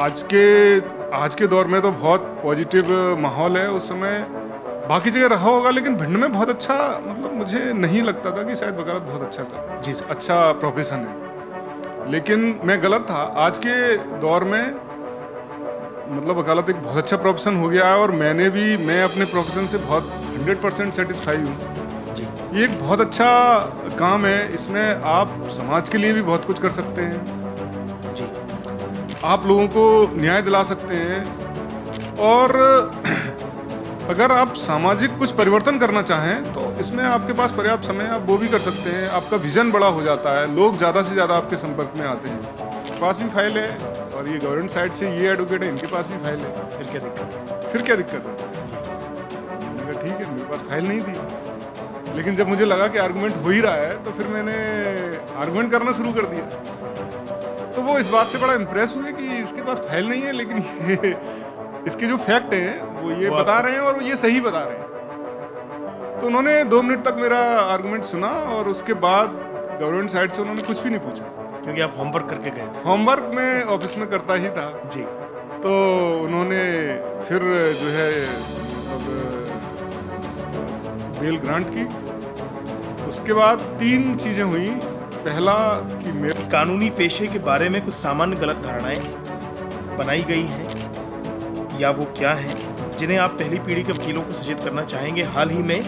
आज के दौर में तो बहुत पॉजिटिव माहौल है। उस समय बाकी जगह रहा होगा, लेकिन भिंड में बहुत अच्छा, मतलब मुझे नहीं लगता था कि शायद वकालत बहुत अच्छा था। जी सर। अच्छा प्रोफेशन है, लेकिन मैं गलत था। आज के दौर में मतलब वकालत एक बहुत अच्छा प्रोफेशन हो गया है, और मैं अपने प्रोफेशन से बहुत 100% सेटिस्फाई हूँ। जी ये एक बहुत अच्छा काम है। इसमें आप समाज के लिए भी बहुत कुछ कर सकते हैं, जी आप लोगों को न्याय दिला सकते हैं, और अगर आप सामाजिक कुछ परिवर्तन करना चाहें तो इसमें आपके पास पर्याप्त समय है, आप वो भी कर सकते हैं। आपका विजन बड़ा हो जाता है, लोग ज़्यादा से ज़्यादा आपके संपर्क में आते हैं। आपके पास भी फाइल है, और ये गवर्नमेंट साइड से ये एडवोकेट है, इनके पास भी फाइल है। फिर क्या दिक्कत है? फिर क्या दिक्कत है? मैंने कहा ठीक है, मेरे पास फाइल नहीं थी, लेकिन जब मुझे लगा कि आर्गूमेंट हो ही रहा है तो फिर मैंने आर्गूमेंट करना शुरू कर दिया। तो वो इस बात से बड़ा इम्प्रेस हुए कि इसके पास फाइल नहीं है, लेकिन ये इसके जो फैक्ट हैं वो ये बता रहे हैं, और वो ये सही बता रहे हैं। तो उन्होंने 2 मिनट तक मेरा आर्गुमेंट सुना, और उसके बाद गवर्नमेंट साइड से उन्होंने कुछ भी नहीं पूछा, क्योंकि आप होमवर्क करके गए थे। होमवर्क मैं ऑफिस में करता ही था। जी तो उन्होंने फिर जो है मतलब बेल ग्रांट की। उसके बाद 3 चीज़ें हुई। पहला कि मेरे कानूनी पेशे के बारे में कुछ सामान्य गलत धारणाएं बनाई गई हैं, या वो क्या हैं जिन्हें आप पहली पीढ़ी के वकीलों को सचेत करना चाहेंगे। हाल ही में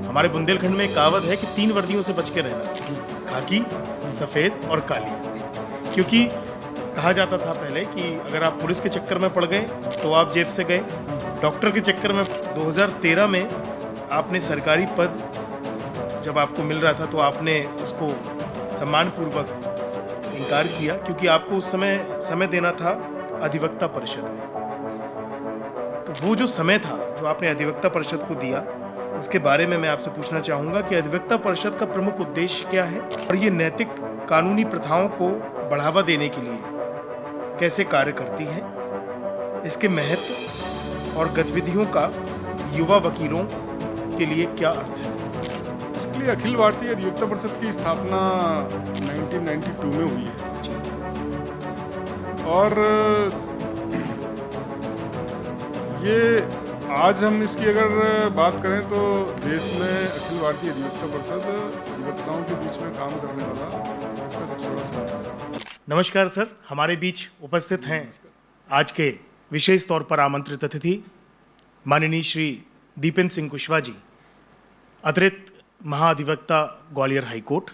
हमारे बुंदेलखंड में एक कहावत है कि 3 वर्दियों से बच के रहना, खाकी, सफ़ेद और काली। क्योंकि कहा जाता था पहले कि अगर आप पुलिस के चक्कर में पड़ गए तो आप जेब से गए, डॉक्टर के चक्कर में 2013 में आपने सरकारी पद जब आपको मिल रहा था तो आपने उसको सम्मानपूर्वक इनकार किया, क्योंकि आपको उस समय देना था अधिवक्ता परिषद में। तो वो जो समय था जो आपने अधिवक्ता परिषद को दिया, उसके बारे में मैं आपसे पूछना चाहूँगा कि अधिवक्ता परिषद का प्रमुख उद्देश्य क्या है, और ये नैतिक कानूनी प्रथाओं को बढ़ावा देने के लिए कैसे कार्य करती है, इसके महत्व और गतिविधियों का युवा वकीलों के लिए क्या अर्थ है। इसके लिए अखिल भारतीय अधिवक्ता परिषद की स्थापना 1992 में हुई है। और ये आज हम इसकी अगर बात करें तो देश में अखिल भारतीय अधिवक्ता परिषद अधिवक्ताओं के बीच में काम करने वाला इसका सबसे बड़ा संगठन है। नमस्कार सर, हमारे बीच उपस्थित हैं आज के विशेष तौर पर आमंत्रित अतिथि माननीय श्री दीपेन सिंह कुशवाहा जी, अतिरिक्त महाधिवक्ता ग्वालियर हाईकोर्ट,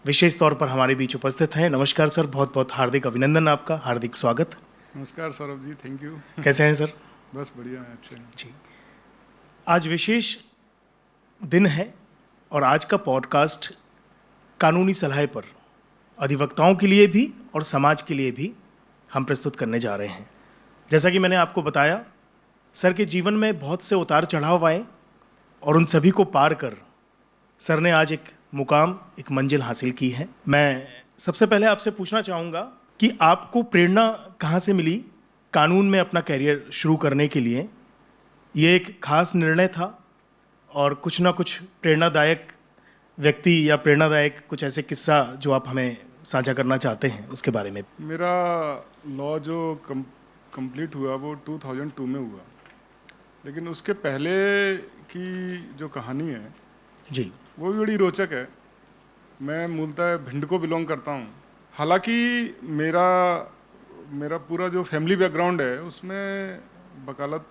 विशेष तौर पर हमारे बीच उपस्थित हैं। नमस्कार सर, बहुत बहुत हार्दिक अभिनंदन, आपका हार्दिक स्वागत। नमस्कार सौरभ जी, थैंक यू। कैसे हैं सर? बस बढ़िया है, अच्छे हैं जी। आज विशेष दिन है, और आज का पॉडकास्ट कानूनी सलाह पर अधिवक्ताओं के लिए भी और समाज के लिए भी हम प्रस्तुत करने जा रहे हैं। जैसा कि मैंने आपको बताया, सर के जीवन में बहुत से उतार चढ़ाव आए, और उन सभी को पार कर सर ने आज एक मुकाम, एक मंजिल हासिल की है। मैं सबसे पहले आपसे पूछना चाहूँगा कि आपको प्रेरणा कहाँ से मिली कानून में अपना करियर शुरू करने के लिए? ये एक खास निर्णय था, और कुछ ना कुछ प्रेरणादायक व्यक्ति या प्रेरणादायक कुछ ऐसे किस्सा जो आप हमें साझा करना चाहते हैं, उसके बारे में। मेरा लॉ जो कंप्लीट हुआ वो 2002 में हुआ, लेकिन उसके पहले की जो कहानी है जी, वो भी बड़ी रोचक है। मैं मूलतः भिंड को बिलोंग करता हूँ। हालांकि मेरा पूरा जो फैमिली बैकग्राउंड है उसमें वकालत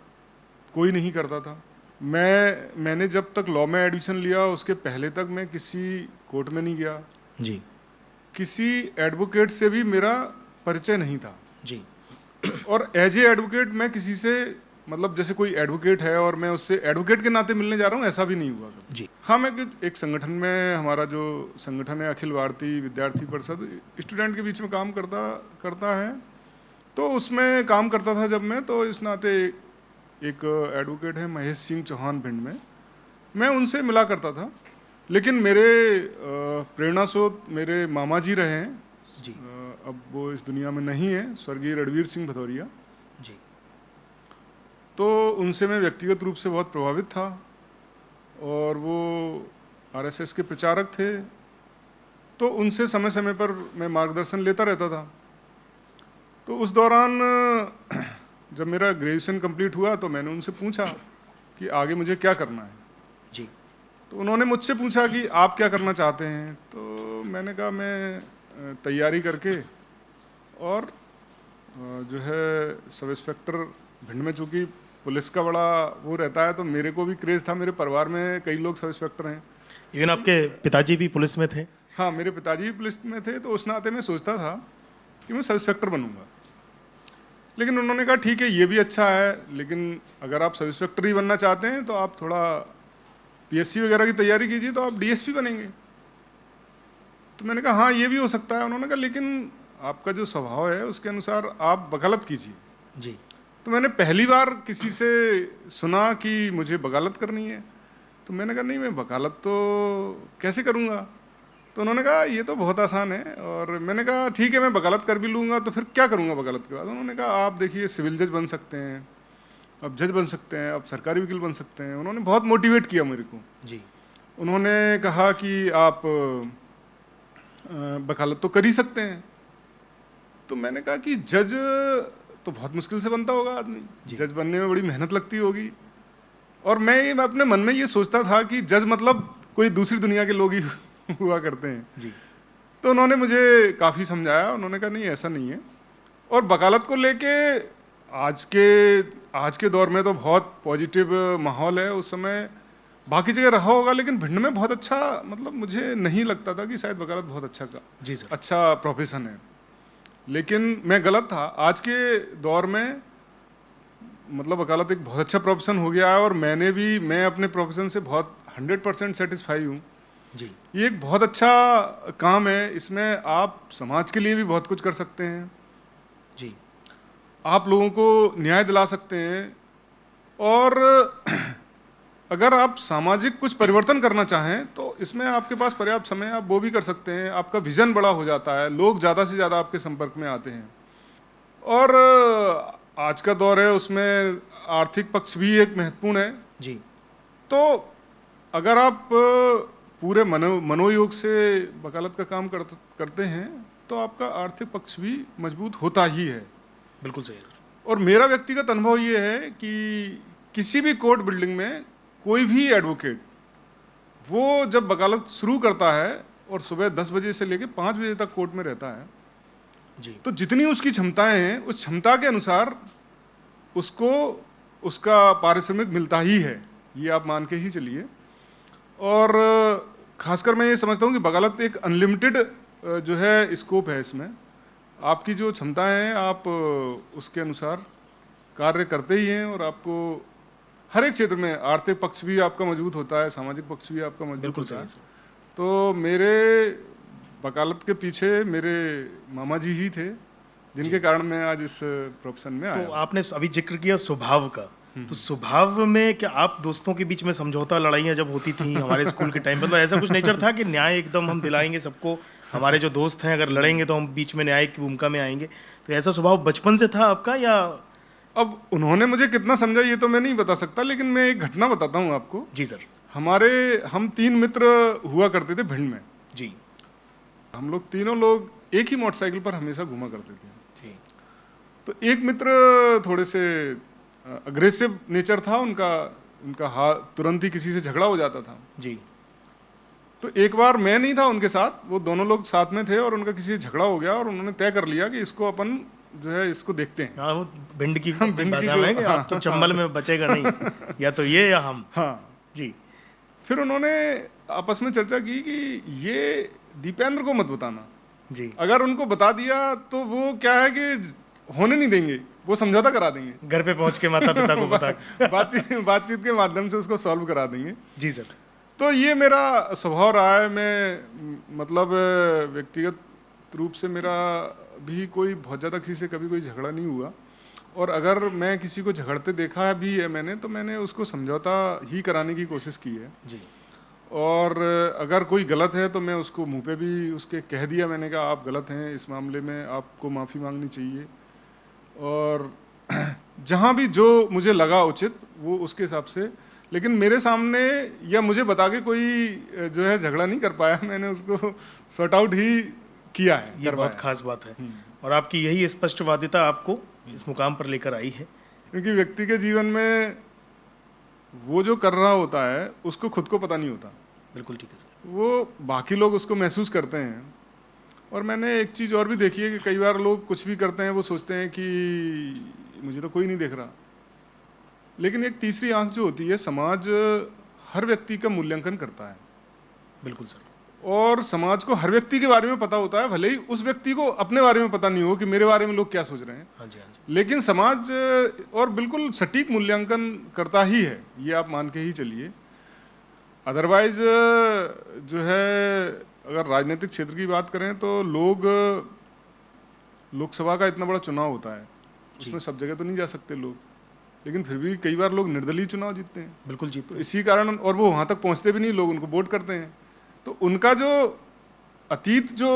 कोई नहीं करता था। मैंने जब तक लॉ में एडमिशन लिया उसके पहले तक मैं किसी कोर्ट में नहीं गया, जी, किसी एडवोकेट से भी मेरा परिचय नहीं था। जी, और एज ए एडवोकेट मैं किसी से, मतलब जैसे कोई एडवोकेट है और मैं उससे एडवोकेट के नाते मिलने जा रहा हूँ, ऐसा भी नहीं हुआ कभी। जी, हाँ, मैं एक संगठन में, हमारा जो संगठन है अखिल भारतीय विद्यार्थी परिषद, स्टूडेंट के बीच में काम करता है, तो उसमें काम करता था जब मैं, तो इस नाते एक एडवोकेट है महेश सिंह चौहान भिंड में, मैं उनसे मिला करता था। लेकिन मेरे प्रेरणा स्रोत मेरे मामा जी रहे हैं। जी, अब वो इस दुनिया में नहीं है, स्वर्गीय रणवीर सिंह भदौरिया। जी, तो उनसे मैं व्यक्तिगत रूप से बहुत प्रभावित था, और वो आरएसएस के प्रचारक थे, तो उनसे समय समय पर मैं मार्गदर्शन लेता रहता था। तो उस दौरान जब मेरा ग्रेजुएशन कंप्लीट हुआ तो मैंने उनसे पूछा कि आगे मुझे क्या करना है। जी। तो उन्होंने मुझसे पूछा कि आप क्या करना चाहते हैं। तो मैंने कहा मैं तैयारी करके और जो है सब इंस्पेक्टर भिंड में, चूँकि पुलिस का बड़ा वो रहता है तो मेरे को भी क्रेज़ था, मेरे परिवार में कई लोग सब इंस्पेक्टर हैं। इवन आपके पिताजी भी पुलिस में थे? हाँ, मेरे पिताजी भी पुलिस में थे, तो उस नाते मैं सोचता था कि मैं सब इंस्पेक्टर बनूंगा। लेकिन उन्होंने कहा ठीक है, ये भी अच्छा है, लेकिन अगर आप सब इंस्पेक्टर ही बनना चाहते हैं तो आप थोड़ा पीएससी वगैरह की तैयारी कीजिए, तो आप डीएसपी बनेंगे। तो मैंने कहा हाँ, ये भी हो सकता है। उन्होंने कहा लेकिन आपका जो स्वभाव है उसके अनुसार आप वकालत कीजिए। जी। तो मैंने पहली बार किसी से सुना कि मुझे वकालत करनी है। तो मैंने कहा नहीं, मैं वकालत तो कैसे करूँगा। तो उन्होंने कहा ये तो बहुत आसान है। और मैंने कहा ठीक है, मैं वकालत कर भी लूँगा, तो फिर क्या करूँगा वकालत के बाद। उन्होंने कहा आप देखिए सिविल जज बन सकते हैं, अब जज बन सकते हैं, अब सरकारी वकील बन सकते हैं। उन्होंने बहुत मोटिवेट किया मेरे को। जी। उन्होंने कहा कि आप वकालत तो कर ही सकते हैं। तो मैंने कहा कि जज तो बहुत मुश्किल से बनता होगा आदमी, जज बनने में बड़ी मेहनत लगती होगी। और मैं अपने मन में ये सोचता था कि जज मतलब कोई दूसरी दुनिया के लोग ही हुआ करते हैं। जी। तो उन्होंने मुझे काफ़ी समझाया। उन्होंने कहा नहीं, ऐसा नहीं है। और वकालत को लेके आज के दौर में तो बहुत पॉजिटिव माहौल है। उस समय बाकी जगह रहा होगा, लेकिन भिंड में बहुत अच्छा, मतलब मुझे नहीं लगता था कि शायद वकालत बहुत जी सर, अच्छा प्रोफेशन है। लेकिन मैं गलत था। आज के दौर में मतलब वकालत एक बहुत अच्छा प्रोफेशन हो गया है, और मैं अपने प्रोफेशन से बहुत 100% सेटिस्फाई हूँ। जी। ये एक बहुत अच्छा काम है। इसमें आप समाज के लिए भी बहुत कुछ कर सकते हैं। जी। आप लोगों को न्याय दिला सकते हैं, और अगर आप सामाजिक कुछ परिवर्तन करना चाहें तो इसमें आपके पास पर्याप्त समय है, आप वो भी कर सकते हैं। आपका विजन बड़ा हो जाता है, लोग ज़्यादा से ज़्यादा आपके संपर्क में आते हैं। और आज का दौर है, उसमें आर्थिक पक्ष भी एक महत्वपूर्ण है। जी। तो अगर आप पूरे मनोयोग से वकालत का काम करते हैं तो आपका आर्थिक पक्ष भी मजबूत होता ही है। बिल्कुल सही है। और मेरा व्यक्तिगत अनुभव ये है कि किसी भी कोर्ट बिल्डिंग में कोई भी एडवोकेट वो जब वकालत शुरू करता है और सुबह 10 बजे से लेकर 5 बजे तक कोर्ट में रहता है, जी। तो जितनी उसकी क्षमताएं हैं उस क्षमता के अनुसार उसको उसका पारिश्रमिक मिलता ही है, ये आप मान के ही चलिए। और खासकर मैं ये समझता हूँ कि वकालत एक अनलिमिटेड जो है स्कोप है। इसमें आपकी जो क्षमताएं हैं आप उसके अनुसार कार्य करते ही हैं, और आपको हर एक क्षेत्र में आर्थिक पक्ष भी आपका मजबूत होता है, सामाजिक पक्ष भी आपका मजबूत होता है। तो मेरे वकालत के पीछे मेरे मामा जी ही थे, जिनके कारण मैं आज इस प्रोफेशन में आया। तो आपने अभी जिक्र किया स्वभाव का, तो स्वभाव में क्या आप दोस्तों के बीच में समझौता लड़ाइयाँ जब होती थी हमारे स्कूल के टाइम पर, तो ऐसा कुछ नेचर था कि न्याय एकदम हम दिलाएंगे सबको, हमारे जो दोस्त हैं अगर लड़ेंगे तो हम बीच में न्याय की भूमिका में आएंगे, तो ऐसा स्वभाव बचपन से था आपका? या अब उन्होंने मुझे कितना समझा ये तो मैं नहीं बता सकता, लेकिन मैं एक घटना बताता हूँ आपको। जी सर। हम 3 मित्र हुआ करते थे भिंड में। जी। हम लोग तीनों लोग एक ही मोटरसाइकिल पर हमेशा घूमा करते थे। जी। तो एक मित्र थोड़े से अग्रेसिव नेचर था उनका हाथ तुरंत ही किसी से झगड़ा हो जाता था। जी। तो एक बार मैं नहीं था उनके साथ, वो दोनों लोग साथ में थे, और उनका किसी से झगड़ा हो गया और उन्होंने तय कर लिया कि इसको अपन जो है इसको देखते हैं। हाँ, वो भिंड की भिंड की भाषा जो- में कि आप तो चंबल में बचेगा नहीं, या तो ये या हम। हाँ। जी। फिर उन्होंने आपस में चर्चा की कि ये दीपेंद्र को मत बताना, जी। अगर उनको बता दिया तो वो क्या है कि होने नहीं देंगे, वो समझौता करा देंगे। घर पे पहुंच के माता पिता को बता बातचीत के माध्यम से उसको सॉल्व करा देंगे। जी सर। तो ये मेरा स्वभाव रहा है। मैं मतलब व्यक्तिगत रूप से मेरा भी कोई बहुत ज़्यादा किसी से कभी कोई झगड़ा नहीं हुआ, और अगर मैं किसी को झगड़ते देखा भी है मैंने, तो मैंने उसको समझौता ही कराने की कोशिश की है। जी। और अगर कोई गलत है तो मैं उसको मुंह पे भी उसके कह दिया, मैंने कहा आप गलत हैं, इस मामले में आपको माफ़ी मांगनी चाहिए। और जहाँ भी जो मुझे लगा उचित वो उसके हिसाब से, लेकिन मेरे सामने या मुझे बता के कोई जो है झगड़ा नहीं कर पाया, मैंने उसको सॉर्ट आउट ही किया है। ये बहुत खास बात है। और आपकी यही स्पष्टवादिता आपको इस मुकाम पर लेकर आई है। क्योंकि व्यक्ति के जीवन में वो जो कर रहा होता है उसको खुद को पता नहीं होता, बिल्कुल ठीक है सर। वो बाकी लोग उसको महसूस करते हैं। और मैंने एक चीज़ और भी देखी है कि कई बार लोग कुछ भी करते हैं वो सोचते हैं कि मुझे तो कोई नहीं देख रहा, लेकिन एक तीसरी आंख जो होती है, समाज हर व्यक्ति का मूल्यांकन करता है। बिल्कुल सर। और समाज को हर व्यक्ति के बारे में पता होता है, भले ही उस व्यक्ति को अपने बारे में पता नहीं हो कि मेरे बारे में लोग क्या सोच रहे हैं। हाँ जी, हाँ जी। लेकिन समाज और बिल्कुल सटीक मूल्यांकन करता ही है, ये आप मान के ही चलिए। अदरवाइज जो है, अगर राजनीतिक क्षेत्र की बात करें तो लोकसभा का इतना बड़ा चुनाव होता है, उसमें सब जगह तो नहीं जा सकते लोग, लेकिन फिर भी कई बार लोग निर्दलीय चुनाव जीतते हैं। बिल्कुल जी। तो इसी कारण, और वो वहाँ तक पहुँचते भी नहीं, लोग उनको वोट करते हैं। तो उनका जो अतीत जो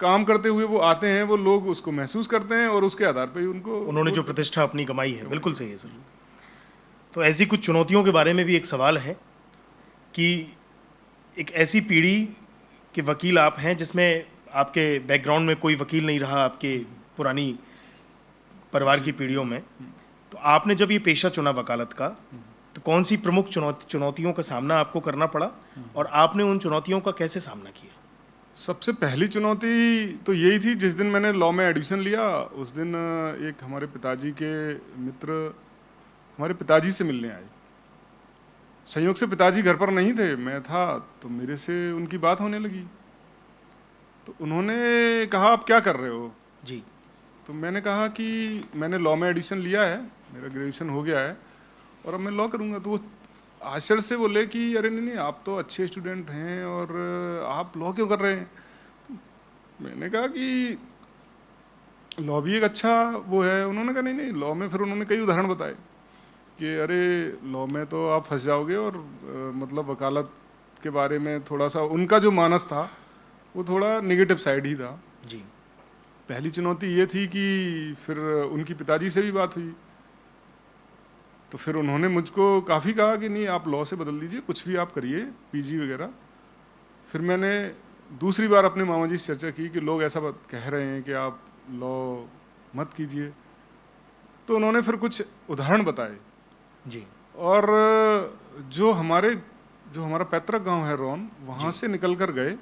काम करते हुए वो आते हैं, वो लोग उसको महसूस करते हैं और उसके आधार पर ही उनको, उन्होंने जो प्रतिष्ठा अपनी कमाई है। बिल्कुल सही है सर। तो ऐसी कुछ चुनौतियों के बारे में भी एक सवाल है कि एक ऐसी पीढ़ी के वकील आप हैं जिसमें आपके बैकग्राउंड में कोई वकील नहीं रहा, आपके पुरानी परिवार की पीढ़ियों में, तो आपने जब ये पेशा चुना वकालत का, तो कौन सी प्रमुख चुनौतियों का सामना आपको करना पड़ा और आपने उन चुनौतियों का कैसे सामना किया? सबसे पहली चुनौती तो यही थी, जिस दिन मैंने लॉ में एडमिशन लिया उस दिन एक हमारे पिताजी के मित्र हमारे पिताजी से मिलने आए। संयोग से पिताजी घर पर नहीं थे, मैं था, तो मेरे से उनकी बात होने लगी। तो उन्होंने कहा, आप क्या कर रहे हो जी। तो मैंने कहा कि मैंने लॉ में एडमिशन लिया है, मेरा ग्रेजुएशन हो गया है और अब मैं लॉ करूँगा। तो वो आश्चर्य से बोले कि अरे नहीं, आप तो अच्छे स्टूडेंट हैं और आप लॉ क्यों कर रहे हैं। तो मैंने कहा कि लॉ भी एक अच्छा वो है। उन्होंने कहा नहीं, लॉ में, फिर उन्होंने कई उदाहरण बताए कि अरे लॉ में तो आप फंस जाओगे, और मतलब वकालत के बारे में थोड़ा सा उनका जो मानस था वो थोड़ा नेगेटिव साइड ही था। जी। पहली चुनौती ये थी कि फिर उनकी पिताजी से भी बात हुई, तो फिर उन्होंने मुझको काफ़ी कहा कि नहीं, आप लॉ से बदल दीजिए, कुछ भी आप करिए, पीजी वगैरह। फिर मैंने दूसरी बार अपने मामा जी से चर्चा की कि लोग ऐसा कह रहे हैं कि आप लॉ मत कीजिए। तो उन्होंने फिर कुछ उदाहरण बताए जी। और जो हमारा पैतृक गांव है रौन, वहाँ से निकल कर गए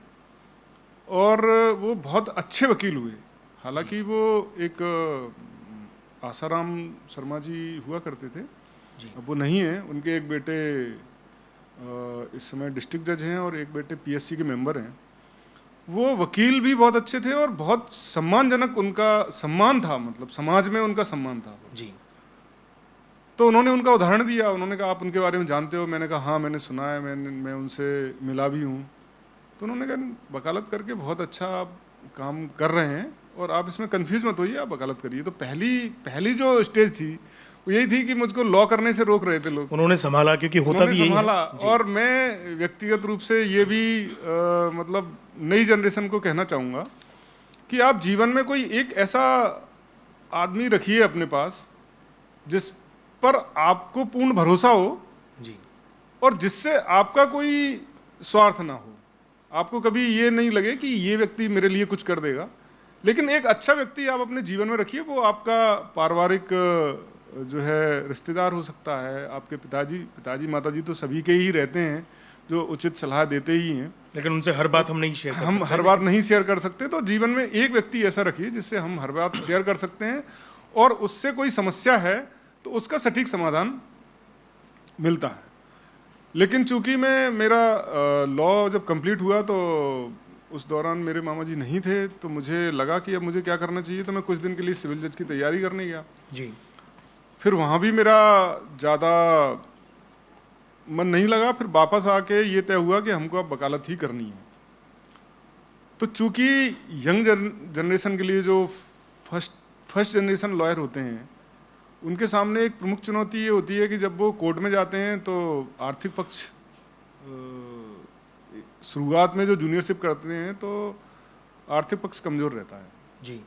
और वो बहुत अच्छे वकील हुए। हालांकि वो एक आसाराम शर्मा जी हुआ करते थे, अब वो नहीं है। उनके एक बेटे इस समय डिस्ट्रिक्ट जज हैं और एक बेटे पीएससी के मेंबर हैं। वो वकील भी बहुत अच्छे थे और बहुत सम्मानजनक उनका सम्मान था, मतलब समाज में उनका सम्मान था जी। तो उन्होंने उनका उदाहरण दिया। उन्होंने कहा, आप उनके बारे में जानते हो? मैंने कहा हाँ, मैंने सुना है, मैं उनसे मिला भी हूँ। तो उन्होंने कहा, वकालत करके बहुत अच्छा आप काम कर रहे हैं और आप इसमें कंफ्यूज मत होइए, आप वकालत करिए। तो पहली जो स्टेज थी वो यही थी कि मुझको लॉ करने से रोक रहे थे लोग। उन्होंने संभाला, क्योंकि होता भी यही संभाला। है। और मैं व्यक्तिगत रूप से ये भी मतलब नई जनरेशन को कहना चाहूँगा कि आप जीवन में कोई एक ऐसा आदमी रखिए अपने पास जिस पर आपको पूर्ण भरोसा हो जी। और जिससे आपका कोई स्वार्थ ना हो। आपको कभी ये नहीं लगे कि ये व्यक्ति मेरे लिए कुछ कर देगा, लेकिन एक अच्छा व्यक्ति आप अपने जीवन में रखिए। वो आपका पारिवारिक जो है रिश्तेदार हो सकता है, आपके पिताजी माताजी तो सभी के ही रहते हैं जो उचित सलाह देते ही हैं, लेकिन उनसे हर बात हम नहीं शेयर कर सकते। हम हर बात नहीं शेयर कर सकते। तो जीवन में एक व्यक्ति ऐसा रखिए जिससे हम हर बात शेयर कर सकते हैं और उससे कोई समस्या है तो उसका सटीक समाधान मिलता है। लेकिन चूंकि मेरा लॉ जब कंप्लीट हुआ तो उस दौरान मेरे मामा जी नहीं थे, तो मुझे लगा कि अब मुझे क्या करना चाहिए। तो मैं कुछ दिन के लिए सिविल जज की तैयारी करने गया जी। फिर वहाँ भी मेरा ज़्यादा मन नहीं लगा। फिर वापस आके ये तय हुआ कि हमको अब वकालत ही करनी है। तो चूंकि यंग जनरेशन के लिए जो फर्स्ट जनरेशन लॉयर होते हैं, उनके सामने एक प्रमुख चुनौती ये होती है कि जब वो कोर्ट में जाते हैं तो आर्थिक पक्ष शुरुआत में जो जूनियरशिप करते हैं तो आर्थिक पक्ष कमज़ोर रहता है जी।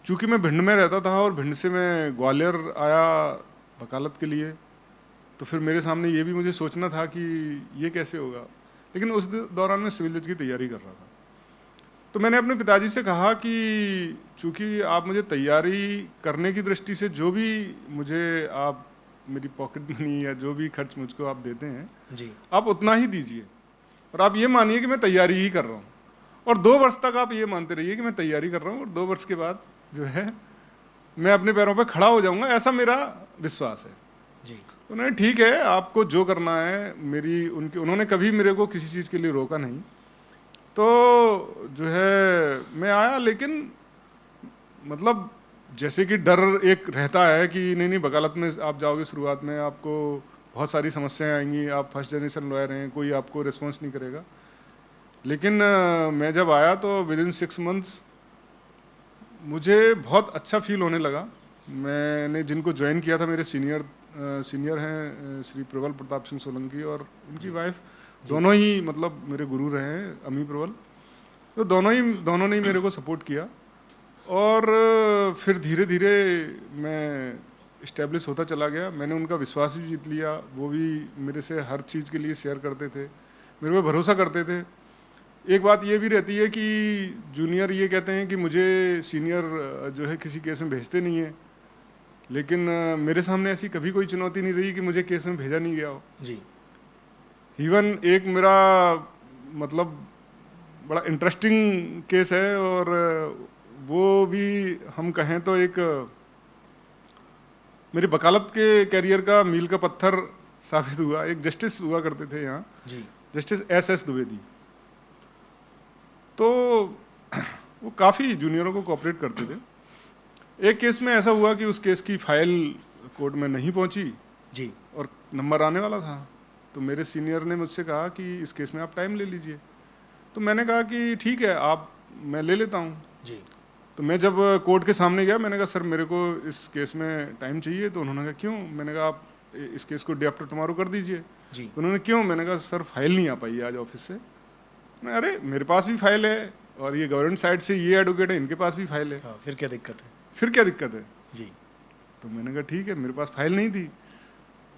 चूँकि मैं भिंड में रहता था और भिंड से मैं ग्वालियर आया वकालत के लिए, तो फिर मेरे सामने ये भी मुझे सोचना था कि ये कैसे होगा। लेकिन उस दौरान मैं सिविल जज की तैयारी कर रहा था। तो मैंने अपने पिताजी से कहा कि चूंकि आप मुझे तैयारी करने की दृष्टि से जो भी मुझे आप मेरी पॉकेट मनी या जो भी खर्च मुझको आप देते हैं जी आप उतना ही दीजिए, और आप ये मानिए कि मैं तैयारी ही कर रहा हूँ, और 2 वर्ष तक आप ये मानते रहिए कि मैं तैयारी कर रहा हूँ, और 2 वर्ष के बाद जो है मैं अपने पैरों पर खड़ा हो जाऊँगा, ऐसा मेरा विश्वास है। जी उन्होंने ठीक है आपको जो करना है, उन्होंने कभी मेरे को किसी चीज़ के लिए रोका नहीं। तो जो है मैं आया, लेकिन मतलब जैसे कि डर एक रहता है कि नहीं वकालत में आप जाओगे, शुरुआत में आपको बहुत सारी समस्याएं आएंगी, आप फर्स्ट जनरेशन लॉयर हैं, कोई आपको रिस्पॉन्स नहीं करेगा। लेकिन मैं जब आया तो विदिन 6 मंथ्स मुझे बहुत अच्छा फील होने लगा। मैंने जिनको ज्वाइन किया था, मेरे सीनियर हैं श्री प्रबल प्रताप सिंह सोलंकी और उनकी वाइफ, दोनों ही मतलब मेरे गुरु रहे हैं, अमी प्रबल। तो दोनों ने ही मेरे को सपोर्ट किया, और फिर धीरे धीरे मैं इस्टेब्लिश होता चला गया। मैंने उनका विश्वास भी जीत लिया, वो भी मेरे से हर चीज़ के लिए शेयर करते थे, मेरे पे भरोसा करते थे। एक बात ये भी रहती है कि जूनियर ये कहते हैं कि मुझे सीनियर जो है किसी केस में भेजते नहीं है, लेकिन मेरे सामने ऐसी कभी कोई चुनौती नहीं रही कि मुझे केस में भेजा नहीं गया हो। जी इवन एक मेरा मतलब बड़ा इंटरेस्टिंग केस है, और वो भी हम कहें तो एक मेरी वकालत के कैरियर का मील का पत्थर साबित हुआ। एक जस्टिस हुआ करते थे यहाँ, जी जस्टिस एस द्विवेदी। तो वो काफ़ी जूनियरों को कोऑपरेट करते थे। एक केस में ऐसा हुआ कि उस केस की फाइल कोर्ट में नहीं पहुंची जी और नंबर आने वाला था, तो मेरे सीनियर ने मुझसे कहा कि इस केस में आप टाइम ले लीजिए। तो मैंने कहा कि ठीक है, मैं ले लेता हूँ। जी तो मैं जब कोर्ट के सामने गया, मैंने कहा सर मेरे को इस केस में टाइम चाहिए। तो उन्होंने कहा क्यों? मैंने कहा आप इस केस को डे आफ्टर टुमारो कर दीजिए। जी तो उन्होंने क्यों? मैंने कहा सर फाइल नहीं आ पाई आज ऑफिस से। अरे मेरे पास भी फाइल है, और ये गवर्नमेंट साइड से ये एडवोकेट है, इनके पास भी फाइल है, हाँ, फिर क्या दिक्कत है? फिर क्या दिक्कत है? जी तो मैंने कहा ठीक है, मेरे पास फाइल नहीं थी,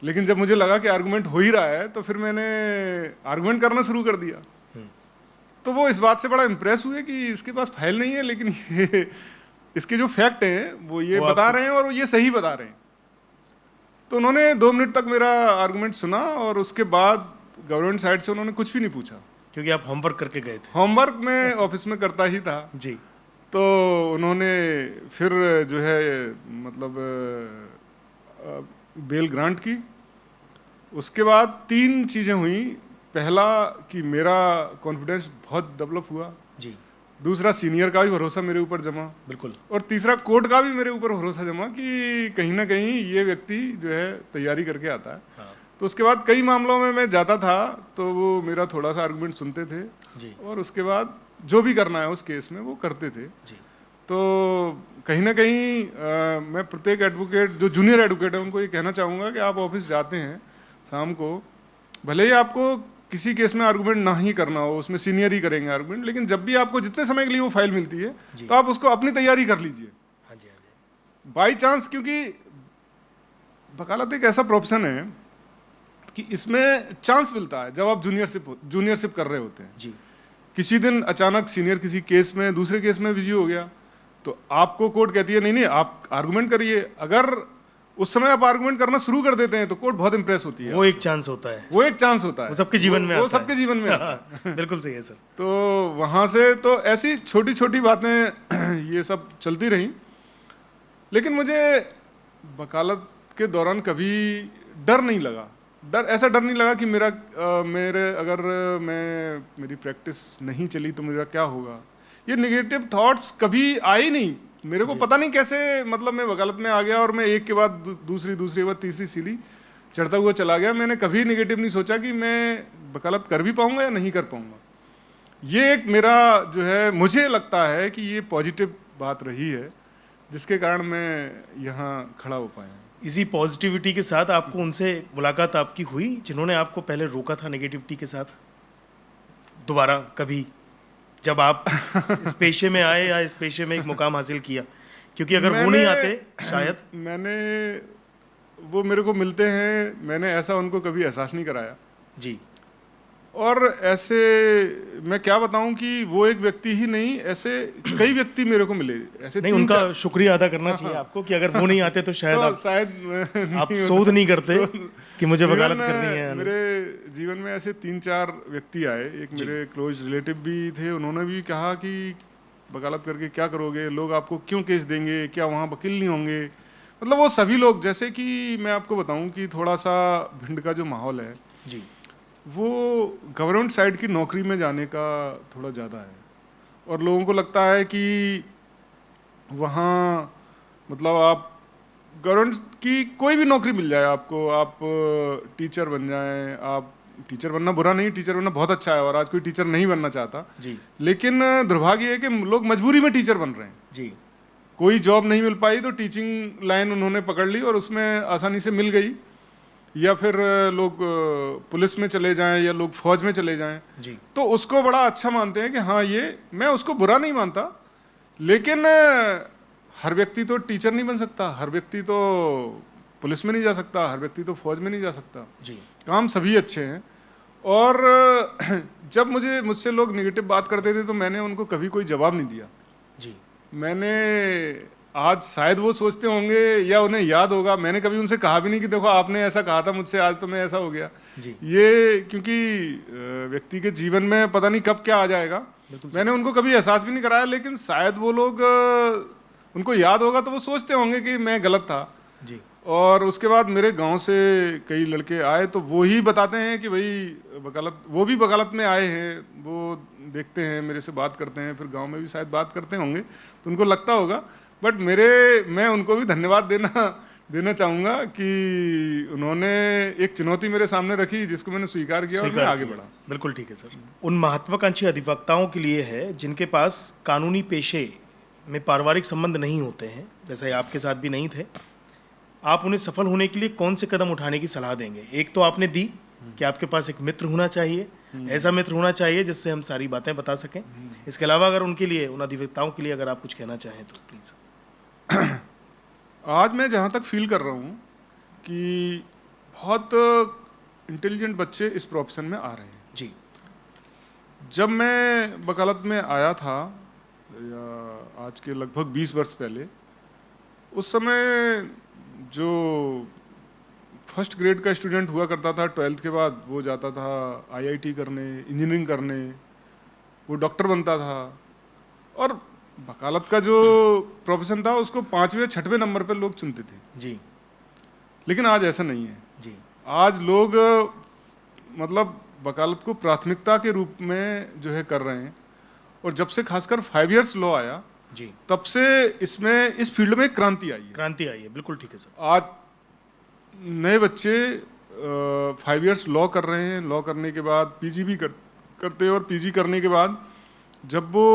लेकिन जब मुझे लगा कि आर्गुमेंट हो ही रहा है तो फिर मैंने आर्गुमेंट करना शुरू कर दिया। तो वो इस बात से बड़ा इम्प्रेस हुए कि इसके पास फाइल नहीं है, लेकिन ये इसके जो फैक्ट हैं वो ये बता रहे हैं, और वो ये सही बता रहे हैं। तो उन्होंने 2 मिनट तक मेरा आर्गुमेंट सुना, और उसके बाद गवर्नमेंट साइड से उन्होंने कुछ भी नहीं पूछा, क्योंकि आप होमवर्क करके गए थे। होमवर्क मैं ऑफिस में करता ही था। जी तो उन्होंने फिर जो है मतलब बेल ग्रांट की। उसके बाद 3 चीज़ें हुई। पहला कि मेरा कॉन्फिडेंस बहुत डेवलप हुआ, जी दूसरा सीनियर का भी भरोसा मेरे ऊपर जमा, बिल्कुल, और तीसरा कोर्ट का भी मेरे ऊपर भरोसा जमा कि कहीं ना कहीं ये व्यक्ति जो है तैयारी करके आता है। हाँ तो उसके बाद कई मामलों में मैं जाता था तो वो मेरा थोड़ा सा आर्गुमेंट सुनते थे, जी और उसके बाद जो भी करना है उस केस में वो करते थे। जी तो कहीं ना कहीं मैं प्रत्येक एडवोकेट जो जूनियर एडवोकेट है उनको ये कहना चाहूँगा कि आप ऑफिस जाते हैं शाम को, भले ही आपको किसी केस में आर्गुमेंट ना ही करना हो, उसमें सीनियर ही करेंगे आर्गुमेंट, लेकिन जब भी आपको जितने समय के लिए वो फाइल मिलती है तो आप उसको अपनी तैयारी कर लीजिए। हाँ जी हाँ जी बाई चांस, क्योंकि वकालत एक ऐसा प्रोफेशन है कि इसमें चांस मिलता है जब आप जूनियरशिप कर रहे होते हैं। जी किसी दिन अचानक सीनियर किसी केस में दूसरे केस में बिजी हो गया, तो आपको कोर्ट कहती है नहीं आप आर्गुमेंट करिए। अगर उस समय आप आर्गुमेंट करना शुरू कर देते हैं तो कोर्ट बहुत इंप्रेस होती है। वो एक चांस होता है, वो एक चांस होता है, वो सबके जीवन में वो आता है। सबके जीवन में आता है। बिल्कुल सही है सर। तो वहाँ से तो ऐसी छोटी छोटी बातें ये सब चलती रहीं, लेकिन मुझे वकालत के दौरान कभी डर नहीं लगा। ऐसा डर नहीं लगा कि मेरी प्रैक्टिस नहीं चली तो मेरा क्या होगा। ये नेगेटिव थॉट्स कभी आए नहीं मेरे को, पता नहीं कैसे, मतलब मैं वकालत में आ गया और मैं एक के बाद दूसरी के बाद तीसरी सीढ़ी चढ़ता हुआ चला गया। मैंने कभी नेगेटिव नहीं सोचा कि मैं वकालत कर भी पाऊंगा या नहीं कर पाऊंगा। ये एक मेरा जो है, मुझे लगता है कि ये पॉजिटिव बात रही है जिसके कारण मैं यहाँ खड़ा हो पाया। इसी पॉजिटिविटी के साथ आपको उनसे मुलाकात आपकी हुई जिन्होंने आपको पहले रोका था नेगेटिविटी के साथ, दोबारा कभी जब आप इस पेशे में आए या इस पेशे में एक मुकाम हासिल किया? क्योंकि अगर वो नहीं आते शायद। वो मेरे को मिलते हैं, मैंने ऐसा उनको कभी एहसास नहीं कराया जी, और ऐसे मैं क्या बताऊं कि वो एक व्यक्ति ही नहीं, ऐसे कई व्यक्ति मेरे को मिले, ऐसे नहीं, तीन उनका चार। शुक्रिया अदा करना चाहिए आपको कि अगर वो नहीं आते तो शायद तो आप शायद आप नहीं शोध होता। नहीं करते कि मुझे Even, वकालत करनी है या नहीं। मेरे जीवन में ऐसे 3-4 व्यक्ति आए, एक मेरे क्लोज रिलेटिव भी थे, उन्होंने भी कहा कि वकालत करके क्या करोगे, लोग आपको क्यों केस देंगे, क्या वहाँ वकील नहीं होंगे। मतलब वो सभी लोग, जैसे कि मैं आपको बताऊं कि थोड़ा सा भिंड का जो माहौल है जी वो गवर्नमेंट साइड की नौकरी में जाने का थोड़ा ज़्यादा है, और लोगों को लगता है कि वहाँ मतलब आप गवर्नमेंट की कोई भी नौकरी मिल जाए आपको, आप टीचर बन जाएं, आप टीचर बनना बुरा नहीं, टीचर बनना बहुत अच्छा है, और आज कोई टीचर नहीं बनना चाहता, जी लेकिन दुर्भाग्य है कि लोग मजबूरी में टीचर बन रहे हैं। जी कोई जॉब नहीं मिल पाई तो टीचिंग लाइन उन्होंने पकड़ ली और उसमें आसानी से मिल गई, या फिर लोग पुलिस में चले जाएं या लोग फौज में चले जाएं, जी तो उसको बड़ा अच्छा मानते हैं कि हाँ ये, मैं उसको बुरा नहीं मानता, लेकिन हर व्यक्ति तो टीचर नहीं बन सकता, हर व्यक्ति तो पुलिस में नहीं जा सकता, हर व्यक्ति तो फौज में नहीं जा सकता। जी काम सभी अच्छे हैं। और जब मुझसे लोग निगेटिव बात करते थे तो मैंने उनको कभी कोई जवाब नहीं दिया। जी मैंने आज शायद वो सोचते होंगे या उन्हें याद होगा, मैंने कभी उनसे कहा भी नहीं कि देखो आपने ऐसा कहा था मुझसे, आज तो मैं ऐसा हो गया। जी ये क्योंकि व्यक्ति के जीवन में पता नहीं कब क्या आ जाएगा, मैंने उनको कभी एहसास भी नहीं कराया, लेकिन शायद वो लोग उनको याद होगा तो वो सोचते होंगे कि मैं गलत था। जी और उसके बाद मेरे गांव से कई लड़के आए तो वो ही बताते हैं कि भाई वकालत, वो भी वकालत में आए हैं, वो देखते हैं, मेरे से बात करते हैं, फिर गांव में भी शायद बात करते होंगे तो उनको लगता होगा। बट मैं उनको भी धन्यवाद देना चाहूँगा कि उन्होंने एक चुनौती मेरे सामने रखी जिसको मैंने स्वीकार किया और मैं आगे बढ़ा। बिल्कुल ठीक है सर। उन महत्वाकांक्षी अधिवक्ताओं के लिए है जिनके पास कानूनी पेशे में पारिवारिक संबंध नहीं होते हैं, जैसे आपके साथ भी नहीं थे, आप उन्हें सफल होने के लिए कौन से कदम उठाने की सलाह देंगे? एक तो आपने दी कि आपके पास एक मित्र होना चाहिए, ऐसा मित्र होना चाहिए जिससे हम सारी बातें बता सकें। इसके अलावा अगर उनके लिए, उन अधिवक्ताओं के लिए अगर आप कुछ कहना चाहें तो प्लीज़। आज मैं जहाँ तक फील कर रहा हूँ कि बहुत इंटेलिजेंट बच्चे इस प्रोफेशन में आ रहे हैं। जी जब मैं वकालत में आया था, या आज के लगभग 20 वर्ष पहले, उस समय जो फर्स्ट ग्रेड का स्टूडेंट हुआ करता था 12th के बाद, वो जाता था आईआईटी करने, इंजीनियरिंग करने, वो डॉक्टर बनता था, और वकालत का जो प्रोफेशन था उसको 5वें 6वें नंबर पे लोग चुनते थे। जी लेकिन आज ऐसा नहीं है। जी आज लोग मतलब वकालत को प्राथमिकता के रूप में जो है कर रहे हैं, और जब से खासकर 5 इयर्स लॉ आया जी तब से इसमें, इस फील्ड में क्रांति आई है। क्रांति आई है, बिल्कुल ठीक है सर। आज नए बच्चे 5 इयर्स लॉ कर रहे हैं, लॉ करने के बाद पीजी भी करते हैं, और पीजी करने के बाद जब वो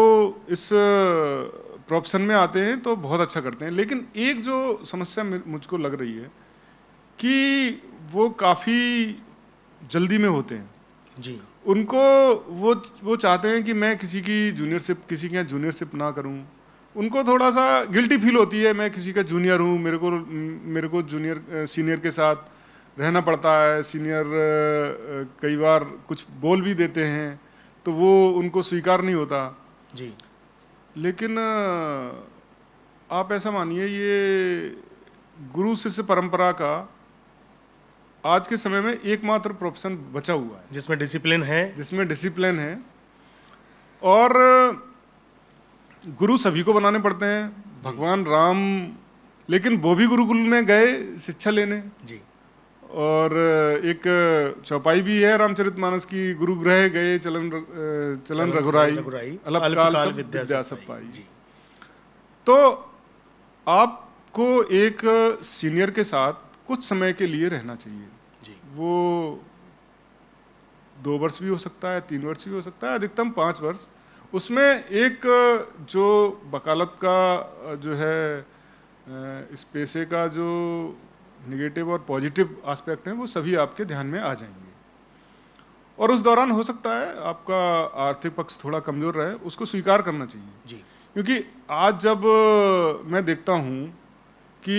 इस प्रोफेशन में आते हैं तो बहुत अच्छा करते हैं। लेकिन एक जो समस्या मुझको लग रही है कि वो काफ़ी जल्दी में होते हैं। जी उनको वो चाहते हैं कि मैं किसी की जूनियरशिप, किसी के यहाँ जूनियरशिप ना करूं। उनको थोड़ा सा गिल्टी फील होती है, मैं किसी का जूनियर हूँ, मेरे को जूनियर सीनियर के साथ रहना पड़ता है, सीनियर कई बार कुछ बोल भी देते हैं तो वो उनको स्वीकार नहीं होता। जी लेकिन आप ऐसा मानिए, ये गुरु शिष्य परंपरा का आज के समय में एकमात्र प्रोफेशन बचा हुआ है जिसमें डिसिप्लिन है, जिसमें डिसिप्लिन है, और गुरु सभी को बनाने पड़ते हैं। भगवान राम, लेकिन वो भी गुरुकुल में गए शिक्षा लेने। जी और एक चौपाई भी है रामचरितमानस की, गुरु गृह गए चलन रघुराई, अल्पकाल सब विद्या सब पाई। जी तो आपको एक सीनियर के साथ कुछ समय के लिए रहना चाहिए। जी वो 2 वर्ष भी हो सकता है, 3 वर्ष भी हो सकता है, अधिकतम 5 वर्ष। उसमें एक जो वकालत का जो है इस पेशे का जो निगेटिव और पॉजिटिव एस्पेक्ट हैं वो सभी आपके ध्यान में आ जाएंगे। और उस दौरान हो सकता है आपका आर्थिक पक्ष थोड़ा कमज़ोर रहे, उसको स्वीकार करना चाहिए। जी क्योंकि आज जब मैं देखता हूँ कि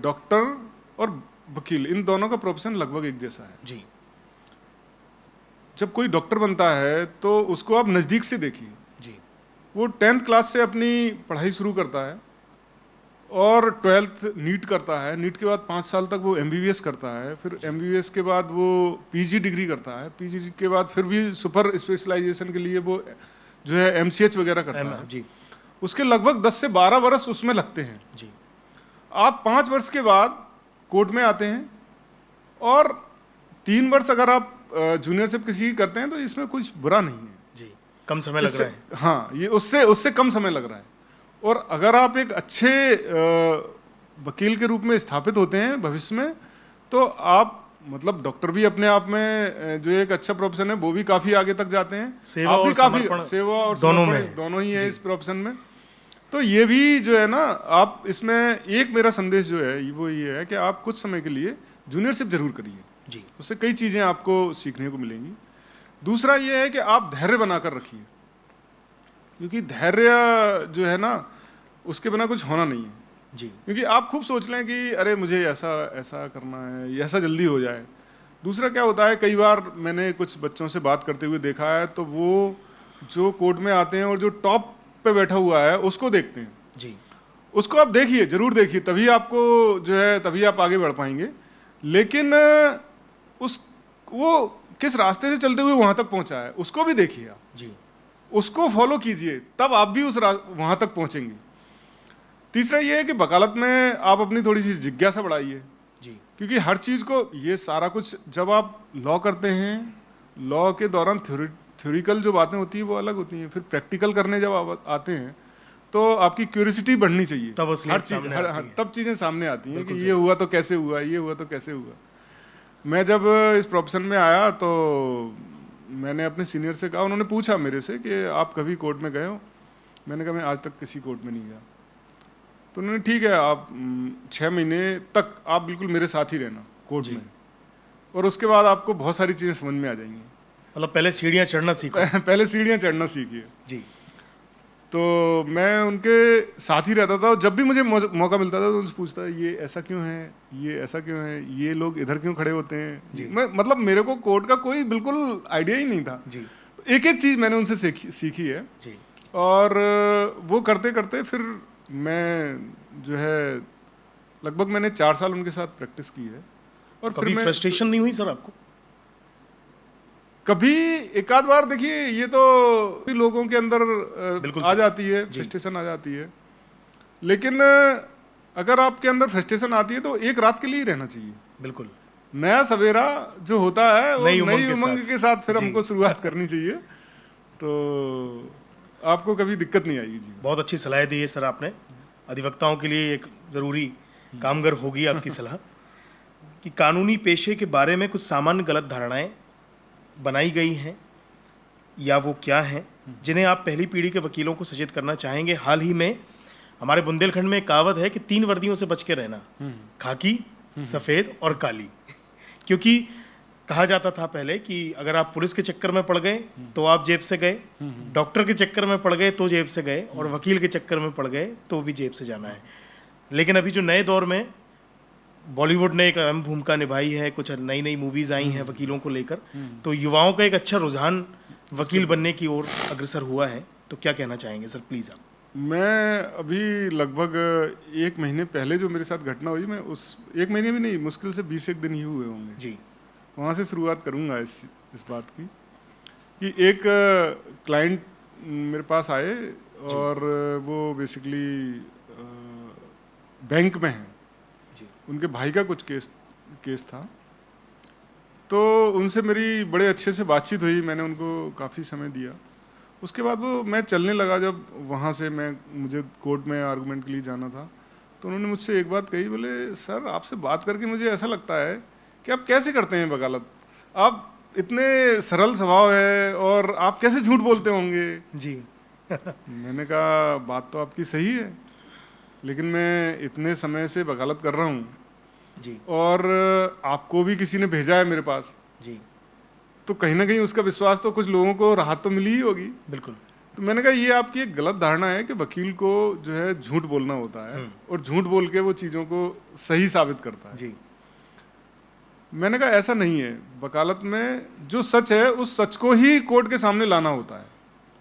डॉक्टर और वकील, इन दोनों का प्रोफेशन लगभग एक जैसा है। जी जब कोई डॉक्टर बनता है तो उसको आप नज़दीक से देखिए। जी। वो 10th क्लास से अपनी पढ़ाई शुरू करता है और 12th नीट करता है। नीट के बाद 5 साल तक वो MBBS करता है, फिर MBBS के बाद वो PG डिग्री करता है, PG के बाद फिर भी सुपर स्पेशलाइजेशन के लिए वो जो है MCH वगैरह करता है। जी। उसके लगभग 10 से 12 वर्ष उसमें लगते हैं। जी। आप 5 वर्ष के बाद कोर्ट में आते हैं और 3 वर्ष अगर आप जूनियरशिप किसी की करते हैं तो इसमें कुछ बुरा नहीं है। जी। कम समय लग रहा है। हाँ, ये उससे उससे कम समय लग रहा है। और अगर आप एक अच्छे वकील के रूप में स्थापित होते हैं भविष्य में, तो आप मतलब डॉक्टर भी अपने आप में जो एक अच्छा प्रोफेशन है वो भी काफी आगे तक जाते हैं। सेवा आप भी और काफी समर्पण सेवा और दोनों समर्पण में दोनों ही है इस प्रोफेशन में। तो ये भी जो है ना, आप इसमें एक मेरा संदेश जो है वो ये है कि आप कुछ समय के लिए जूनियरशिप जरूर करिए। जी। उससे कई चीजें आपको सीखने को मिलेंगी। दूसरा ये है कि आप धैर्य बनाकर रखिए, क्योंकि धैर्य जो है ना उसके बिना कुछ होना नहीं है। जी। क्योंकि आप खूब सोच लें कि अरे मुझे ऐसा ऐसा करना है, ये ऐसा जल्दी हो जाए। दूसरा क्या होता है, कई बार मैंने कुछ बच्चों से बात करते हुए देखा है, तो वो जो कोर्ट में आते हैं और जो टॉप पे बैठा हुआ है उसको देखते हैं। जी। उसको आप देखिए, जरूर देखिए, तभी आपको जो है तभी आप आगे बढ़ पाएंगे। लेकिन वो किस रास्ते से चलते हुए वहां तक पहुंचा है उसको भी देखिए आप। जी। उसको फॉलो कीजिए, तब आप भी वहां तक पहुंचेंगे। तीसरा ये है कि वकालत में आप अपनी थोड़ी सी जिज्ञासा बढ़ाइए। जी। क्योंकि हर चीज़ को, ये सारा कुछ जब आप लॉ करते हैं, लॉ के दौरान थ्योरिकल जो बातें होती है वो अलग होती हैं, फिर प्रैक्टिकल करने जब आप आते हैं तो आपकी क्यूरियोसिटी बढ़नी चाहिए। तब हर चीज़ तब चीज़ें सामने आती हैं कि ये हुआ तो कैसे हुआ, ये हुआ तो कैसे हुआ। मैं जब इस प्रोफेशन में आया तो मैंने अपने सीनियर से कहा, उन्होंने पूछा मेरे से कि आप कभी कोर्ट में गए हो? मैंने कहा मैं आज तक किसी कोर्ट में नहीं गया। तो उन्होंने ठीक है, आप 6 महीने तक आप बिल्कुल मेरे साथ ही रहना कोर्ट में, और उसके बाद आपको बहुत सारी चीज़ें समझ में आ जाएंगी। मतलब पहले सीढ़ियाँ चढ़ना सीखो। पहले सीढ़ियाँ चढ़ना सीखिए। जी। तो मैं उनके साथ ही रहता था और जब भी मुझे मौका मिलता था तो उनसे पूछता, ये ऐसा क्यों है, ये ऐसा क्यों है, ये लोग इधर क्यों खड़े होते हैं जी। मैं मतलब मेरे को कोर्ट का कोई बिल्कुल आइडिया ही नहीं था जी। एक एक चीज़ मैंने उनसे सीखी है जी। और वो करते करते फिर मैं जो है लगभग मैंने 4 साल उनके साथ प्रैक्टिस की है। और कभी फ्रस्ट्रेशन नहीं हुई सर आपको? कभी एक आध बार, देखिए ये तो लोगों के अंदर आ जाती है, फ्रस्ट्रेशन आ जाती है, लेकिन अगर आपके अंदर फ्रस्ट्रेशन आती है तो एक रात के लिए ही रहना चाहिए। बिल्कुल। नया सवेरा जो होता है वो नई उमंग के साथ फिर हमको शुरुआत करनी चाहिए, तो आपको कभी दिक्कत नहीं आएगी जी। बहुत अच्छी सलाह दी है सर आपने। अधिवक्ताओं के लिए एक ज़रूरी कामगर होगी आपकी सलाह कि कानूनी पेशे के बारे में कुछ सामान्य गलत धारणाएं बनाई गई हैं या वो क्या हैं जिन्हें आप पहली पीढ़ी के वकीलों को सचेत करना चाहेंगे। हाल ही में हमारे बुंदेलखंड में एक कहावत है कि 3 वर्दियों से बच के रहना, खाकी, सफ़ेद और काली। क्योंकि कहा जाता था पहले कि अगर आप पुलिस के चक्कर में पड़ गए तो आप जेब से गए, डॉक्टर के चक्कर में पड़ गए तो जेब से गए, और वकील के चक्कर में पड़ गए तो भी जेब से जाना है। लेकिन अभी जो नए दौर में बॉलीवुड ने एक अहम भूमिका निभाई है, कुछ नई नई मूवीज़ आई हैं वकीलों को लेकर, तो युवाओं का एक अच्छा रुझान वकील बनने की ओर अग्रसर हुआ है। तो क्या कहना चाहेंगे सर, प्लीज़ आप? मैं अभी लगभग 1 महीने पहले जो मेरे साथ घटना हुई, मैं उस 1 महीने भी नहीं, मुश्किल से 20 दिन ही हुए होंगे जी। वहाँ से शुरुआत करूँगा इस बात की कि एक क्लाइंट मेरे पास आए और वो बेसिकली बैंक में हैं, उनके भाई का कुछ केस था। तो उनसे मेरी बड़े अच्छे से बातचीत हुई, मैंने उनको काफ़ी समय दिया। उसके बाद वो मैं चलने लगा, जब वहाँ से मुझे कोर्ट में आर्गूमेंट के लिए जाना था, तो उन्होंने मुझसे एक बात कही, बोले सर आपसे बात करके मुझे ऐसा लगता है कि आप कैसे करते हैं वकालत, आप इतने सरल स्वभाव है और आप कैसे झूठ बोलते होंगे जी। मैंने कहा बात तो आपकी सही है, लेकिन मैं इतने समय से वकालत कर रहा हूँ जी, और आपको भी किसी ने भेजा है मेरे पास जी, तो कहीं ना कहीं उसका विश्वास तो कुछ लोगों को राहत तो मिली ही होगी। बिल्कुल। तो मैंने कहा ये आपकी एक गलत धारणा है कि वकील को जो है झूठ बोलना होता है और झूठ बोल के वो चीज़ों को सही साबित करता है। जी। मैंने कहा ऐसा नहीं है, वकालत में जो सच है उस सच को ही कोर्ट के सामने लाना होता है,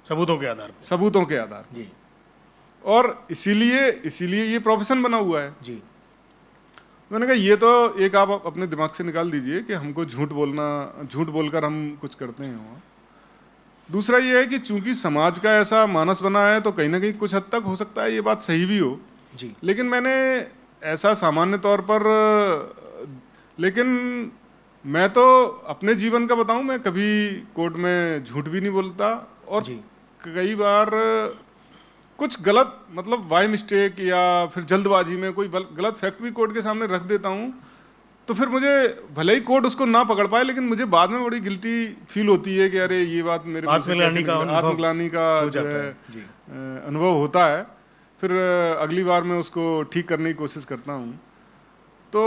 सबूतों के आधार पर। सबूतों के आधार पर। जी और इसीलिए ये प्रोफेशन बना हुआ है। जी मैंने कहा ये तो एक आप अपने दिमाग से निकाल दीजिए कि हमको झूठ बोलकर हम कुछ करते हैं वहाँ। दूसरा ये है कि चूंकि समाज का ऐसा मानस बना है तो कहीं ना कहीं कुछ हद तक हो सकता है ये बात सही भी हो, जी लेकिन मैंने ऐसा सामान्य तौर पर, लेकिन मैं तो अपने जीवन का बताऊं, मैं कभी कोर्ट में झूठ भी नहीं बोलता, और जी कई बार कुछ गलत मतलब बाय मिस्टेक या फिर जल्दबाजी में कोई गलत फैक्ट भी कोर्ट के सामने रख देता हूं, तो फिर मुझे भले ही कोर्ट उसको ना पकड़ पाए लेकिन मुझे बाद में बड़ी गिल्टी फील होती है कि अरे ये बात मेरे आत्मग्लानि का जो है अनुभव होता है। फिर अगली बार मैं उसको ठीक करने की कोशिश करता हूँ। तो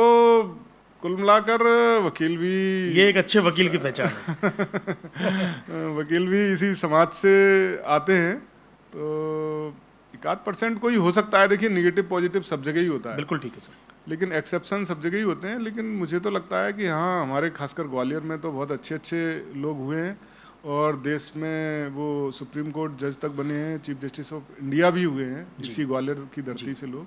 कुल मिलाकर वकील भी, ये एक अच्छे वकील की पहचान है। वकील भी इसी समाज से आते हैं, तो 1-8% कोई हो सकता है। देखिए निगेटिव पॉजिटिव सब जगह ही होता है, बिल्कुल ठीक है सर, लेकिन एक्सेप्शन सब जगह ही होते हैं। लेकिन मुझे तो लगता है कि हाँ, हमारे खासकर ग्वालियर में तो बहुत अच्छे अच्छे लोग हुए हैं, और देश में वो सुप्रीम कोर्ट जज तक बने हैं, चीफ जस्टिस ऑफ इंडिया भी हुए हैं इसी ग्वालियर की धरती से लोग।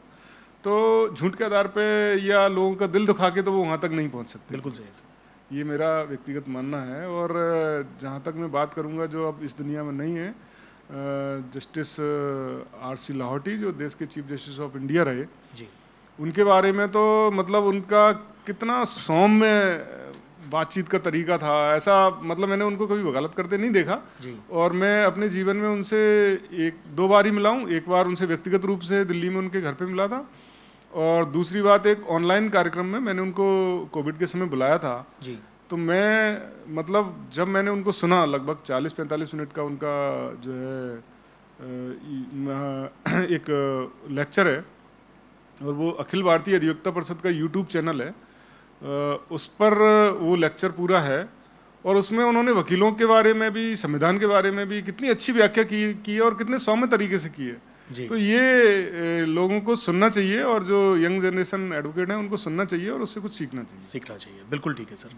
तो झूठ के आधार पे या लोगों का दिल दुखा के तो वो वहाँ तक नहीं पहुँच सकते। बिल्कुल सही है सर, ये मेरा व्यक्तिगत मानना है। और जहाँ तक मैं बात करूँगा जो अब इस दुनिया में नहीं है, जस्टिस RC लाहौटी जो देश के चीफ जस्टिस ऑफ इंडिया रहे, जी उनके बारे में तो मतलब उनका कितना सौम्य बातचीत का तरीका था, ऐसा मतलब मैंने उनको कभी वकालत करते नहीं देखा। जी और मैं अपने जीवन में उनसे 1-2 बार ही मिला हूँ। एक बार उनसे व्यक्तिगत रूप से दिल्ली में उनके घर पे मिला था, और दूसरी बात एक ऑनलाइन कार्यक्रम में मैंने उनको कोविड के समय बुलाया था। जी तो मैं मतलब जब मैंने उनको सुना, लगभग 40-45 मिनट का उनका जो है एक लेक्चर है, और वो अखिल भारतीय अधिवक्ता परिषद का यूट्यूब चैनल है, उस पर वो लेक्चर पूरा है। और उसमें उन्होंने वकीलों के बारे में भी, संविधान के बारे में भी कितनी अच्छी व्याख्या की है, और कितने सौम्य तरीके से की है। तो ये लोगों को सुनना चाहिए, और जो यंग जनरेशन एडवोकेट हैं उनको सुनना चाहिए और उससे कुछ सीखना चाहिए। बिल्कुल ठीक है सर।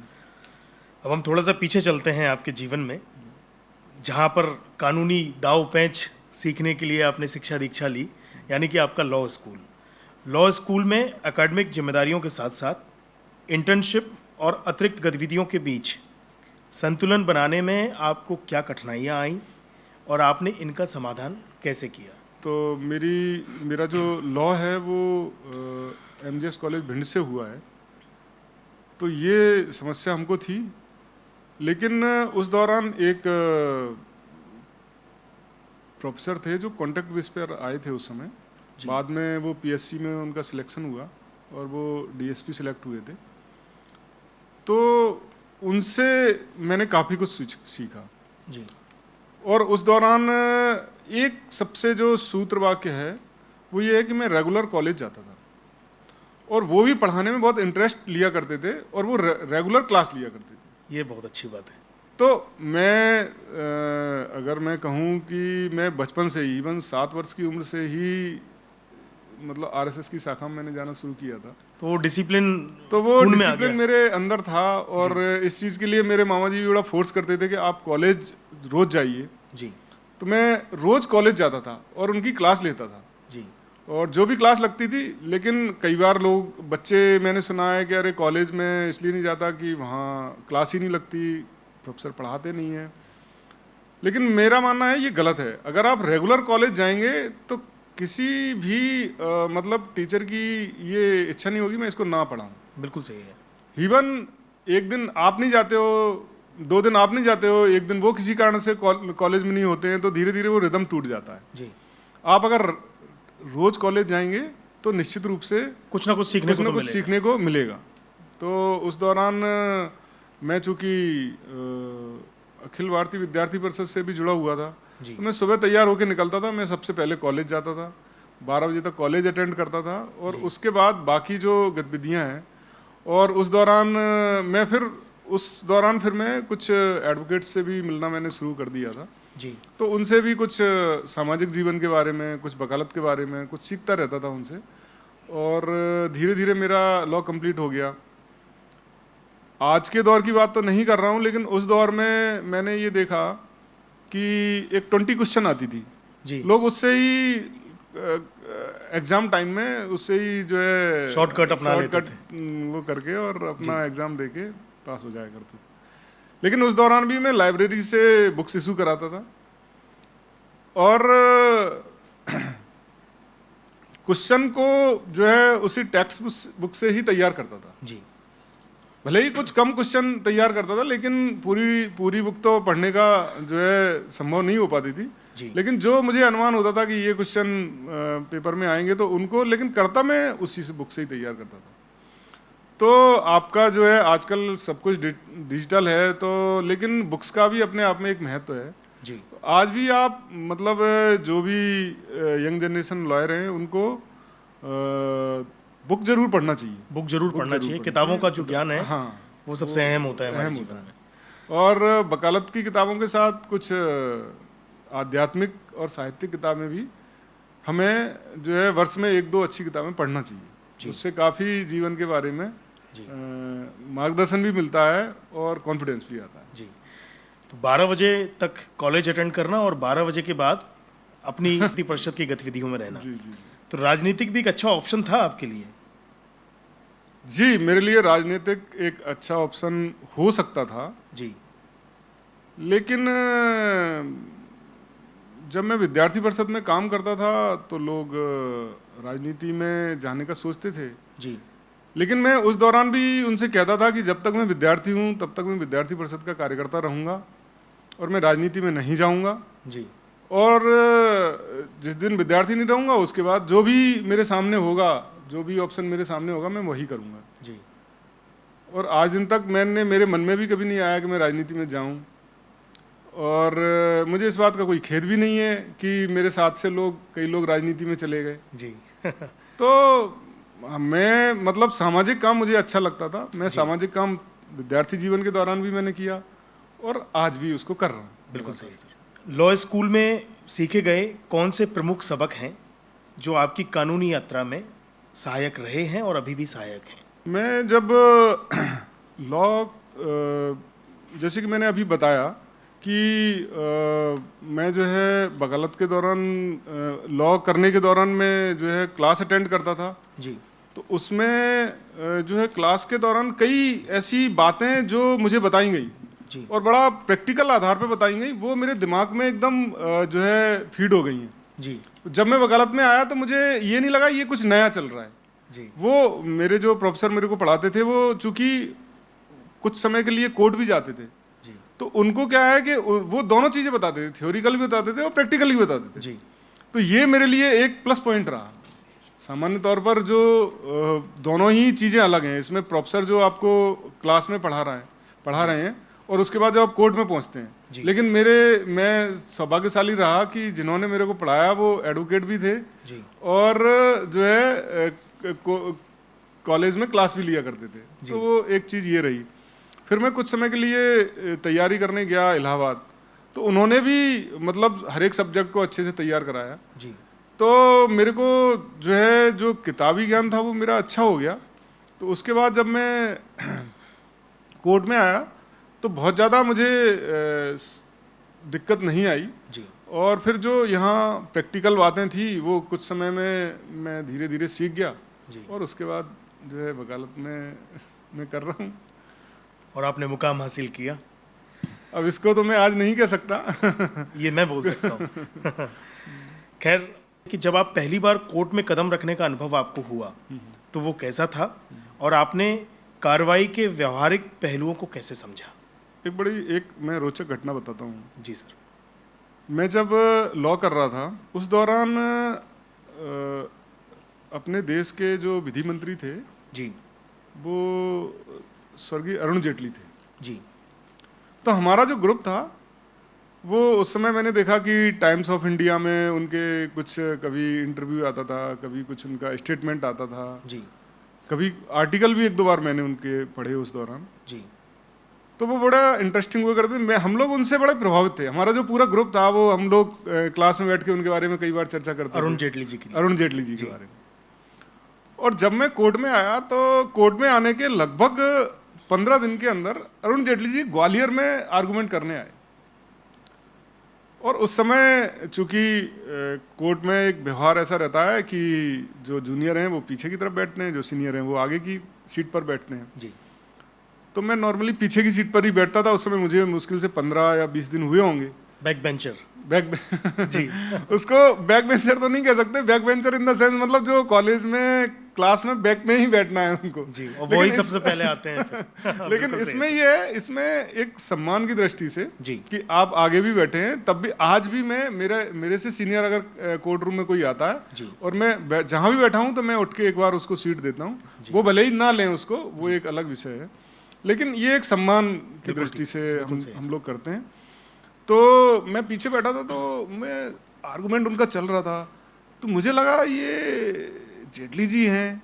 अब हम थोड़ा सा पीछे चलते हैं आपके जीवन में, जहाँ पर कानूनी दाव पेंच सीखने के लिए आपने शिक्षा दीक्षा ली, यानी कि आपका लॉ स्कूल में एकेडमिक जिम्मेदारियों के साथ साथ इंटर्नशिप और अतिरिक्त गतिविधियों के बीच संतुलन बनाने में आपको क्या कठिनाइयाँ आईं और आपने इनका समाधान कैसे किया? तो मेरा जो लॉ है वो MGS कॉलेज भिंड से हुआ है, तो ये समस्या हमको थी। लेकिन उस दौरान एक प्रोफेसर थे जो कॉन्ट्रैक्ट बेस पर आए थे उस समय, बाद में वो PSC में उनका सिलेक्शन हुआ और वो DSP सिलेक्ट हुए थे। तो उनसे मैंने काफ़ी कुछ सीखा जी। और उस दौरान एक सबसे जो सूत्र वाक्य है वो ये है कि मैं रेगुलर कॉलेज जाता था, और वो भी पढ़ाने में बहुत इंटरेस्ट लिया करते थे, और वो रेगुलर क्लास लिया करते थे। ये बहुत अच्छी बात है। तो मैं अगर मैं कहूँ कि मैं बचपन से ही, इवन 7 वर्ष की उम्र से ही मतलब RSS की शाखा में मैंने जाना शुरू किया था। तो वो डिसिप्लिन मेरे अंदर था, और इस चीज़ के लिए मेरे मामा जी भी बड़ा फोर्स करते थे कि आप कॉलेज रोज जाइए जी। तो मैं रोज कॉलेज जाता था और उनकी क्लास लेता था जी। और जो भी क्लास लगती थी। लेकिन कई बार लोग बच्चे मैंने सुना है कि अरे कॉलेज में इसलिए नहीं जाता कि वहाँ क्लास ही नहीं लगती, प्रोफेसर पढ़ाते नहीं हैं। लेकिन मेरा मानना है ये गलत है। अगर आप रेगुलर कॉलेज जाएंगे तो किसी भी मतलब टीचर की ये इच्छा नहीं होगी मैं इसको ना पढ़ाऊँ। बिल्कुल सही है। इवन एक दिन आप नहीं जाते हो, 2 दिन आप नहीं जाते हो, एक दिन वो किसी कारण से कॉलेज में नहीं होते हैं, तो धीरे धीरे वो रिदम टूट जाता है जी। आप अगर रोज कॉलेज जाएंगे तो निश्चित रूप से कुछ ना कुछ सीखने को मिलेगा। तो उस दौरान मैं चूँकि अखिल भारतीय विद्यार्थी परिषद से भी जुड़ा हुआ था, तो मैं सुबह तैयार होकर निकलता था। मैं सबसे पहले कॉलेज जाता था, 12 बजे तक कॉलेज अटेंड करता था, और उसके बाद बाकी जो गतिविधियाँ हैं, और उस दौरान मैं कुछ एडवोकेट से भी मिलना मैंने शुरू कर दिया था जी। तो उनसे भी कुछ सामाजिक जीवन के बारे में, कुछ वकालत के बारे में कुछ सीखता रहता था उनसे, और धीरे धीरे मेरा लॉ कंप्लीट हो गया। आज के दौर की बात तो नहीं कर रहा हूँ, लेकिन उस दौर में मैंने ये देखा कि एक 20 क्वेश्चन आती थी जी। लोग उससे ही एग्जाम टाइम में उससे ही जो है शॉर्टकट अपना लेते शॉर्टकट वो करके और अपना एग्जाम देके पास हो जाया करते थे। लेकिन उस दौरान भी मैं लाइब्रेरी से बुक्स इशू कराता था और क्वेश्चन को जो है उसी टेक्स्ट बुक से ही तैयार करता था जी। भले ही कुछ कम क्वेश्चन तैयार करता था, लेकिन पूरी बुक तो पढ़ने का जो है संभव नहीं हो पाती थी जी। लेकिन जो मुझे अनुमान होता था कि ये क्वेश्चन पेपर में आएंगे तो उनको लेकिन करता मैं उसी से बुक से ही तैयार करता था। तो आपका जो है आजकल सब कुछ डिजिटल है तो, लेकिन बुक्स का भी अपने आप में एक महत्व है जी। तो आज भी आप मतलब जो भी यंग जनरेशन लॉयर हैं उनको बुक जरूर पढ़ना चाहिए। बुक जरूर पढ़ना चाहिए। किताबों का जो ज्ञान है हाँ वो सबसे अहम होता है हमारे अहम जीवन होता में। और वकालत की किताबों के साथ कुछ आध्यात्मिक और साहित्यिक किताबें भी हमें जो है वर्ष में 1-2 अच्छी किताबें पढ़ना चाहिए। उससे काफ़ी जीवन के बारे में मार्गदर्शन भी मिलता है और कॉन्फिडेंस भी आता है। जी। तो 12 बजे तक कॉलेज अटेंड करना और 12 बजे के बाद अपनी परिषद की गतिविधियों में रहना। जी जी तो राजनीतिक भी एक अच्छा ऑप्शन था आपके लिए? जी, मेरे लिए राजनीतिक एक अच्छा ऑप्शन हो सकता था जी। लेकिन जब मैं विद्यार्थी परिषद में काम करता था तो लोग राजनीति में जाने का सोचते थे जी। लेकिन मैं उस दौरान भी उनसे कहता था कि जब तक मैं विद्यार्थी हूँ तब तक मैं विद्यार्थी परिषद का कार्यकर्ता रहूँगा और मैं राजनीति में नहीं जाऊँगा। जी। और जिस दिन विद्यार्थी नहीं रहूँगा उसके बाद जो भी मेरे सामने होगा, जो भी ऑप्शन मेरे सामने होगा मैं वही करूँगा। जी। और आज दिन तक मेरे मन में भी कभी नहीं आया कि मैं राजनीति में जाऊँ और मुझे इस बात का कोई खेद भी नहीं है कि मेरे साथ से कई लोग राजनीति में चले गए। जी। तो मैं मतलब सामाजिक काम मुझे अच्छा लगता था। मैं सामाजिक काम विद्यार्थी जीवन के दौरान भी मैंने किया और आज भी उसको कर रहा हूँ। बिल्कुल सही सर। लॉ स्कूल में सीखे गए कौन से प्रमुख सबक हैं जो आपकी कानूनी यात्रा में सहायक रहे हैं और अभी भी सहायक हैं? मैं जब लॉ जैसे कि मैंने अभी बताया कि मैं जो है वकालत के दौरान लॉ करने के दौरान मैं जो है क्लास अटेंड करता था जी। तो उसमें जो है क्लास के दौरान कई ऐसी बातें जो मुझे बताई गई जी। और बड़ा प्रैक्टिकल आधार पर बताई गई वो मेरे दिमाग में एकदम जो है फीड हो गई हैं जी। जब मैं वकालत में आया तो मुझे ये नहीं लगा ये कुछ नया चल रहा है जी। वो मेरे जो प्रोफेसर मेरे को पढ़ाते थे वो चूंकि कुछ समय के लिए कोर्ट भी जाते थे जी। तो उनको क्या है कि वो दोनों चीज़ें बताते थे, थ्योरिकल भी बताते थे और प्रैक्टिकल भी बताते थे जी। तो ये मेरे लिए एक प्लस पॉइंट रहा। सामान्य तौर पर जो दोनों ही चीज़ें अलग हैं, इसमें प्रोफेसर जो आपको क्लास में पढ़ा रहे हैं और उसके बाद जब आप कोर्ट में पहुंचते हैं। लेकिन मैं सौभाग्यशाली रहा कि जिन्होंने मेरे को पढ़ाया वो एडवोकेट भी थे जी। और जो है कॉलेज में क्लास भी लिया करते थे तो वो एक चीज़ ये रही। फिर मैं कुछ समय के लिए तैयारी करने गया इलाहाबाद तो उन्होंने भी मतलब हर एक सब्जेक्ट को अच्छे से तैयार कराया जी। तो मेरे को जो है जो किताबी ज्ञान था वो मेरा अच्छा हो गया। तो उसके बाद जब मैं कोर्ट में आया तो बहुत ज़्यादा मुझे दिक्कत नहीं आई जी। और फिर जो यहाँ प्रैक्टिकल बातें थी वो कुछ समय में मैं धीरे धीरे सीख गया जी। और उसके बाद जो है वकालत में मैं कर रहा हूँ। और आपने मुकाम हासिल किया? अब इसको तो मैं आज नहीं कह सकता ये मैं बोल सकता हूँ। खैर कि जब आप पहली बार कोर्ट में कदम रखने का अनुभव आपको हुआ तो वो कैसा था और आपने कार्रवाई के व्यवहारिक पहलुओं को कैसे समझा? एक मैं रोचक घटना बताता हूँ। जी सर। मैं जब लॉ कर रहा था उस दौरान अपने देश के जो विधि मंत्री थे जी वो स्वर्गीय अरुण जेटली थे जी। तो हमारा जो ग्रुप था वो उस समय मैंने देखा कि टाइम्स ऑफ इंडिया में उनके कुछ कभी इंटरव्यू आता था, कभी कुछ उनका स्टेटमेंट आता था जी। कभी आर्टिकल भी 1-2 बार मैंने उनके पढ़े उस दौरान जी। तो वो बड़ा इंटरेस्टिंग हुआ करते थे। हम लोग उनसे बड़े प्रभावित थे। हमारा जो पूरा ग्रुप था वो हम लोग क्लास में बैठ के उनके बारे में कई बार चर्चा करते थे। अरुण जेटली जी के बारे में। और जब मैं कोर्ट में आया तो कोर्ट में आने के लगभग 15 दिन के अंदर अरुण जेटली जी ग्वालियर में आर्गुमेंट करने आए। और उस समय चूंकि कोर्ट में एक व्यवहार ऐसा रहता है कि जो जूनियर हैं वो पीछे की तरफ बैठते हैं, जो सीनियर हैं वो आगे की सीट पर बैठते हैं जी। तो मैं नॉर्मली पीछे की सीट पर ही बैठता था। उस समय मुझे मुश्किल से 15 या 20 दिन हुए होंगे। Backbencher. बैक जी। उसको बैक बेंचर तो नहीं कह सकते, backbencher in the sense मतलब जो कॉलेज में क्लास में बैक में ही बैठना है उनको जी, और वही सबसे पहले आते हैं फिर। लेकिन इसमें ये है, इसमें एक सम्मान की दृष्टि से जी। कि आप आगे भी बैठे हैं, तब भी आज भी मैं मेरे से सीनियर अगर कोर्ट रूम में कोई आता है जी। और मैं जहां भी बैठा हूं तो मैं उठ के एक बार उसको सीट देता हूं। वो भले ही ना लें उसको, वो एक अलग विषय है, लेकिन ये एक सम्मान की दृष्टि से हम लोग करते हैं। तो मैं पीछे बैठा था तो मैं आर्गुमेंट उनका चल रहा था तो मुझे लगा ये जेटली जी हैं,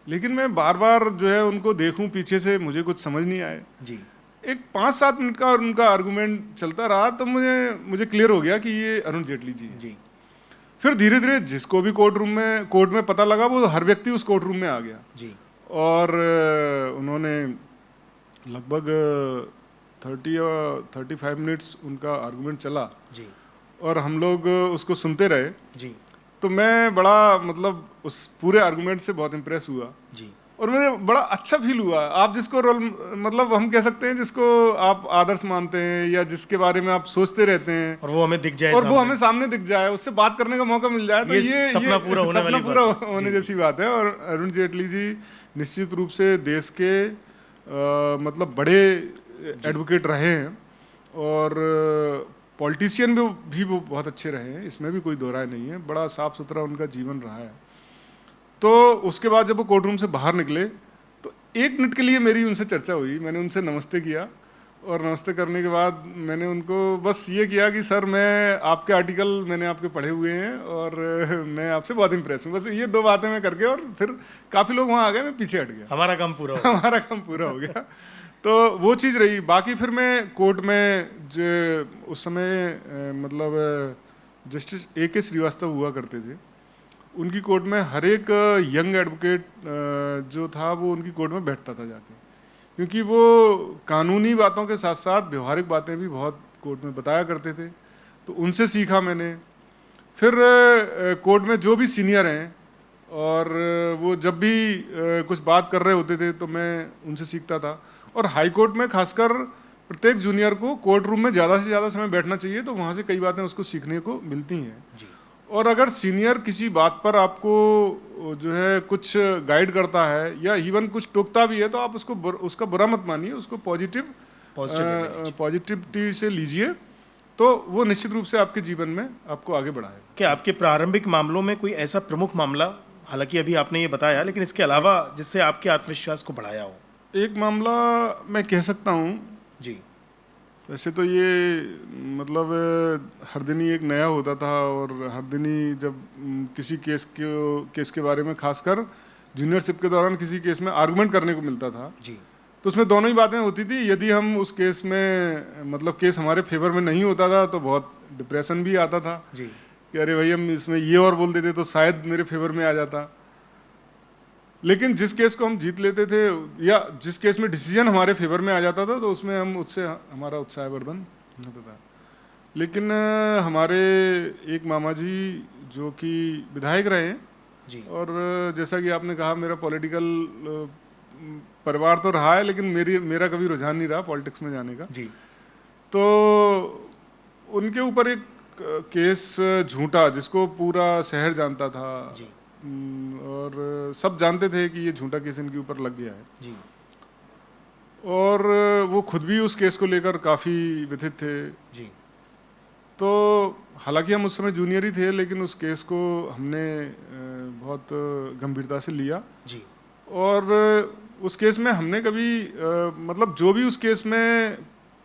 लेकिन मैं बार बार जो है उनको देखूं पीछे से, मुझे कुछ समझ नहीं आए जी। एक 5-7 मिनट का उनका आर्गुमेंट चलता रहा तो मुझे क्लियर हो गया कि ये अरुण जेटली जी हैं जी। फिर धीरे धीरे जिसको भी कोर्ट में पता लगा वो हर व्यक्ति उस कोर्ट रूम में आ गया जी। और उन्होंने लगभग 30 या 35 मिनट्स उनका आर्गुमेंट चला जी। और हम लोग उसको सुनते रहे जी। तो मैं बड़ा मतलब उस पूरे आर्गुमेंट से बहुत इम्प्रेस हुआ जी। और मुझे बड़ा अच्छा फील हुआ। आप जिसको रोल मतलब हम कह सकते हैं जिसको आप आदर्श मानते हैं या जिसके बारे में आप सोचते रहते हैं और वो हमें दिख जाए, और वो हमें सामने दिख जाए, उससे बात करने का मौका मिल जाए, तो ये सपना पूरा होने जैसी बात है। और अरुण जेटली जी निश्चित रूप से देश के मतलब बड़े एडवोकेट रहे हैं और पॉलिटिशियन भी वो बहुत अच्छे रहे हैं, इसमें भी कोई दो राय नहीं है। बड़ा साफ सुथरा उनका जीवन रहा है। तो उसके बाद जब वो कोर्ट रूम से बाहर निकले तो 1 मिनट के लिए मेरी उनसे चर्चा हुई। मैंने उनसे नमस्ते किया और नमस्ते करने के बाद मैंने उनको बस ये किया कि सर मैं आपके आर्टिकल मैंने आपके पढ़े हुए हैं और मैं आपसे बहुत इम्प्रेस हूँ। बस ये 2 बातें मैं करके, और फिर काफ़ी लोग वहाँ आ गए, मैं पीछे हट गया। हमारा काम पूरा हो गया। तो वो चीज़ रही। बाकी फिर मैं कोर्ट में जो उस समय मतलब जस्टिस A.K. श्रीवास्तव हुआ करते थे, उनकी कोर्ट में हर एक यंग एडवोकेट जो था वो उनकी कोर्ट में बैठता था जाके, क्योंकि वो कानूनी बातों के साथ साथ व्यवहारिक बातें भी बहुत कोर्ट में बताया करते थे। तो उनसे सीखा मैंने। फिर कोर्ट में जो भी सीनियर हैं और वो जब भी कुछ बात कर रहे होते थे तो मैं उनसे सीखता था। और हाई कोर्ट में खासकर प्रत्येक जूनियर को कोर्ट रूम में ज़्यादा से ज़्यादा समय बैठना चाहिए, तो वहाँ से कई बातें उसको सीखने को मिलती हैं जी। और अगर सीनियर किसी बात पर आपको जो है कुछ गाइड करता है या इवन कुछ टोकता भी है तो आप उसका बुरा मत मानिए, उसको पॉजिटिविटी से लीजिए, तो वो निश्चित रूप से आपके जीवन में आपको आगे बढ़ाएगा। क्या आपके प्रारंभिक मामलों में कोई ऐसा प्रमुख मामला, हालांकि अभी आपने ये बताया, लेकिन इसके अलावा जिससे आपके आत्मविश्वास को बढ़ाया हो? एक मामला मैं कह सकता हूँ जी। वैसे तो ये मतलब हर दिन ही एक नया होता था और हर दिन ही जब किसी केस के बारे में खासकर जूनियरशिप के दौरान किसी केस में आर्गुमेंट करने को मिलता था जी। तो उसमें दोनों ही बातें होती थी। यदि हम उस केस में मतलब केस हमारे फेवर में नहीं होता था तो बहुत डिप्रेशन भी आता था जी कि अरे भाई हम इसमें ये और बोल देते तो शायद मेरे फेवर में आ जाता। लेकिन जिस केस को हम जीत लेते थे या जिस केस में डिसीजन हमारे फेवर में आ जाता था तो उसमें उससे हमारा उत्साहवर्धन होता था। लेकिन हमारे एक मामा जी जो कि विधायक रहे हैं जी, और जैसा कि आपने कहा मेरा पॉलिटिकल परिवार तो रहा है, लेकिन मेरा कभी रुझान नहीं रहा पॉलिटिक्स में जाने का जी। तो उनके ऊपर एक केस झूठा, जिसको पूरा शहर जानता था जी, और सब जानते थे कि ये झूठा केस इनके ऊपर लग गया है जी। और वो खुद भी उस केस को लेकर काफ़ी व्यथित थे जी। तो हालांकि हम उस समय जूनियर ही थे, लेकिन उस केस को हमने बहुत गंभीरता से लिया जी। और उस केस में हमने कभी मतलब जो भी उस केस में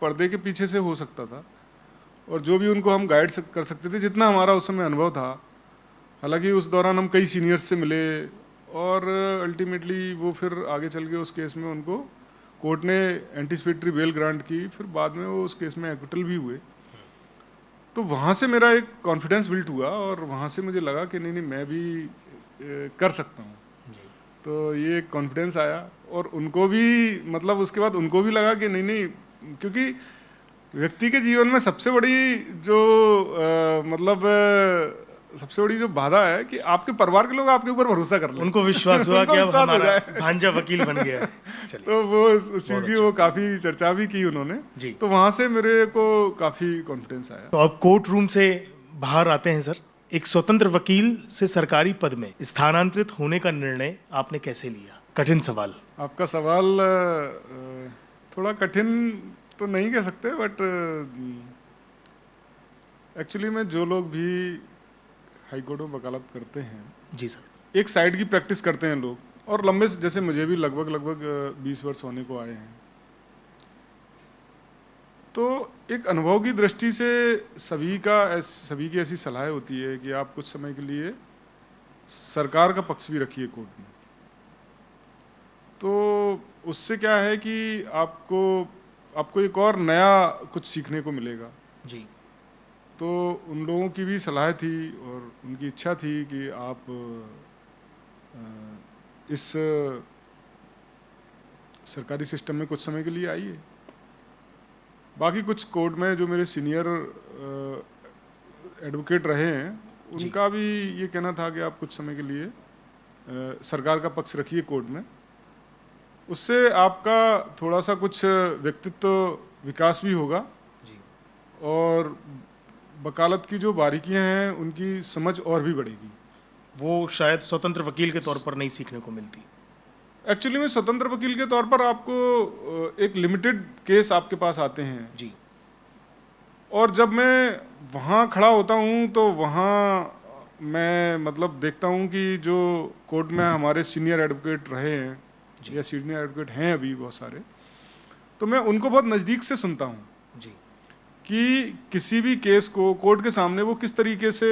पर्दे के पीछे से हो सकता था और जो भी उनको हम गाइड कर सकते थे, जितना हमारा उस समय अनुभव था। हालांकि उस दौरान हम कई सीनियर्स से मिले और अल्टीमेटली वो फिर आगे चल के उस केस में उनको कोर्ट ने एंटीसिपेटरी बेल ग्रांट की, फिर बाद में वो उस केस में एक्विटल भी हुए। तो वहाँ से मेरा एक कॉन्फिडेंस बिल्ट हुआ और वहाँ से मुझे लगा कि नहीं मैं भी कर सकता हूँ। तो ये एक कॉन्फिडेंस आया, और उनको भी मतलब उसके बाद उनको भी लगा कि नहीं नहीं, क्योंकि व्यक्ति के जीवन में सबसे बड़ी जो सबसे बड़ी जो बाधा है कि आपके परिवार के लोग आपके ऊपर भरोसा कर लें। उनको विश्वास हुआ उनको कि अब विश्वास हो हमारा जाए। भांजा वकील बन गया है। चलिए, तो वो उस चीज़ की वो काफ़ी चर्चा भी की उन्होंने जी। तो वहाँ से मेरे को काफ़ी कॉन्फिडेंस आया। तो अब कोर्ट रूम से बाहर आते हैं सर। एक स्वतंत्र वकील से सरकारी पद में स्थानांतरित होने का निर्णय आपने कैसे लिया? कठिन सवाल। आपका सवाल थोड़ा कठिन तो नहीं कह सकते, बट एक्चुअली में जो लोग भी हाई कोर्ट में वकालत करते हैं, जी सर, एक साइड की प्रैक्टिस करते हैं लोग, और लंबे जैसे मुझे भी लगभग 20 वर्ष होने को आए हैं, तो एक अनुभव की दृष्टि से सभी की ऐसी सलाह होती है कि आप कुछ समय के लिए सरकार का पक्ष भी रखिए कोर्ट में। तो उससे क्या है कि आपको एक और नया कुछ सीखने को मिलेगा जी। तो उन लोगों की भी सलाह थी और उनकी इच्छा थी कि आप इस सरकारी सिस्टम में कुछ समय के लिए आइए। बाकी कुछ कोर्ट में जो मेरे सीनियर एडवोकेट रहे हैं, उनका भी ये कहना था कि आप कुछ समय के लिए सरकार का पक्ष रखिए कोर्ट में, उससे आपका थोड़ा सा कुछ व्यक्तित्व विकास भी होगा जी। और वकालत की जो बारीकियां हैं उनकी समझ और भी बढ़ेगी। वो शायद स्वतंत्र वकील के तौर पर नहीं सीखने को मिलती। एक्चुअली में स्वतंत्र वकील के तौर पर आपको एक लिमिटेड केस आपके पास आते हैं जी। और जब मैं वहाँ खड़ा होता हूँ तो वहाँ मैं मतलब देखता हूँ कि जो कोर्ट में हमारे सीनियर एडवोकेट रहे हैं या सीनियर एडवोकेट हैं अभी बहुत सारे, तो मैं उनको बहुत नज़दीक से सुनता हूँ जी। कि किसी भी केस को कोर्ट के सामने वो किस तरीके से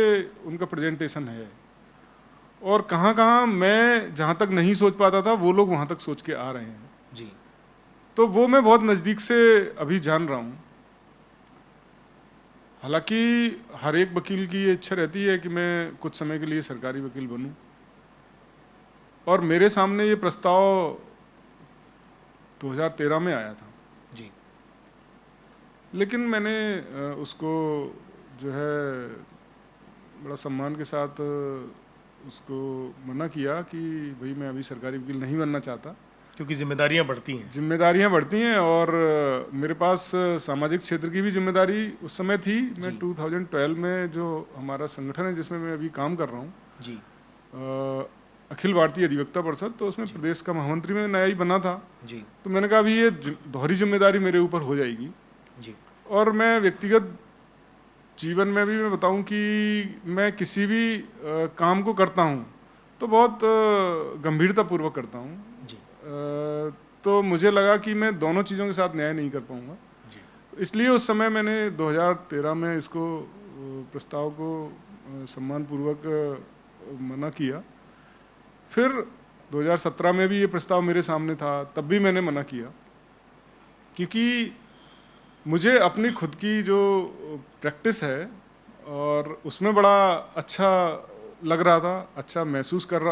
उनका प्रेजेंटेशन है, और कहाँ कहाँ मैं जहाँ तक नहीं सोच पाता था वो लोग वहाँ तक सोच के आ रहे हैं जी। तो वो मैं बहुत नज़दीक से अभी जान रहा हूँ। हालांकि हर एक वकील की ये इच्छा रहती है कि मैं कुछ समय के लिए सरकारी वकील बनूं, और मेरे सामने ये प्रस्ताव 2013 में आया था जी। लेकिन मैंने उसको जो है बड़ा सम्मान के साथ उसको मना किया कि भाई मैं अभी सरकारी वकील नहीं बनना चाहता, क्योंकि जिम्मेदारियां बढ़ती हैं। जिम्मेदारियां बढ़ती हैं और मेरे पास सामाजिक क्षेत्र की भी जिम्मेदारी उस समय थी। मैं 2012 में जो हमारा संगठन है जिसमें मैं अभी काम कर रहा हूँ जी। अखिल भारतीय अधिवक्ता परिषद, तो उसमें प्रदेश का महामंत्री में नया ही बना था जी। तो मैंने कहा अभी ये दोहरी जिम्मेदारी मेरे ऊपर हो जाएगी जी। और मैं व्यक्तिगत जीवन में भी मैं बताऊं कि मैं किसी भी काम को करता हूं तो बहुत गंभीरतापूर्वक करता हूं जी। तो मुझे लगा कि मैं दोनों चीज़ों के साथ न्याय नहीं कर पाऊंगा जी। इसलिए उस समय मैंने 2013 में इसको प्रस्ताव को सम्मानपूर्वक मना किया। फिर 2017 में भी ये प्रस्ताव मेरे सामने था, तब भी मैंने मना किया क्योंकि मुझे अपनी खुद की जो प्रैक्टिस है और उसमें बड़ा अच्छा लग रहा था, अच्छा महसूस कर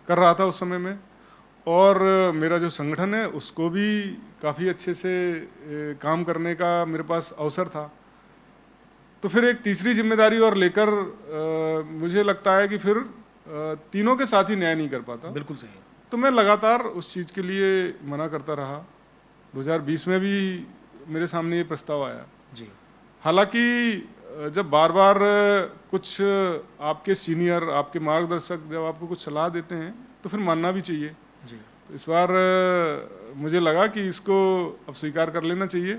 रहा था उस समय में, और मेरा जो संगठन है उसको भी काफ़ी अच्छे से काम करने का मेरे पास अवसर था। तो फिर एक तीसरी जिम्मेदारी और लेकर मुझे लगता है कि फिर तीनों के साथ ही न्याय नहीं कर पाता। बिल्कुल सही। तो मैं लगातार उस चीज़ के लिए मना करता रहा। 2020 में भी मेरे सामने ये प्रस्ताव आया जी। हालांकि जब बार बार कुछ आपके सीनियर, आपके मार्गदर्शक जब आपको कुछ सलाह देते हैं तो फिर मानना भी चाहिए जी। तो इस बार मुझे लगा कि इसको अब स्वीकार कर लेना चाहिए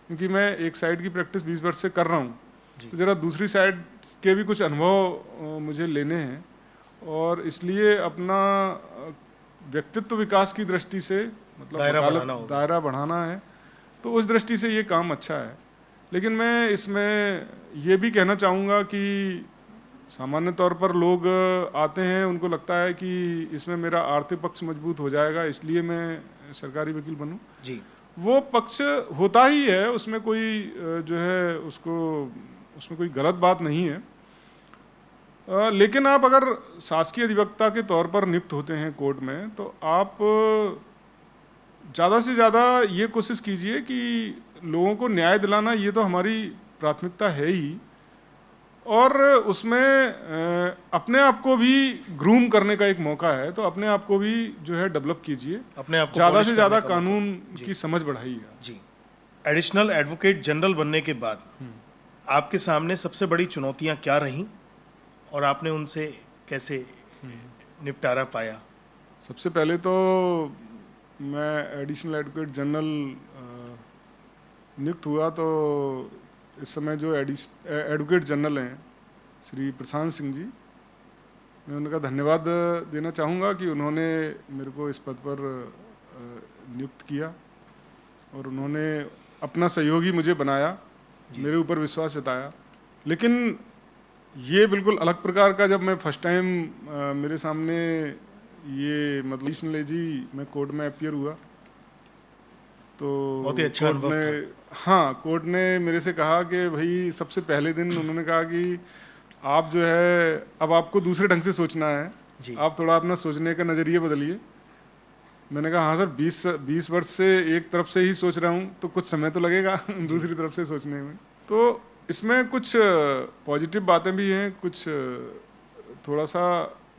क्योंकि मैं एक साइड की प्रैक्टिस 20 वर्ष से कर रहा हूँ तो ज़रा दूसरी साइड के भी कुछ अनुभव मुझे लेने हैं और इसलिए अपना व्यक्तित्व विकास की दृष्टि से मतलब दायरा बढ़ाना है तो उस दृष्टि से ये काम अच्छा है। लेकिन मैं इसमें ये भी कहना चाहूँगा कि सामान्य तौर पर लोग आते हैं, उनको लगता है कि इसमें मेरा आर्थिक पक्ष मजबूत हो जाएगा इसलिए मैं सरकारी वकील बनूं जी। वो पक्ष होता ही है, उसमें कोई जो है उसमें कोई गलत बात नहीं है। लेकिन आप अगर शासकीय अधिवक्ता के तौर पर नियुक्त होते हैं कोर्ट में, तो आप ज़्यादा से ज़्यादा ये कोशिश कीजिए कि लोगों को न्याय दिलाना, ये तो हमारी प्राथमिकता है ही, और उसमें अपने आप को भी ग्रूम करने का एक मौका है, तो अपने आप को भी जो है डेवलप कीजिए, अपने आप को ज़्यादा polish से करने ज़्यादा का कानून मौका। की समझ बढ़ाइए। जी, एडिशनल एडवोकेट जनरल बनने के बाद आपके सामने सबसे बड़ी चुनौतियां क्या रहीं और आपने उनसे कैसे निपटारा पाया? सबसे पहले तो मैं एडिशनल एडवोकेट जनरल नियुक्त हुआ, तो इस समय जो एडवोकेट जनरल हैं श्री प्रशांत सिंह जी, मैं उनका धन्यवाद देना चाहूँगा कि उन्होंने मेरे को इस पद पर नियुक्त किया और उन्होंने अपना सहयोगी मुझे बनाया, मेरे ऊपर विश्वास जताया। लेकिन ये बिल्कुल अलग प्रकार का, जब मैं फर्स्ट टाइम मेरे सामने ये मतलब एडिशनल एजी मैं कोर्ट में अपीयर हुआ, तो बहुत ही अच्छा कोर्ट अनुभव ने, हाँ, कोर्ट ने मेरे से कहा कि भाई, सबसे पहले दिन उन्होंने कहा कि आप जो है, अब आपको दूसरे ढंग से सोचना है, जी। आप थोड़ा अपना सोचने का नज़रिए बदलिए। मैंने कहा हाँ सर, 20 वर्ष से एक तरफ से ही सोच रहा हूँ, तो कुछ समय तो लगेगा दूसरी तरफ से सोचने में। तो इसमें कुछ पॉजिटिव बातें भी हैं, कुछ थोड़ा सा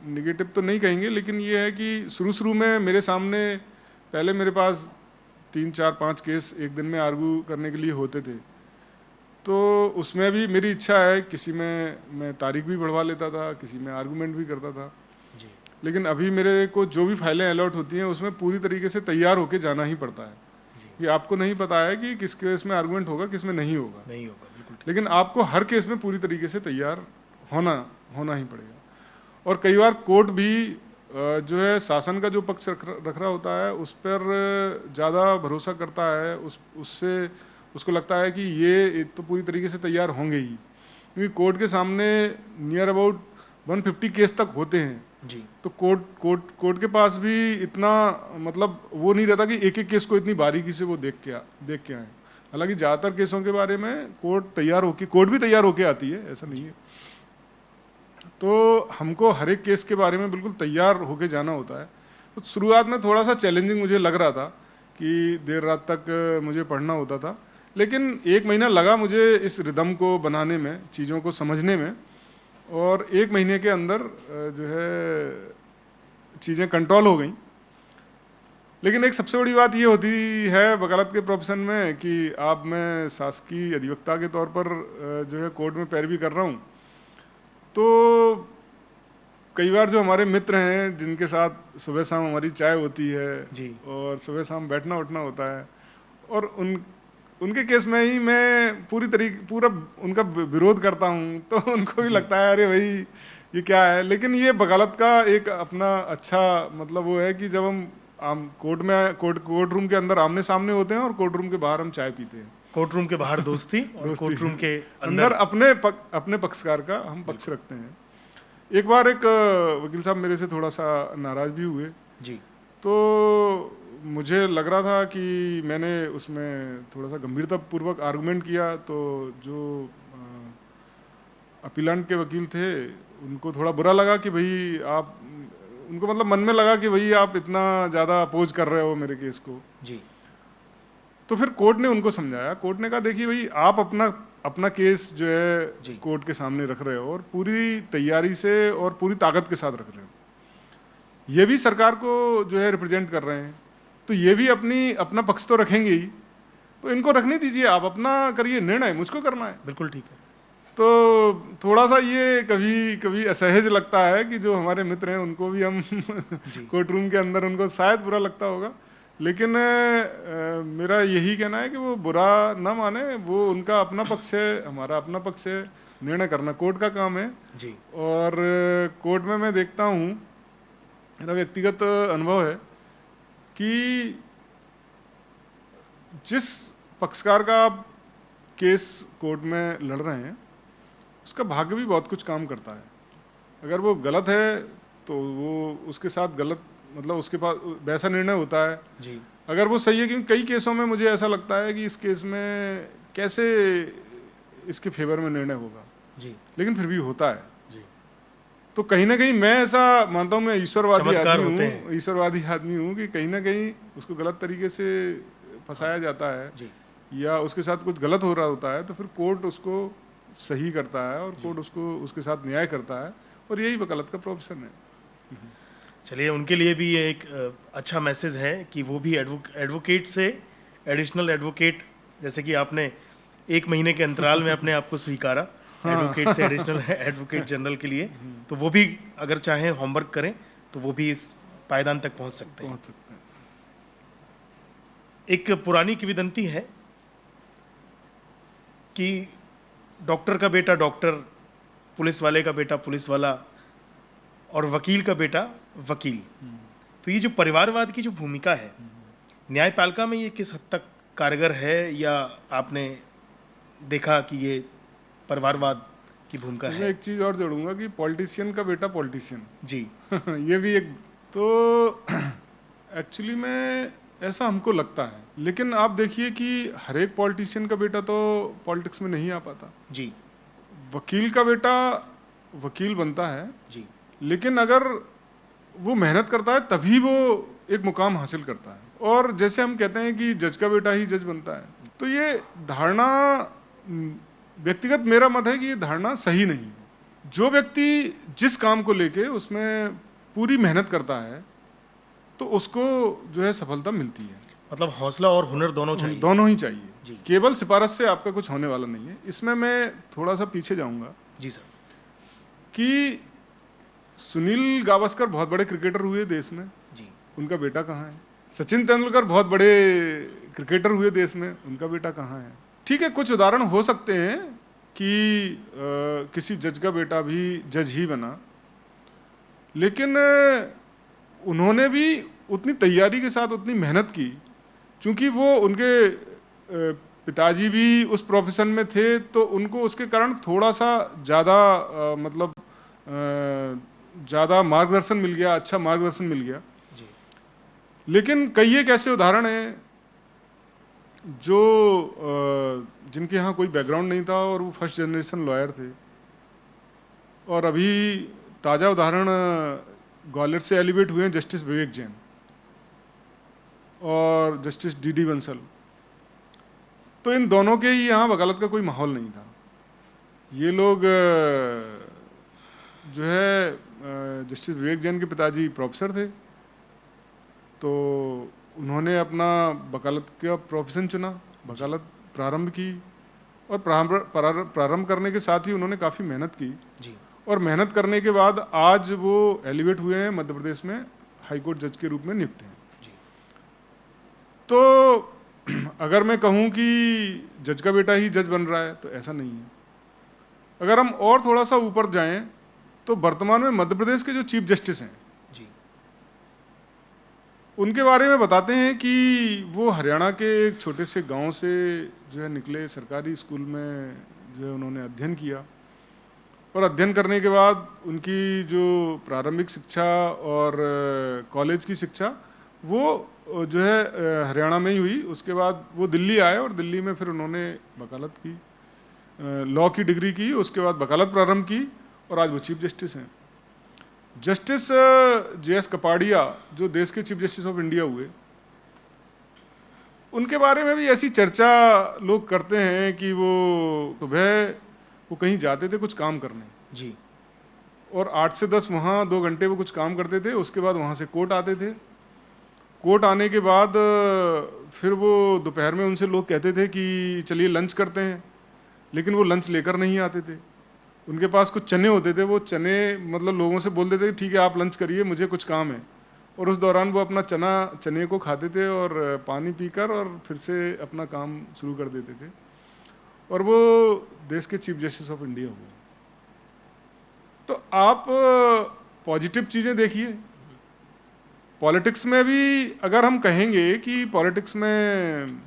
निगेटिव तो नहीं कहेंगे, लेकिन ये है कि शुरू में मेरे सामने पहले मेरे पास 3, 4, 5 केस एक दिन में आर्गू करने के लिए होते थे, तो उसमें भी मेरी इच्छा है, किसी में मैं तारीख भी बढ़वा लेता था, किसी में आर्गूमेंट भी करता था। जी। लेकिन अभी मेरे को जो भी फाइलें अलॉट होती हैं, उसमें पूरी तरीके से तैयार होके जाना ही पड़ता है। कि आपको नहीं पता है कि किस केस में आर्गूमेंट होगा, किस में नहीं होगा, बिल्कुल। लेकिन आपको हर केस में पूरी तरीके से तैयार होना ही पड़ेगा। और कई बार कोर्ट भी जो है शासन का जो पक्ष रख रहा होता है, उस पर ज़्यादा भरोसा करता है, उससे उसको लगता है कि ये तो पूरी तरीके से तैयार होंगे ही, क्योंकि कोर्ट के सामने नियर अबाउट 150 केस तक होते हैं। जी। तो कोर्ट के पास भी इतना मतलब वो नहीं रहता कि एक केस को इतनी बारीकी से वो देख के आए। हालांकि ज़्यादातर केसों के बारे में कोर्ट भी तैयार होके आती है, ऐसा नहीं है। तो हमको हर एक केस के बारे में बिल्कुल तैयार होके जाना होता है। तो शुरुआत में थोड़ा सा चैलेंजिंग मुझे लग रहा था कि देर रात तक मुझे पढ़ना होता था, लेकिन 1 महीना लगा मुझे इस रिदम को बनाने में, चीज़ों को समझने में, और 1 महीने के अंदर जो है चीज़ें कंट्रोल हो गई। लेकिन एक सबसे बड़ी बात ये होती है वकालत के प्रोफेशन में कि आप, मैं शासकीय अधिवक्ता के तौर पर जो है कोर्ट में पैरवी कर रहा हूँ, तो कई बार जो हमारे मित्र हैं, जिनके साथ सुबह शाम हमारी चाय होती है जी। और सुबह शाम बैठना उठना होता है, और उनके केस में ही मैं पूरा उनका विरोध करता हूँ, तो उनको भी लगता है अरे भाई ये क्या है। लेकिन ये वकालत का एक अपना अच्छा मतलब वो है कि जब हम कोर्ट रूम के अंदर आमने सामने होते हैं और कोर्ट रूम के बाहर हम चाय पीते हैं। कोर्ट रूम के बाहर दोस्ती और कोर्ट रूम के अंदर अपने पक्षकार का हम पक्ष रखते हैं। एक बार एक वकील साहब मेरे से थोड़ा सा नाराज भी हुए जी। तो मुझे लग रहा था कि मैंने उसमें थोड़ा सा गंभीरता पूर्वक आर्गुमेंट किया, तो जो अपीलेंट के वकील थे उनको थोड़ा बुरा लगा कि भाई आप, उनको मतलब मन में लगा कि भाई आप इतना ज़्यादा अपोज कर रहे हो मेरे केस को। जी। तो फिर कोर्ट ने उनको समझाया, कोर्ट ने कहा देखिए भाई, आप अपना केस जो है कोर्ट के सामने रख रहे हो और पूरी तैयारी से और पूरी ताकत के साथ रख रहे हो, ये भी सरकार को जो है रिप्रेजेंट कर रहे हैं, तो ये भी अपना पक्ष तो रखेंगे ही, तो इनको रखने दीजिए, आप अपना करिए, निर्णय मुझको करना है। बिल्कुल ठीक है। तो थोड़ा सा ये कभी असहज लगता है कि जो हमारे मित्र हैं उनको भी हम कोर्ट रूम के अंदर उनको शायद बुरा लगता होगा, लेकिन मेरा यही कहना है कि वो बुरा ना माने, वो उनका अपना पक्ष है, हमारा अपना पक्ष है, निर्णय करना कोर्ट का काम है जी। और कोर्ट में मैं देखता हूँ, मेरा व्यक्तिगत अनुभव है कि जिस पक्षकार का आप केस कोर्ट में लड़ रहे हैं उसका भाग्य भी बहुत कुछ काम करता है। अगर वो गलत है तो वो उसके साथ गलत, मतलब उसके पास वैसा निर्णय होता है जी। अगर वो सही है, क्योंकि कई केसों में मुझे ऐसा लगता है कि इस केस में कैसे इसके फेवर में निर्णय होगा जी। लेकिन फिर भी होता है। जी। तो कहीं ना कहीं मैं ऐसा मानता हूँ, मैं ईश्वरवादी चमत्कार आदमी होते हूँ, ईश्वरवादी आदमी हूँ कि कहीं ना कहीं उसको गलत तरीके से फंसाया जाता है जी या उसके साथ कुछ गलत हो रहा होता है, तो फिर कोर्ट उसको सही करता है और कोर्ट उसको उसके साथ न्याय करता है, और यही वकालत का प्रोफेशन है। चलिए, उनके लिए भी ये एक अच्छा मैसेज है कि वो भी एडवोकेट से एडिशनल एडवोकेट, जैसे कि आपने 1 महीने के अंतराल में अपने आप को स्वीकारा एडवोकेट से एडिशनल एडवोकेट जनरल के लिए, तो वो भी अगर चाहें होमवर्क करें तो वो भी इस पायदान तक पहुंच सकते हैं। पहुंच सकते हैं। एक पुरानी किंवदंती है कि डॉक्टर का बेटा डॉक्टर, पुलिस वाले का बेटा पुलिस वाला और वकील का बेटा वकील। तो ये जो परिवारवाद की जो भूमिका है न्यायपालिका में, ये किस हद तक कारगर है, या आपने देखा कि ये परिवारवाद की भूमिका मैं है? एक चीज़ और जोड़ूंगा कि पॉलिटिशियन का बेटा पॉलिटिशियन जी ये भी एक, तो एक्चुअली में ऐसा हमको लगता है, लेकिन आप देखिए कि हर एक पॉलिटिशियन का बेटा तो पॉलिटिक्स में नहीं आ पाता। जी वकील का बेटा वकील बनता है, जी लेकिन अगर वो मेहनत करता है तभी वो एक मुकाम हासिल करता है। और जैसे हम कहते हैं कि जज का बेटा ही जज बनता है, तो ये धारणा, व्यक्तिगत मेरा मत है कि ये धारणा सही नहीं है। जो व्यक्ति जिस काम को लेके उसमें पूरी मेहनत करता है तो उसको जो है सफलता मिलती है। मतलब हौसला और हुनर दोनों चाहिए। दोनों ही चाहिए जी। केवल सिफारिश से आपका कुछ होने वाला नहीं है। इसमें मैं थोड़ा सा पीछे जाऊंगा जी सर। कि सुनील गावस्कर बहुत बड़े क्रिकेटर हुए देश में, जी उनका बेटा कहाँ है? सचिन तेंदुलकर बहुत बड़े क्रिकेटर हुए देश में, उनका बेटा कहाँ है? ठीक है, कुछ उदाहरण हो सकते हैं कि किसी जज का बेटा भी जज ही बना, लेकिन उन्होंने भी उतनी तैयारी के साथ उतनी मेहनत की, क्योंकि वो उनके पिताजी भी उस प्रोफेशन में थे, तो उनको उसके कारण थोड़ा सा ज़्यादा मतलब ज़्यादा मार्गदर्शन मिल गया, अच्छा मार्गदर्शन मिल गया। जी। लेकिन कई एक ऐसे उदाहरण हैं जो जिनके यहाँ कोई बैकग्राउंड नहीं था और वो फर्स्ट जनरेशन लॉयर थे। और अभी ताज़ा उदाहरण ग्वालियर से एलिवेट हुए हैं जस्टिस विवेक जैन और जस्टिस डी बंसल। तो इन दोनों के ही यहाँ वकालत का कोई माहौल नहीं था। ये लोग जो है जस्टिस विवेक जैन के पिताजी प्रोफेसर थे, तो उन्होंने अपना वकालत का प्रोफेशन चुना, वकालत प्रारंभ की, और प्रारंभ करने के साथ ही उन्होंने काफ़ी मेहनत की जी। और मेहनत करने के बाद आज वो एलिवेट हुए हैं, मध्य प्रदेश में हाई कोर्ट जज के रूप में नियुक्त हैं। जी। तो अगर मैं कहूँ कि जज का बेटा ही जज बन रहा है तो ऐसा नहीं है। अगर हम और थोड़ा सा ऊपर जाएं तो वर्तमान में मध्य प्रदेश के जो चीफ जस्टिस हैं जी। उनके बारे में बताते हैं कि वो हरियाणा के एक छोटे से गांव से जो है निकले, सरकारी स्कूल में जो है उन्होंने अध्ययन किया, और अध्ययन करने के बाद उनकी जो प्रारंभिक शिक्षा और कॉलेज की शिक्षा वो जो है हरियाणा में ही हुई। उसके बाद वो दिल्ली आए और दिल्ली में फिर उन्होंने वकालत की, लॉ की डिग्री की, उसके बाद वकालत प्रारंभ की और आज वो चीफ जस्टिस हैं। जस्टिस JS कपाड़िया जो देश के चीफ जस्टिस ऑफ इंडिया हुए, उनके बारे में भी ऐसी चर्चा लोग करते हैं कि वो सुबह वो कहीं जाते थे कुछ काम करने जी। और 8 से 10 वहाँ 2 घंटे वो कुछ काम करते थे, उसके बाद वहाँ से कोर्ट आते थे। कोर्ट आने के बाद फिर वो दोपहर में उनसे लोग कहते थे कि चलिए लंच करते हैं, लेकिन वो लंच लेकर नहीं आते थे। उनके पास कुछ चने होते थे, वो चने मतलब लोगों से बोल देते ठीक है आप लंच करिए, मुझे कुछ काम है, और उस दौरान वो अपना चने को खाते थे और पानी पीकर और फिर से अपना काम शुरू कर देते थे, और वो देश के चीफ जस्टिस ऑफ इंडिया हुए। तो आप पॉजिटिव चीज़ें देखिए। पॉलिटिक्स में भी अगर हम कहेंगे कि पॉलिटिक्स में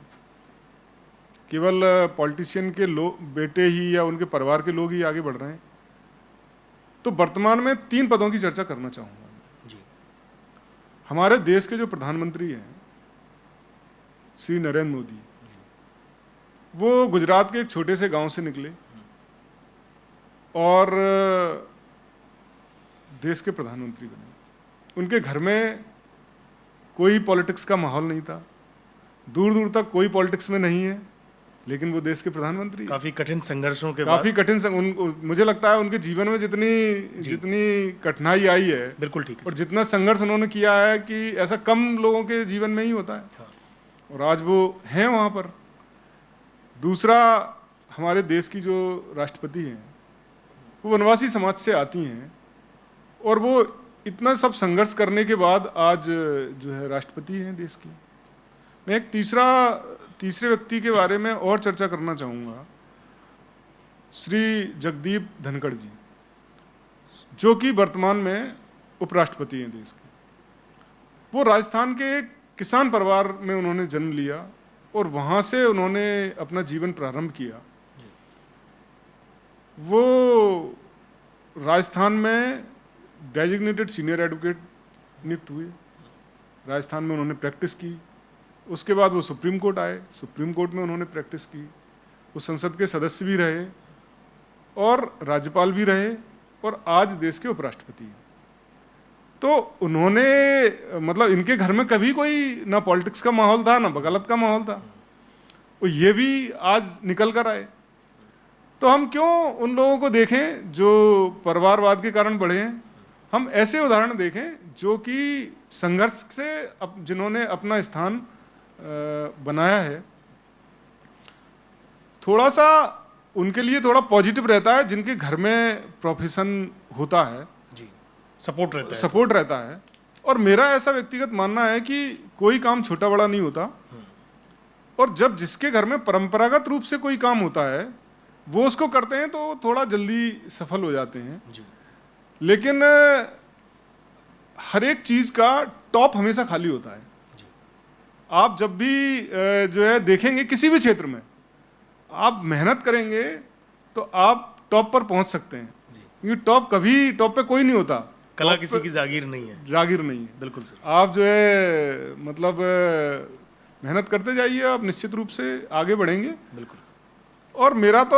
केवल पॉलिटिशियन के लोग बेटे ही या उनके परिवार के लोग ही आगे बढ़ रहे हैं, तो वर्तमान में 3 पदों की चर्चा करना चाहूँगा जी। हमारे देश के जो प्रधानमंत्री हैं श्री नरेंद्र मोदी, वो गुजरात के एक छोटे से गांव से निकले और देश के प्रधानमंत्री बने। उनके घर में कोई पॉलिटिक्स का माहौल नहीं था, दूर दूर तक कोई पॉलिटिक्स में नहीं है, लेकिन वो देश के प्रधानमंत्री। काफी कठिन संघर्षों के काफी कठिन मुझे लगता है उनके जीवन में जितनी कठिनाई आई है, बिल्कुल ठीक है, और जितना संघर्ष उन्होंने किया है कि ऐसा कम लोगों के जीवन में ही होता है। हाँ। और आज वो हैं वहाँ पर। दूसरा, हमारे देश की जो राष्ट्रपति हैं वो वनवासी समाज से आती हैं, और वो इतना सब संघर्ष करने के बाद आज जो है राष्ट्रपति हैं देश की। मैं एक तीसरे व्यक्ति के बारे में और चर्चा करना चाहूँगा, श्री जगदीप धनखड़ जी, जो कि वर्तमान में उपराष्ट्रपति हैं देश के। वो राजस्थान के एक किसान परिवार में उन्होंने जन्म लिया और वहाँ से उन्होंने अपना जीवन प्रारंभ किया। वो राजस्थान में डेजिग्नेटेड सीनियर एडवोकेट नियुक्त हुए, राजस्थान में उन्होंने प्रैक्टिस की। उसके बाद वो सुप्रीम कोर्ट आए, सुप्रीम कोर्ट में उन्होंने प्रैक्टिस की। वो संसद के सदस्य भी रहे और राज्यपाल भी रहे, और आज देश के उपराष्ट्रपति हैं। तो उन्होंने मतलब इनके घर में कभी कोई ना पॉलिटिक्स का माहौल था ना वकालत का माहौल था, और ये भी आज निकल कर आए। तो हम क्यों उन लोगों को देखें जो परिवारवाद के कारण बढ़े हैं? हम ऐसे उदाहरण देखें जो कि संघर्ष से जिन्होंने अपना स्थान बनाया है। थोड़ा सा उनके लिए थोड़ा पॉजिटिव रहता है जिनके घर में प्रोफेशन होता है, जी, सपोर्ट रहता है। और मेरा ऐसा व्यक्तिगत मानना है कि कोई काम छोटा बड़ा नहीं होता, और जब जिसके घर में परंपरागत रूप से कोई काम होता है वो उसको करते हैं तो थोड़ा जल्दी सफल हो जाते हैं जी। लेकिन हर एक चीज़ का टॉप हमेशा खाली होता है। आप जब भी जो है देखेंगे किसी भी क्षेत्र में आप मेहनत करेंगे तो आप टॉप पर पहुंच सकते हैं, क्योंकि टॉप पे कोई नहीं होता। कला किसी की जागीर नहीं है। बिल्कुल सर। आप जो है मतलब मेहनत करते जाइए, आप निश्चित रूप से आगे बढ़ेंगे। बिल्कुल। और मेरा तो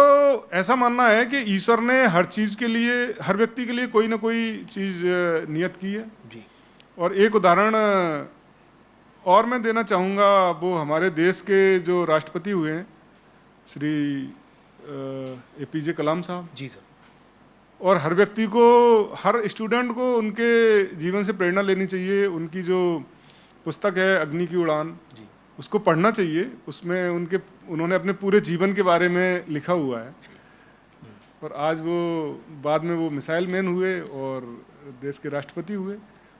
ऐसा मानना है कि ईश्वर ने हर चीज़ के लिए, हर व्यक्ति के लिए कोई ना कोई चीज़ नियत की है जी। और एक उदाहरण और मैं देना चाहूँगा, वो हमारे देश के जो राष्ट्रपति हुए हैं श्री APJ कलाम साहब जी सर। और हर व्यक्ति को, हर स्टूडेंट को उनके जीवन से प्रेरणा लेनी चाहिए। उनकी जो पुस्तक है अग्नि की उड़ान, उसको पढ़ना चाहिए। उसमें उन्होंने अपने पूरे जीवन के बारे में लिखा हुआ है, और आज वो बाद में वो मिसाइल मैन हुए और देश के राष्ट्रपति हुए,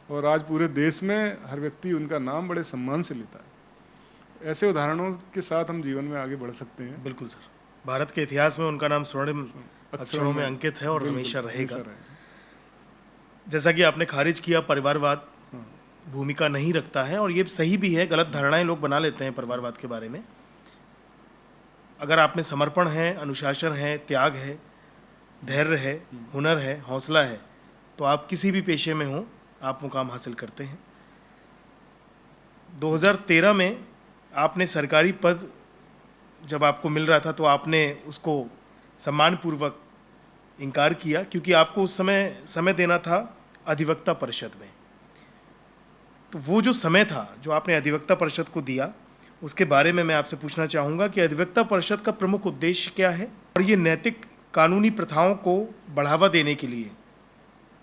और आज पूरे देश में हर व्यक्ति उनका नाम बड़े सम्मान से लेता है। ऐसे उदाहरणों के साथ हम जीवन में आगे बढ़ सकते हैं। बिल्कुल सर। भारत के इतिहास में उनका नाम स्वर्णिम अक्षरों में अंकित है और हमेशा रहेगा। जैसा कि आपने खारिज किया, परिवारवाद भूमिका नहीं रखता है, और ये सही भी है। गलत धारणाएं लोग बना लेते हैं परिवारवाद के बारे में। अगर आप में समर्पण है, अनुशासन है, त्याग है, धैर्य है, हुनर है, हौसला है, तो आप किसी भी पेशे में हो आप मुकाम हासिल करते हैं। 2013 में आपने सरकारी पद जब आपको मिल रहा था तो आपने उसको सम्मानपूर्वक इनकार किया, क्योंकि आपको उस समय देना था अधिवक्ता परिषद में। तो वो जो समय था जो आपने अधिवक्ता परिषद को दिया, उसके बारे में मैं आपसे पूछना चाहूँगा कि अधिवक्ता परिषद का प्रमुख उद्देश्य क्या है, और ये नैतिक कानूनी प्रथाओं को बढ़ावा देने के लिए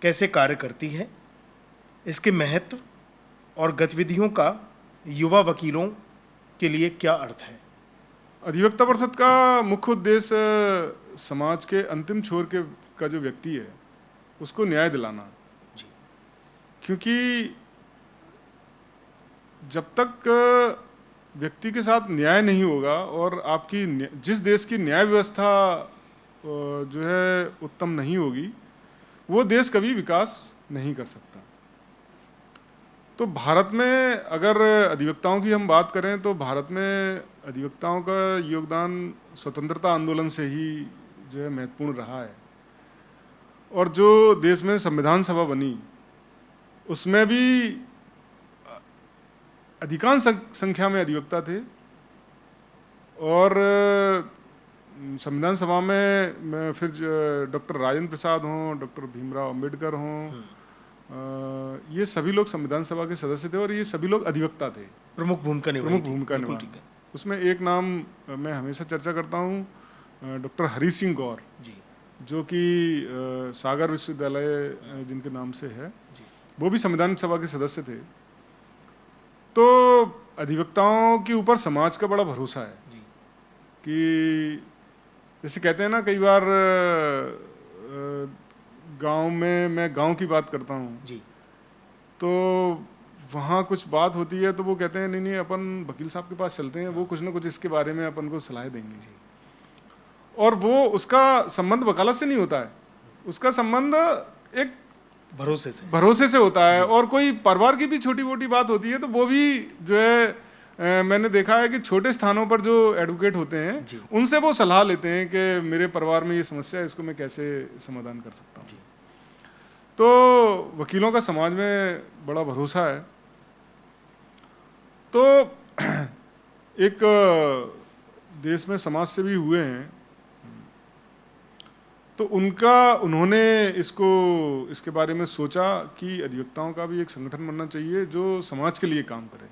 कैसे कार्य करती है, इसके महत्व और गतिविधियों का युवा वकीलों के लिए क्या अर्थ है। अधिवक्ता परिषद का मुख्य उद्देश्य समाज के अंतिम छोर का जो व्यक्ति है उसको न्याय दिलाना। क्योंकि जब तक व्यक्ति के साथ न्याय नहीं होगा और आपकी जिस देश की न्याय व्यवस्था जो है उत्तम नहीं होगी, वो देश कभी विकास नहीं कर सकता। तो भारत में अगर अधिवक्ताओं की हम बात करें तो भारत में अधिवक्ताओं का योगदान स्वतंत्रता आंदोलन से ही जो है महत्वपूर्ण रहा है, और जो देश में संविधान सभा बनी उसमें भी अधिकांश संख्या में अधिवक्ता थे। और संविधान सभा में फिर डॉक्टर राजेंद्र प्रसाद हों, डॉक्टर भीमराव अंबेडकर हों, ये सभी लोग संविधान सभा के सदस्य थे और ये सभी लोग अधिवक्ता थे, प्रमुख भूमिका प्रमुख भूमिका निभाई। उसमें एक नाम मैं हमेशा चर्चा करता हूँ, डॉक्टर हरी सिंह गौर जी, जो कि सागर विश्वविद्यालय जिनके नाम से है, वो भी संविधान सभा के सदस्य थे। तो अधिवक्ताओं के ऊपर समाज का बड़ा भरोसा है जी, कि जैसे कहते हैं ना, कई बार गांव में, मैं गांव की बात करता हूँ जी, तो वहाँ कुछ बात होती है तो वो कहते हैं नहीं नहीं अपन वकील साहब के पास चलते हैं, वो कुछ ना कुछ इसके बारे में अपन को सलाह देंगे। और वो उसका संबंध वकालत से नहीं होता है, उसका संबंध एक भरोसे से होता है। और कोई परिवार की भी छोटी मोटी बात होती है तो वो भी जो है मैंने देखा है कि छोटे स्थानों पर जो एडवोकेट होते हैं उनसे वो सलाह लेते हैं कि मेरे परिवार में ये समस्या है, इसको मैं कैसे समाधान कर सकता हूँ। तो वकीलों का समाज में बड़ा भरोसा है। तो एक देश में समाज सेवी हुए हैं तो उन्होंने इसके बारे में सोचा कि अधिवक्ताओं का भी एक संगठन बनना चाहिए जो समाज के लिए काम करे।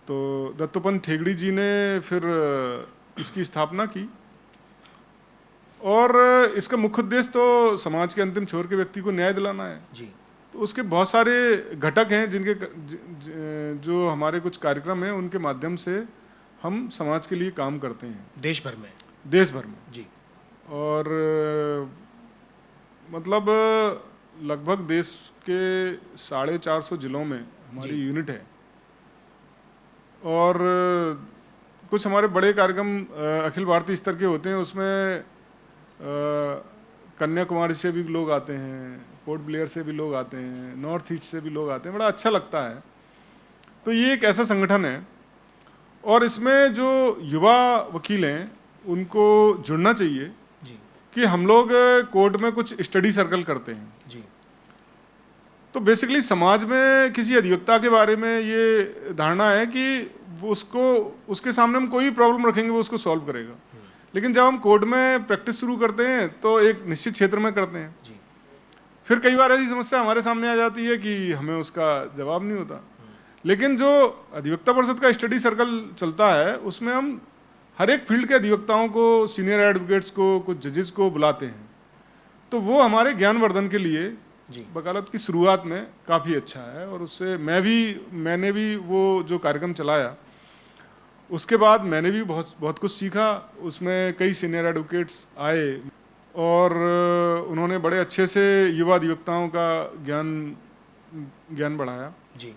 तो दत्तोपंत ठेंगड़ी जी ने फिर इसकी स्थापना की और इसका मुख्य उद्देश्य तो समाज के अंतिम छोर के व्यक्ति को न्याय दिलाना है जी। तो उसके बहुत सारे घटक हैं जिनके जो हमारे कुछ कार्यक्रम हैं उनके माध्यम से हम समाज के लिए काम करते हैं देश भर में जी। और मतलब लगभग देश के 450 जिलों में हमारी यूनिट है। और कुछ हमारे बड़े कार्यक्रम अखिल भारतीय स्तर के होते हैं, उसमें कन्याकुमारी से भी लोग आते हैं, पोर्ट ब्लेयर से भी लोग आते हैं, नॉर्थ ईस्ट से भी लोग आते हैं, बड़ा अच्छा लगता है। तो ये एक ऐसा संगठन है और इसमें जो युवा वकील हैं उनको जुड़ना चाहिए जी। कि हम लोग कोर्ट में कुछ स्टडी सर्कल करते हैं जी। तो बेसिकली समाज में किसी अधिवक्ता के बारे में ये धारणा है कि उसके सामने हम कोई प्रॉब्लम रखेंगे वो उसको सॉल्व करेगा, लेकिन जब हम कोर्ट में प्रैक्टिस शुरू करते हैं तो एक निश्चित क्षेत्र में करते हैं जी। फिर कई बार ऐसी समस्या हमारे सामने आ जाती है कि हमें उसका जवाब नहीं होता। लेकिन जो अधिवक्ता परिषद का स्टडी सर्कल चलता है उसमें हम हर एक फील्ड के अधिवक्ताओं को, सीनियर एडवोकेट्स को, कुछ जजेस को बुलाते हैं, तो वो हमारे ज्ञानवर्धन के लिए वकालत की शुरुआत में काफ़ी अच्छा है। और उससे मैंने भी वो जो कार्यक्रम चलाया उसके बाद मैंने भी बहुत कुछ सीखा। उसमें कई सीनियर एडवोकेट्स आए और उन्होंने बड़े अच्छे से युवा अधिवक्ताओं का ज्ञान बढ़ाया जी।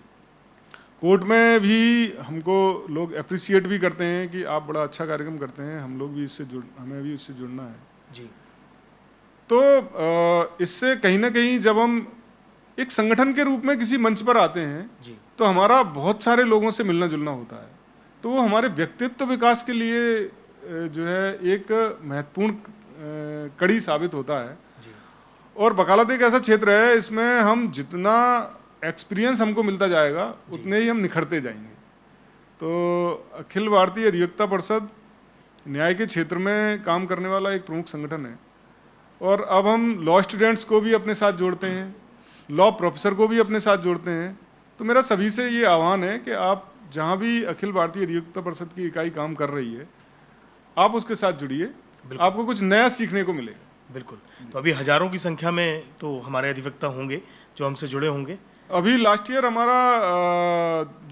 कोर्ट में भी हमको लोग अप्रिशिएट भी करते हैं कि आप बड़ा अच्छा कार्यक्रम करते हैं, हमें भी इससे जुड़ना है जी। तो इससे कहीं ना कहीं जब हम एक संगठन के रूप में किसी मंच पर आते हैं जी, तो हमारा बहुत सारे लोगों से मिलना जुलना होता है, तो वो हमारे व्यक्तित्व विकास के लिए जो है एक महत्वपूर्ण कड़ी साबित होता है जी। और वकालत एक ऐसा क्षेत्र है, इसमें हम जितना एक्सपीरियंस हमको मिलता जाएगा उतने ही हम निखरते जाएंगे। तो अखिल भारतीय अधिवक्ता परिषद न्याय के क्षेत्र में काम करने वाला एक प्रमुख संगठन है और अब हम लॉ स्टूडेंट्स को भी अपने साथ जोड़ते हैं, लॉ प्रोफेसर को भी अपने साथ जोड़ते हैं। तो मेरा सभी से ये आह्वान है कि आप जहाँ भी अखिल भारतीय अधिवक्ता परिषद की इकाई काम कर रही है आप उसके साथ जुड़िए, आपको कुछ नया सीखने को मिलेगा। बिल्कुल। तो अभी हजारों की संख्या में तो हमारे अधिवक्ता होंगे जो हमसे जुड़े होंगे। अभी लास्ट ईयर हमारा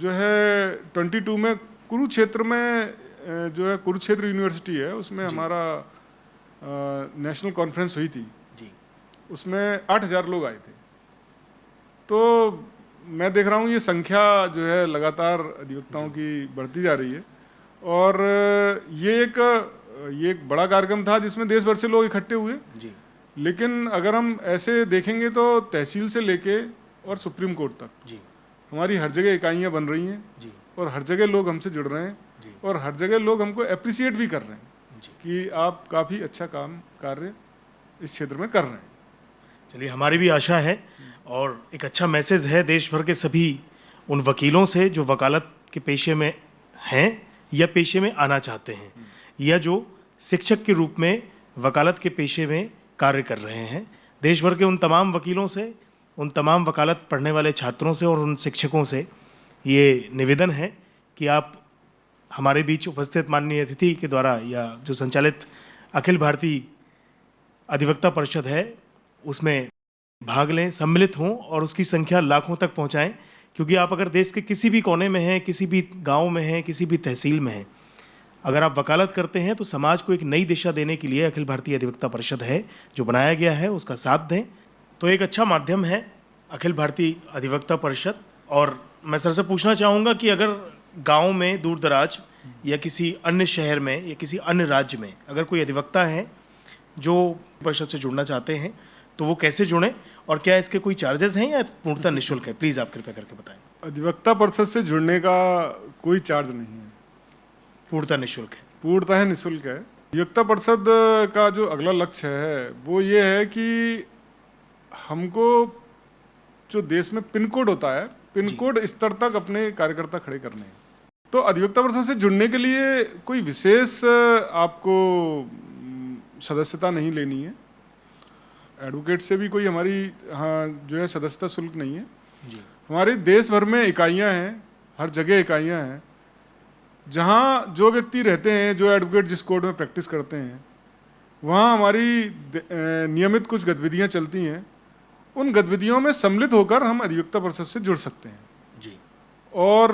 जो है 22 में कुरुक्षेत्र में जो है कुरुक्षेत्र यूनिवर्सिटी है उसमें हमारा नेशनल कॉन्फ्रेंस हुई थी जी। उसमें 8000 लोग आए थे। तो मैं देख रहा हूँ ये संख्या जो है लगातार अधिवक्ताओं की बढ़ती जा रही है और ये एक बड़ा कार्यक्रम था जिसमें देश भर से लोग इकट्ठे हुए जी। लेकिन अगर हम ऐसे देखेंगे तो तहसील से लेके और सुप्रीम कोर्ट तक जी हमारी हर जगह इकाइयाँ बन रही हैं जी। और हर जगह लोग हमसे जुड़ रहे हैं जी। और हर जगह लोग हमको अप्रिशिएट भी कर रहे हैं जी। कि आप काफ़ी अच्छा कार्य इस क्षेत्र में कर रहे हैं। चलिए, हमारी भी आशा है और एक अच्छा मैसेज है देश भर के सभी उन वकीलों से जो वकालत के पेशे में हैं या पेशे में आना चाहते हैं या जो शिक्षक के रूप में वकालत के पेशे में कार्य कर रहे हैं। देश भर के उन तमाम वकीलों से, उन तमाम वकालत पढ़ने वाले छात्रों से और उन शिक्षकों से ये निवेदन है कि आप हमारे बीच उपस्थित माननीय अतिथि के द्वारा या जो संचालित अखिल भारतीय अधिवक्ता परिषद है उसमें भाग लें, सम्मिलित हों और उसकी संख्या लाखों तक पहुंचाएं। क्योंकि आप अगर देश के किसी भी कोने में हैं, किसी भी गांव में हैं, किसी भी तहसील में हैं, अगर आप वकालत करते हैं तो समाज को एक नई दिशा देने के लिए अखिल भारतीय अधिवक्ता परिषद है जो बनाया गया है, उसका साथ दें। तो एक अच्छा माध्यम है अखिल भारतीय अधिवक्ता परिषद। और मैं सर से पूछना चाहूँगा कि अगर गांव में दूर दराज या किसी अन्य शहर में या किसी अन्य राज्य में अगर कोई अधिवक्ता है जो परिषद से जुड़ना चाहते हैं तो वो कैसे जुड़ें और क्या इसके कोई चार्जेस हैं या पूर्णतः निःशुल्क है? प्लीज़ आप कृपया करके बताएं। अधिवक्ता परिषद से जुड़ने का कोई चार्ज नहीं है, पूर्णतः निःशुल्क है। पूर्णतः निःशुल्क है। अधिवक्ता परिषद का जो अगला लक्ष्य है वो ये है कि हमको जो देश में पिन कोड होता है, पिन कोड स्तर तक अपने कार्यकर्ता खड़े करने हैं। तो अधिवक्ता परिषद से जुड़ने के लिए कोई विशेष आपको सदस्यता नहीं लेनी है। एडवोकेट से भी कोई हमारी जो है सदस्यता शुल्क नहीं है जी। हमारे देश भर में इकाइयां हैं, हर जगह इकाइयां हैं जहां जो व्यक्ति रहते हैं, जो एडवोकेट जिस कोर्ट में प्रैक्टिस करते हैं, वहां हमारी नियमित कुछ गतिविधियां चलती हैं। उन गतिविधियों में सम्मिलित होकर हम अधिवक्ता परिषद से जुड़ सकते हैं जी। और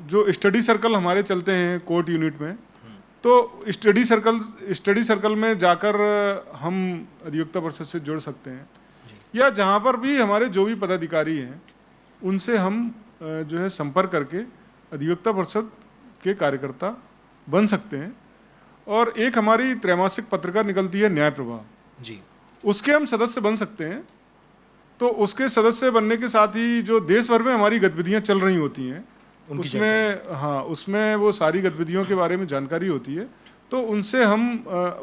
जो स्टडी सर्कल हमारे चलते हैं कोर्ट यूनिट में, तो स्टडी सर्कल में जाकर हम अधिवक्ता परिषद से जुड़ सकते हैं। या जहाँ पर भी हमारे जो भी पदाधिकारी हैं उनसे हम जो है संपर्क करके अधिवक्ता परिषद के कार्यकर्ता बन सकते हैं। और एक हमारी त्रैमासिक पत्रिका निकलती है न्याय प्रभा जी, उसके हम सदस्य बन सकते हैं। तो उसके सदस्य बनने के साथ ही जो देश भर में हमारी गतिविधियां चल रही होती हैं उसमें वो सारी गतिविधियों के बारे में जानकारी होती है। तो उनसे हम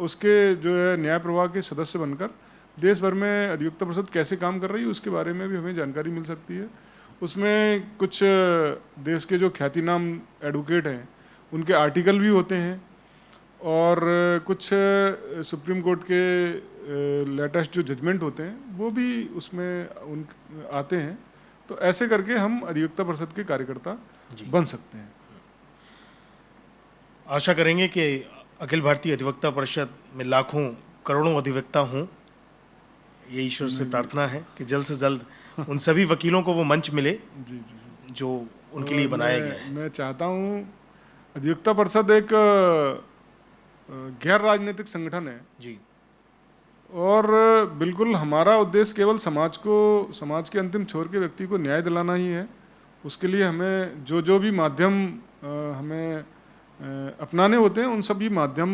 उसके जो है न्याय प्रवाह के सदस्य बनकर देश भर में अधिवक्ता परिषद कैसे काम कर रही है उसके बारे में भी हमें जानकारी मिल सकती है। उसमें कुछ देश के जो ख्यातिनाम एडवोकेट हैं उनके आर्टिकल भी होते हैं और कुछ सुप्रीम कोर्ट के लेटेस्ट जो जजमेंट होते हैं वो भी उसमें आते हैं। तो ऐसे करके हम अधिवक्ता परिषद के कार्यकर्ता बन सकते हैं। आशा करेंगे कि अखिल भारतीय अधिवक्ता परिषद में लाखों करोड़ों अधिवक्ता हों। ये ईश्वर से प्रार्थना है कि जल्द से जल्द उन सभी वकीलों को वो मंच मिले जो उनके लिए बनाया गया है। मैं चाहता हूँ अधिवक्ता परिषद एक गैर राजनीतिक संगठन है जी, और बिल्कुल हमारा उद्देश्य केवल समाज के अंतिम छोर के व्यक्ति को न्याय दिलाना ही है। उसके लिए हमें जो भी माध्यम हमें अपनाने होते हैं उन सभी माध्यम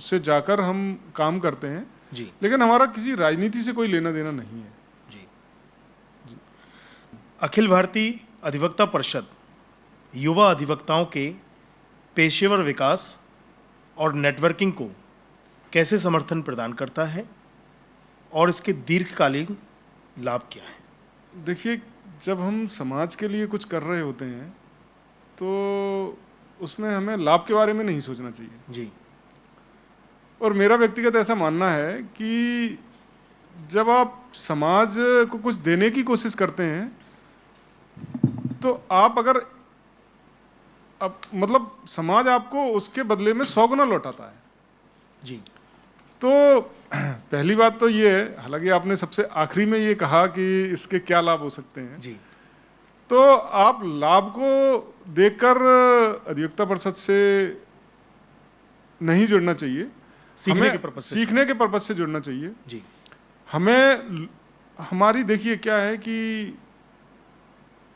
से जाकर हम काम करते हैं जी। लेकिन हमारा किसी राजनीति से कोई लेना देना नहीं है जी। अखिल भारतीय अधिवक्ता परिषद युवा अधिवक्ताओं के पेशेवर विकास और नेटवर्किंग को कैसे समर्थन प्रदान करता है और इसके दीर्घकालीन लाभ क्या है? देखिए, जब हम समाज के लिए कुछ कर रहे होते हैं तो उसमें हमें लाभ के बारे में नहीं सोचना चाहिए जी। और मेरा व्यक्तिगत ऐसा मानना है कि जब आप समाज को कुछ देने की कोशिश करते हैं तो आप अगर मतलब समाज आपको उसके बदले में 100 गुना लौटाता है जी। तो पहली बात तो ये है, हालांकि आपने सबसे आखिरी में ये कहा कि इसके क्या लाभ हो सकते हैं जी, तो आप लाभ को देखकर अधिवक्ता परिषद से नहीं जुड़ना चाहिए, सीखने के पर्पज से जुड़ना चाहिए जी। हमारी देखिए क्या है कि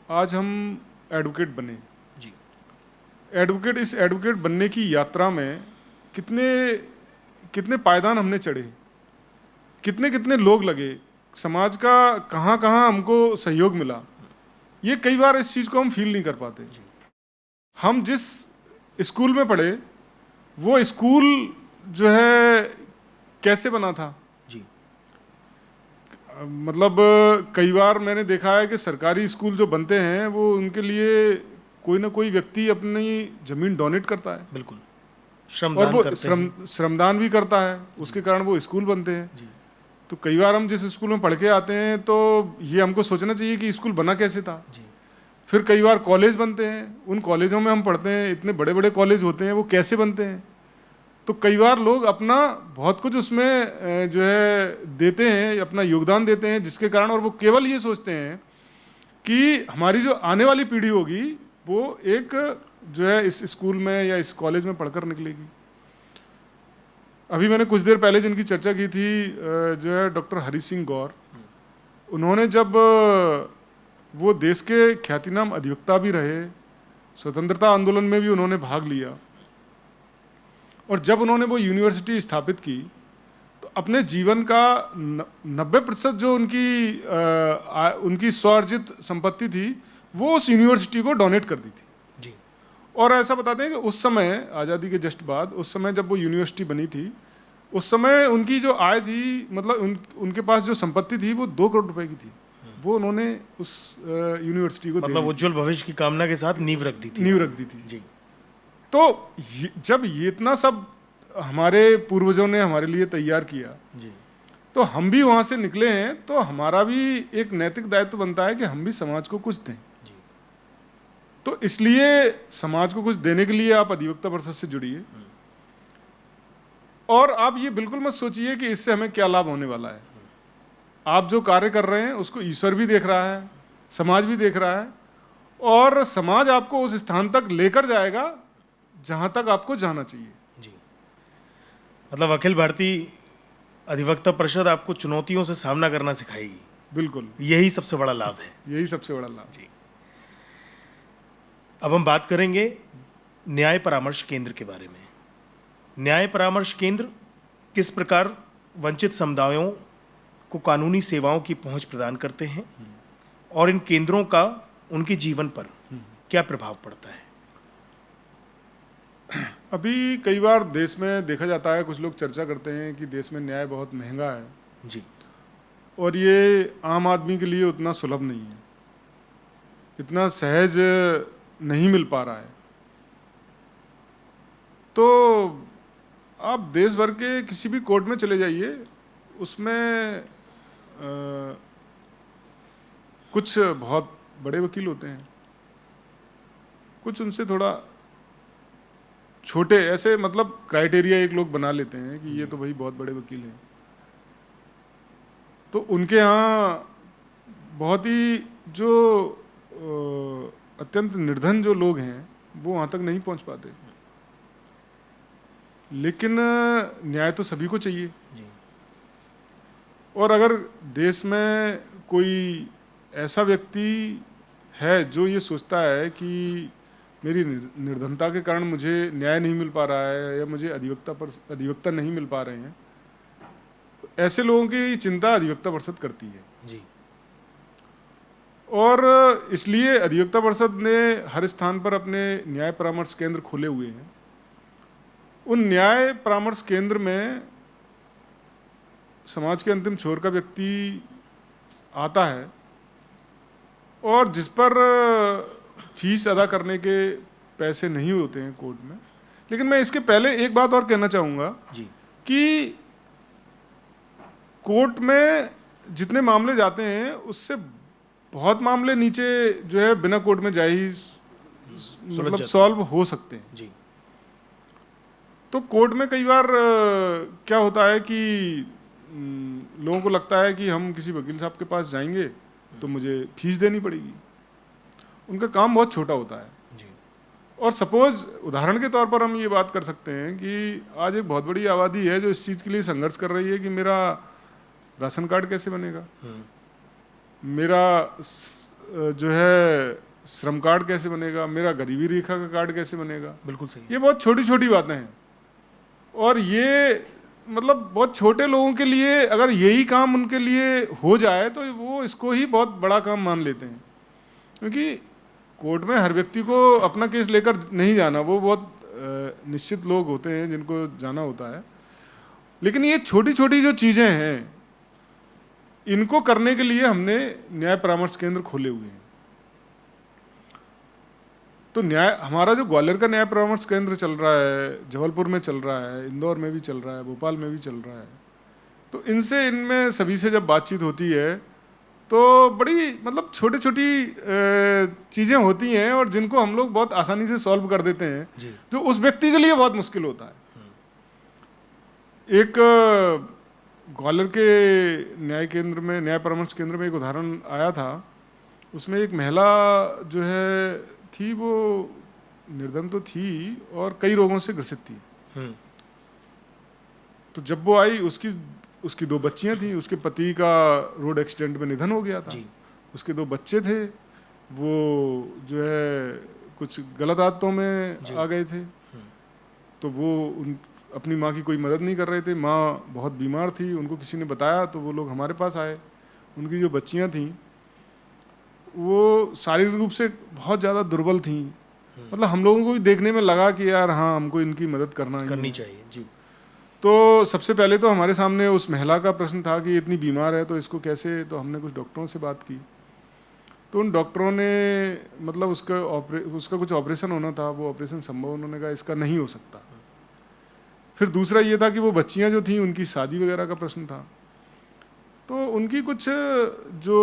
आज हम एडवोकेट बने जी। इस एडवोकेट बनने की यात्रा में कितने पायदान हमने चढ़े, कितने लोग लगे, समाज का कहाँ हमको सहयोग मिला, ये कई बार इस चीज़ को हम फील नहीं कर पाते। हम जिस स्कूल में पढ़े वो स्कूल जो है कैसे बना था जी, मतलब कई बार मैंने देखा है कि सरकारी स्कूल जो बनते हैं वो उनके लिए कोई ना कोई व्यक्ति अपनी जमीन डोनेट करता है, बिल्कुल, और वो श्रमदान भी करता है, उसके कारण वो स्कूल बनते हैं जी। तो कई बार हम जिस स्कूल में पढ़ के आते हैं तो ये हमको सोचना चाहिए कि स्कूल बना कैसे था। जी। फिर कई बार कॉलेज बनते हैं, उन कॉलेजों में हम पढ़ते हैं, इतने बड़े बड़े कॉलेज होते हैं, वो कैसे बनते हैं। तो कई बार लोग अपना बहुत कुछ उसमें जो है देते हैं, अपना योगदान देते हैं, जिसके कारण, और वो केवल ये सोचते हैं कि हमारी जो आने वाली पीढ़ी होगी वो एक जो है इस स्कूल में या इस कॉलेज में पढ़कर निकलेगी। अभी मैंने कुछ देर पहले जिनकी चर्चा की थी जो है डॉक्टर हरि सिंह गौर, उन्होंने जब वो देश के ख्यातिनाम अधिवक्ता भी रहे, स्वतंत्रता आंदोलन में भी उन्होंने भाग लिया, और जब उन्होंने वो यूनिवर्सिटी स्थापित की तो अपने जीवन का 90% जो उनकी स्वार्जित संपत्ति थी वो उस यूनिवर्सिटी को डोनेट कर दी थी। जी। और ऐसा बताते हैं कि उस समय आज़ादी के जस्ट बाद, उस समय जब वो यूनिवर्सिटी बनी थी, उस समय उनकी जो आय थी, मतलब उनके पास जो संपत्ति थी वो 2 करोड़ रुपए की थी। वो उन्होंने उस यूनिवर्सिटी को मतलब उज्जवल भविष्य की कामना के साथ नींव रख दी थी। जी। तो जब ये इतना सब हमारे पूर्वजों ने हमारे लिए तैयार किया, जी, तो हम भी वहाँ से निकले हैं, तो हमारा भी एक नैतिक दायित्व बनता है कि हम भी समाज को कुछ दें। जी। तो इसलिए समाज को कुछ देने के लिए आप अधिवक्ता परिषद से जुड़िए, और आप ये बिल्कुल मत सोचिए कि इससे हमें क्या लाभ होने वाला है। आप जो कार्य कर रहे हैं उसको ईश्वर भी देख रहा है, समाज भी देख रहा है, और समाज आपको उस स्थान तक लेकर जाएगा जहां तक आपको जाना चाहिए। जी। मतलब अखिल भारतीय अधिवक्ता परिषद आपको चुनौतियों से सामना करना सिखाएगी। बिल्कुल, यही सबसे बड़ा लाभ है। यही सबसे बड़ा लाभ। जी। अब हम बात करेंगे न्याय परामर्श केंद्र के बारे में। न्याय परामर्श केंद्र किस प्रकार वंचित समुदायों को कानूनी सेवाओं की पहुंच प्रदान करते हैं, और इन केंद्रों का उनके जीवन पर क्या प्रभाव पड़ता है। अभी कई बार देश में देखा जाता है, कुछ लोग चर्चा करते हैं कि देश में न्याय बहुत महंगा है। जी। और ये आम आदमी के लिए उतना सुलभ नहीं है, इतना सहज नहीं मिल पा रहा है। तो आप देश भर के किसी भी कोर्ट में चले जाइए, उसमें कुछ बहुत बड़े वकील होते हैं, कुछ उनसे थोड़ा छोटे, ऐसे मतलब क्राइटेरिया एक लोग बना लेते हैं कि ये तो भाई बहुत बड़े वकील हैं। तो उनके यहाँ बहुत ही जो अत्यंत निर्धन जो लोग हैं वो वहाँ तक नहीं पहुँच पाते। लेकिन न्याय तो सभी को चाहिए। जी। और अगर देश में कोई ऐसा व्यक्ति है जो ये सोचता है कि मेरी निर्धनता के कारण मुझे न्याय नहीं मिल पा रहा है, या मुझे अधिवक्ता नहीं मिल पा रहे हैं, तो ऐसे लोगों की चिंता अधिवक्ता परिषद करती है। जी। और इसलिए अधिवक्ता परिषद ने हर स्थान पर अपने न्याय परामर्श केंद्र खोले हुए हैं। उन न्याय परामर्श केंद्र में समाज के अंतिम छोर का व्यक्ति आता है, और जिस पर फीस अदा करने के पैसे नहीं होते हैं कोर्ट में। लेकिन मैं इसके पहले एक बात और कहना चाहूँगा कि कोर्ट में जितने मामले जाते हैं उससे बहुत मामले नीचे जो है बिना कोर्ट में जाए ही मतलब सॉल्व हो सकते हैं। जी। तो कोर्ट में कई बार क्या होता है कि लोगों को लगता है कि हम किसी वकील साहब के पास जाएंगे तो मुझे फीस देनी पड़ेगी। उनका काम बहुत छोटा होता है। जी। और सपोज उदाहरण के तौर पर हम ये बात कर सकते हैं कि आज एक बहुत बड़ी आबादी है जो इस चीज़ के लिए संघर्ष कर रही है कि मेरा राशन कार्ड कैसे बनेगा, मेरा जो है श्रम कार्ड कैसे बनेगा, मेरा गरीबी रेखा का कार्ड कैसे बनेगा। बिल्कुल सही। ये बहुत छोटी छोटी बातें हैं, और ये मतलब बहुत छोटे लोगों के लिए अगर यही काम उनके लिए हो जाए तो वो इसको ही बहुत बड़ा काम मान लेते हैं। क्योंकि कोर्ट में हर व्यक्ति को अपना केस लेकर नहीं जाना, वो बहुत निश्चित लोग होते हैं जिनको जाना होता है। लेकिन ये छोटी छोटी जो चीज़ें हैं इनको करने के लिए हमने न्याय परामर्श केंद्र खोले हुए हैं। तो हमारा जो ग्वालियर का न्याय परामर्श केंद्र चल रहा है, जबलपुर में चल रहा है, इंदौर में भी चल रहा है, भोपाल में भी चल रहा है, तो इनमें सभी से जब बातचीत होती है तो बड़ी मतलब छोटी छोटी चीज़ें होती हैं और जिनको हम लोग बहुत आसानी से सॉल्व कर देते हैं, जो उस व्यक्ति के लिए बहुत मुश्किल होता है। एक ग्वालियर के न्याय केंद्र में, न्याय परामर्श केंद्र में एक उदाहरण आया था। उसमें एक महिला जो है थी, वो निर्धन तो थी और कई रोगों से ग्रसित थी। तो जब वो आई, उसकी 2 बच्चियां थी, उसके पति का रोड एक्सीडेंट में निधन हो गया था, उसके 2 बच्चे थे, वो जो है कुछ गलत आदतों में आ गए थे। तो वो अपनी माँ की कोई मदद नहीं कर रहे थे, माँ बहुत बीमार थी, उनको किसी ने बताया तो वो लोग हमारे पास आए। उनकी जो बच्चियां थीं वो शारीरिक रूप से बहुत ज़्यादा दुर्बल थीं, मतलब हम लोगों को भी देखने में लगा कि यार हाँ, हमको इनकी मदद करनी चाहिए जी। तो सबसे पहले तो हमारे सामने उस महिला का प्रश्न था कि इतनी बीमार है तो इसको कैसे, तो हमने कुछ डॉक्टरों से बात की। तो उन डॉक्टरों ने मतलब उसका कुछ ऑपरेशन होना था, वो ऑपरेशन संभव, उन्होंने कहा इसका नहीं हो सकता। फिर दूसरा ये था कि वो बच्चियां जो थीं उनकी शादी वगैरह का प्रश्न था। तो उनकी कुछ जो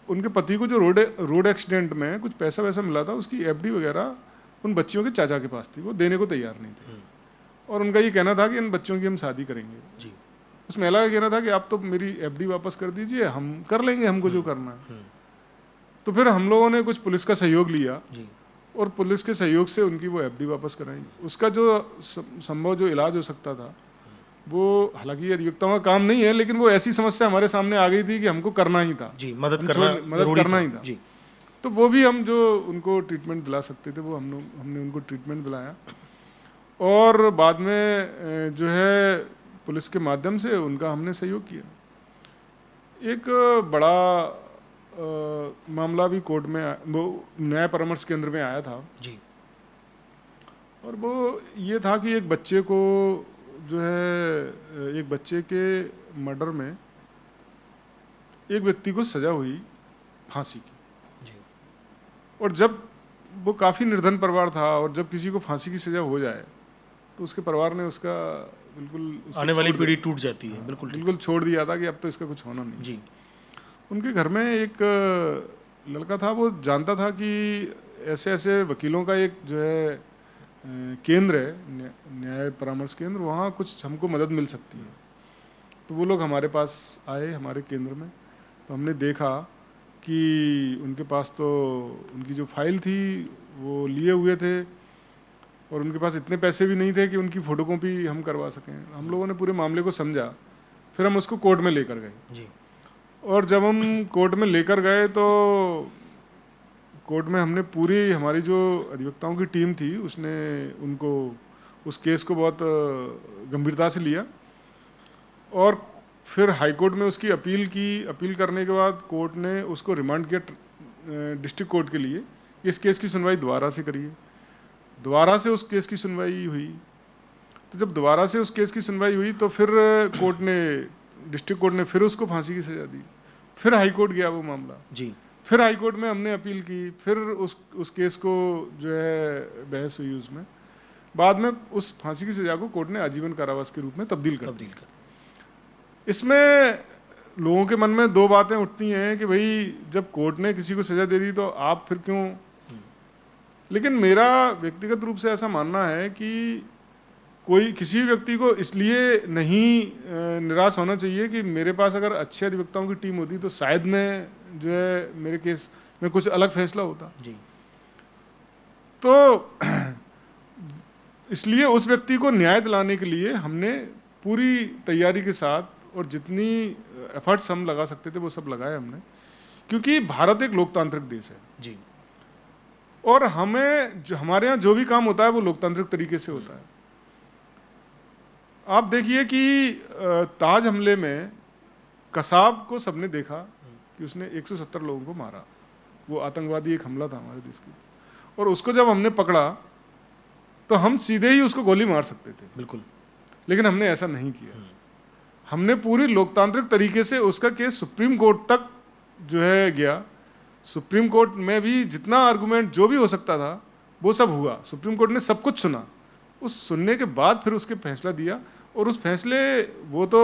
उनके पति को जो रोड एक्सीडेंट में कुछ पैसा वैसा मिला था, उसकी एफडी वगैरह उन बच्चियों के चाचा के पास थी, वो देने को तैयार नहीं थे। और उनका ये कहना था कि इन बच्चों की हम शादी करेंगे जी। उस महिला का कहना था कि आप तो मेरी एफडी वापस कर दीजिए, हम कर लेंगे हमको जो करना है। तो फिर हम लोगों ने कुछ पुलिस का सहयोग लिया जी। और पुलिस के सहयोग से उनकी वो एफडी वापस कराई। उसका जो संभव जो इलाज हो सकता था वो, हालांकि अधिवक्ताओं का काम नहीं है, लेकिन वो ऐसी समस्या हमारे सामने आ गई थी कि हमको करना ही था जी, मदद करना ही था जी। तो वो भी हम जो उनको ट्रीटमेंट दिला सकते थे वो हमने उनको ट्रीटमेंट दिलाया। और बाद में जो है पुलिस के माध्यम से उनका हमने सहयोग किया। एक बड़ा मामला भी कोर्ट में, वो न्याय परामर्श केंद्र में आया था जी। और वो ये था कि एक बच्चे को जो है, एक बच्चे के मर्डर में एक व्यक्ति को सजा हुई फांसी की जी। और जब वो काफ़ी निर्धन परिवार था और जब किसी को फांसी की सजा हो जाए तो उसके परिवार ने उसका बिल्कुल आने वाली पीढ़ी टूट जाती है, बिल्कुल छोड़ दिया था कि अब तो इसका कुछ होना नहीं जी। उनके घर में एक लड़का था, वो जानता था कि ऐसे ऐसे वकीलों का एक जो है केंद्र है, न्याय परामर्श केंद्र, वहाँ कुछ हमको मदद मिल सकती है। तो वो लोग हमारे पास आए, हमारे केंद्र में। तो हमने देखा कि उनके पास तो उनकी जो फाइल थी वो लिए हुए थे और उनके पास इतने पैसे भी नहीं थे कि उनकी फ़ोटोकॉपी हम करवा सकें। हम लोगों ने पूरे मामले को समझा, फिर हम उसको कोर्ट में लेकर गए जी। और जब हम कोर्ट में लेकर गए तो कोर्ट में हमने पूरी, हमारी जो अधिवक्ताओं की टीम थी उसने उनको, उस केस को बहुत गंभीरता से लिया और फिर हाई कोर्ट में उसकी अपील की। अपील करने के बाद कोर्ट ने उसको रिमांड किया डिस्ट्रिक्ट कोर्ट के लिए, इस केस की सुनवाई दोबारा से करिए। दोबारा से उस केस की सुनवाई हुई। तो जब दोबारा से उस केस की सुनवाई हुई तो फिर कोर्ट ने, डिस्ट्रिक्ट कोर्ट ने फिर उसको फांसी की सज़ा दी। फिर हाई कोर्ट गया वो मामला जी। फिर हाई कोर्ट में हमने अपील की, फिर उस केस को जो है बहस हुई उसमें। बाद में उस फांसी की सज़ा को कोर्ट ने आजीवन कारावास के रूप में तब्दील कर दी। इसमें लोगों के मन में 2 बातें उठती हैं कि भाई जब कोर्ट ने किसी को सज़ा दे दी तो आप फिर क्यों। लेकिन मेरा व्यक्तिगत रूप से ऐसा मानना है कि कोई किसी व्यक्ति को इसलिए नहीं निराश होना चाहिए कि मेरे पास अगर अच्छे अधिवक्ताओं की टीम होती तो शायद मैं जो है मेरे केस में कुछ अलग फैसला होता जी। तो इसलिए उस व्यक्ति को न्याय दिलाने के लिए हमने पूरी तैयारी के साथ और जितनी एफर्ट्स हम लगा सकते थे वो सब लगाए हमने, क्योंकि भारत एक लोकतांत्रिक देश है जी। और हमें हमारे यहाँ जो भी काम होता है वो लोकतांत्रिक तरीके से होता है। आप देखिए कि ताज हमले में कसाब को सबने देखा कि उसने 170 लोगों को मारा, वो आतंकवादी एक हमला था हमारे देश की। और उसको जब हमने पकड़ा तो हम सीधे ही उसको गोली मार सकते थे बिल्कुल, लेकिन हमने ऐसा नहीं किया। हमने पूरी लोकतांत्रिक तरीके से उसका केस सुप्रीम कोर्ट तक जो है गया। सुप्रीम कोर्ट में भी जितना आर्गुमेंट जो भी हो सकता था वो सब हुआ। सुप्रीम कोर्ट ने सब कुछ सुना, उस सुनने के बाद फिर उसके फैसला दिया और उस फैसले, वो तो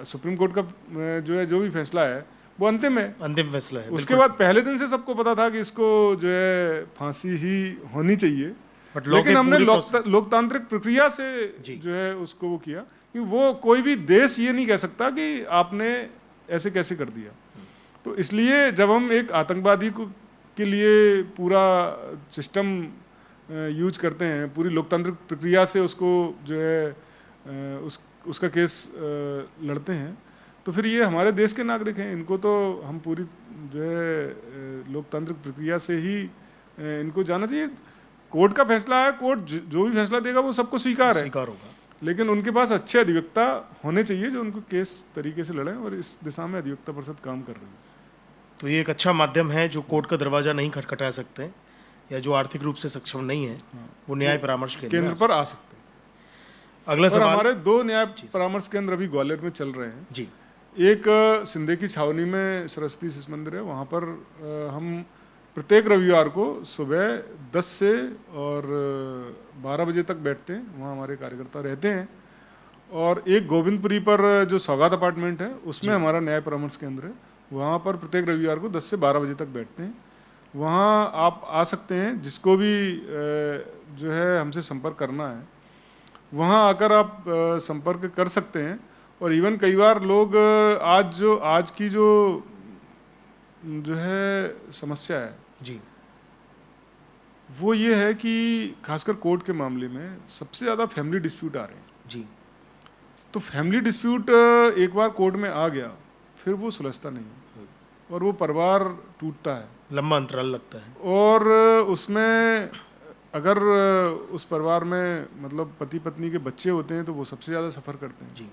सुप्रीम कोर्ट का जो है, जो भी फैसला है वो अंतिम है, अंतिम फैसला है। उसके बाद पहले दिन से सबको पता था कि इसको जो है फांसी ही होनी चाहिए, But लेकिन हमने पूरे लोकतांत्रिक प्रक्रिया से जो है उसको वो किया कि वो कोई भी देश ये नहीं कह सकता कि आपने ऐसे कैसे कर दिया। तो इसलिए जब हम एक आतंकवादी को के लिए पूरा सिस्टम यूज करते हैं, पूरी लोकतांत्रिक प्रक्रिया से उसको जो है उसका केस लड़ते हैं, तो फिर ये हमारे देश के नागरिक हैं, इनको तो हम पूरी जो है लोकतांत्रिक प्रक्रिया से ही इनको जाना चाहिए। कोर्ट का फैसला है, कोर्ट जो भी फैसला देगा वो सबको स्वीकार होगा, लेकिन उनके पास अच्छे अधिवक्ता होने चाहिए जो उनको केस तरीके से लड़ें, और इस दिशा में अधिवक्ता परिषद काम कर रही है। तो ये एक अच्छा माध्यम है जो कोर्ट का दरवाजा नहीं खटखटा सकते या जो आर्थिक रूप से सक्षम नहीं है, वो न्याय परामर्श केंद्र पर आ सकते हैं। अगला सवाल, हमारे 2 न्याय परामर्श केंद्र अभी ग्वालियर में चल रहे हैं जी। एक सिंधे की छावनी में सरस्वती शिशु मंदिर है, वहाँ पर हम प्रत्येक रविवार को सुबह 10 से और 12 बजे तक बैठते हैं, वहाँ हमारे कार्यकर्ता रहते हैं। और एक गोविंदपुरी पर जो सौगात अपार्टमेंट है उसमें हमारा न्याय परामर्श केंद्र है, वहाँ पर प्रत्येक रविवार को 10 से 12 बजे तक बैठते हैं। वहाँ आप आ सकते हैं, जिसको भी जो है हमसे संपर्क करना है वहाँ आकर आप संपर्क कर सकते हैं। और इवन कई बार लोग आज की जो है समस्या है जी, वो ये है कि खासकर कोर्ट के मामले में सबसे ज़्यादा फैमिली डिस्प्यूट आ रहे हैं जी। तो फैमिली डिस्प्यूट एक बार कोर्ट में आ गया फिर वो सुलझता नहीं है और वो परिवार टूटता है, लंबा अंतराल लगता है। और उसमें अगर उस परिवार में मतलब पति पत्नी के बच्चे होते हैं तो वो सबसे ज़्यादा सफ़र करते हैं जी।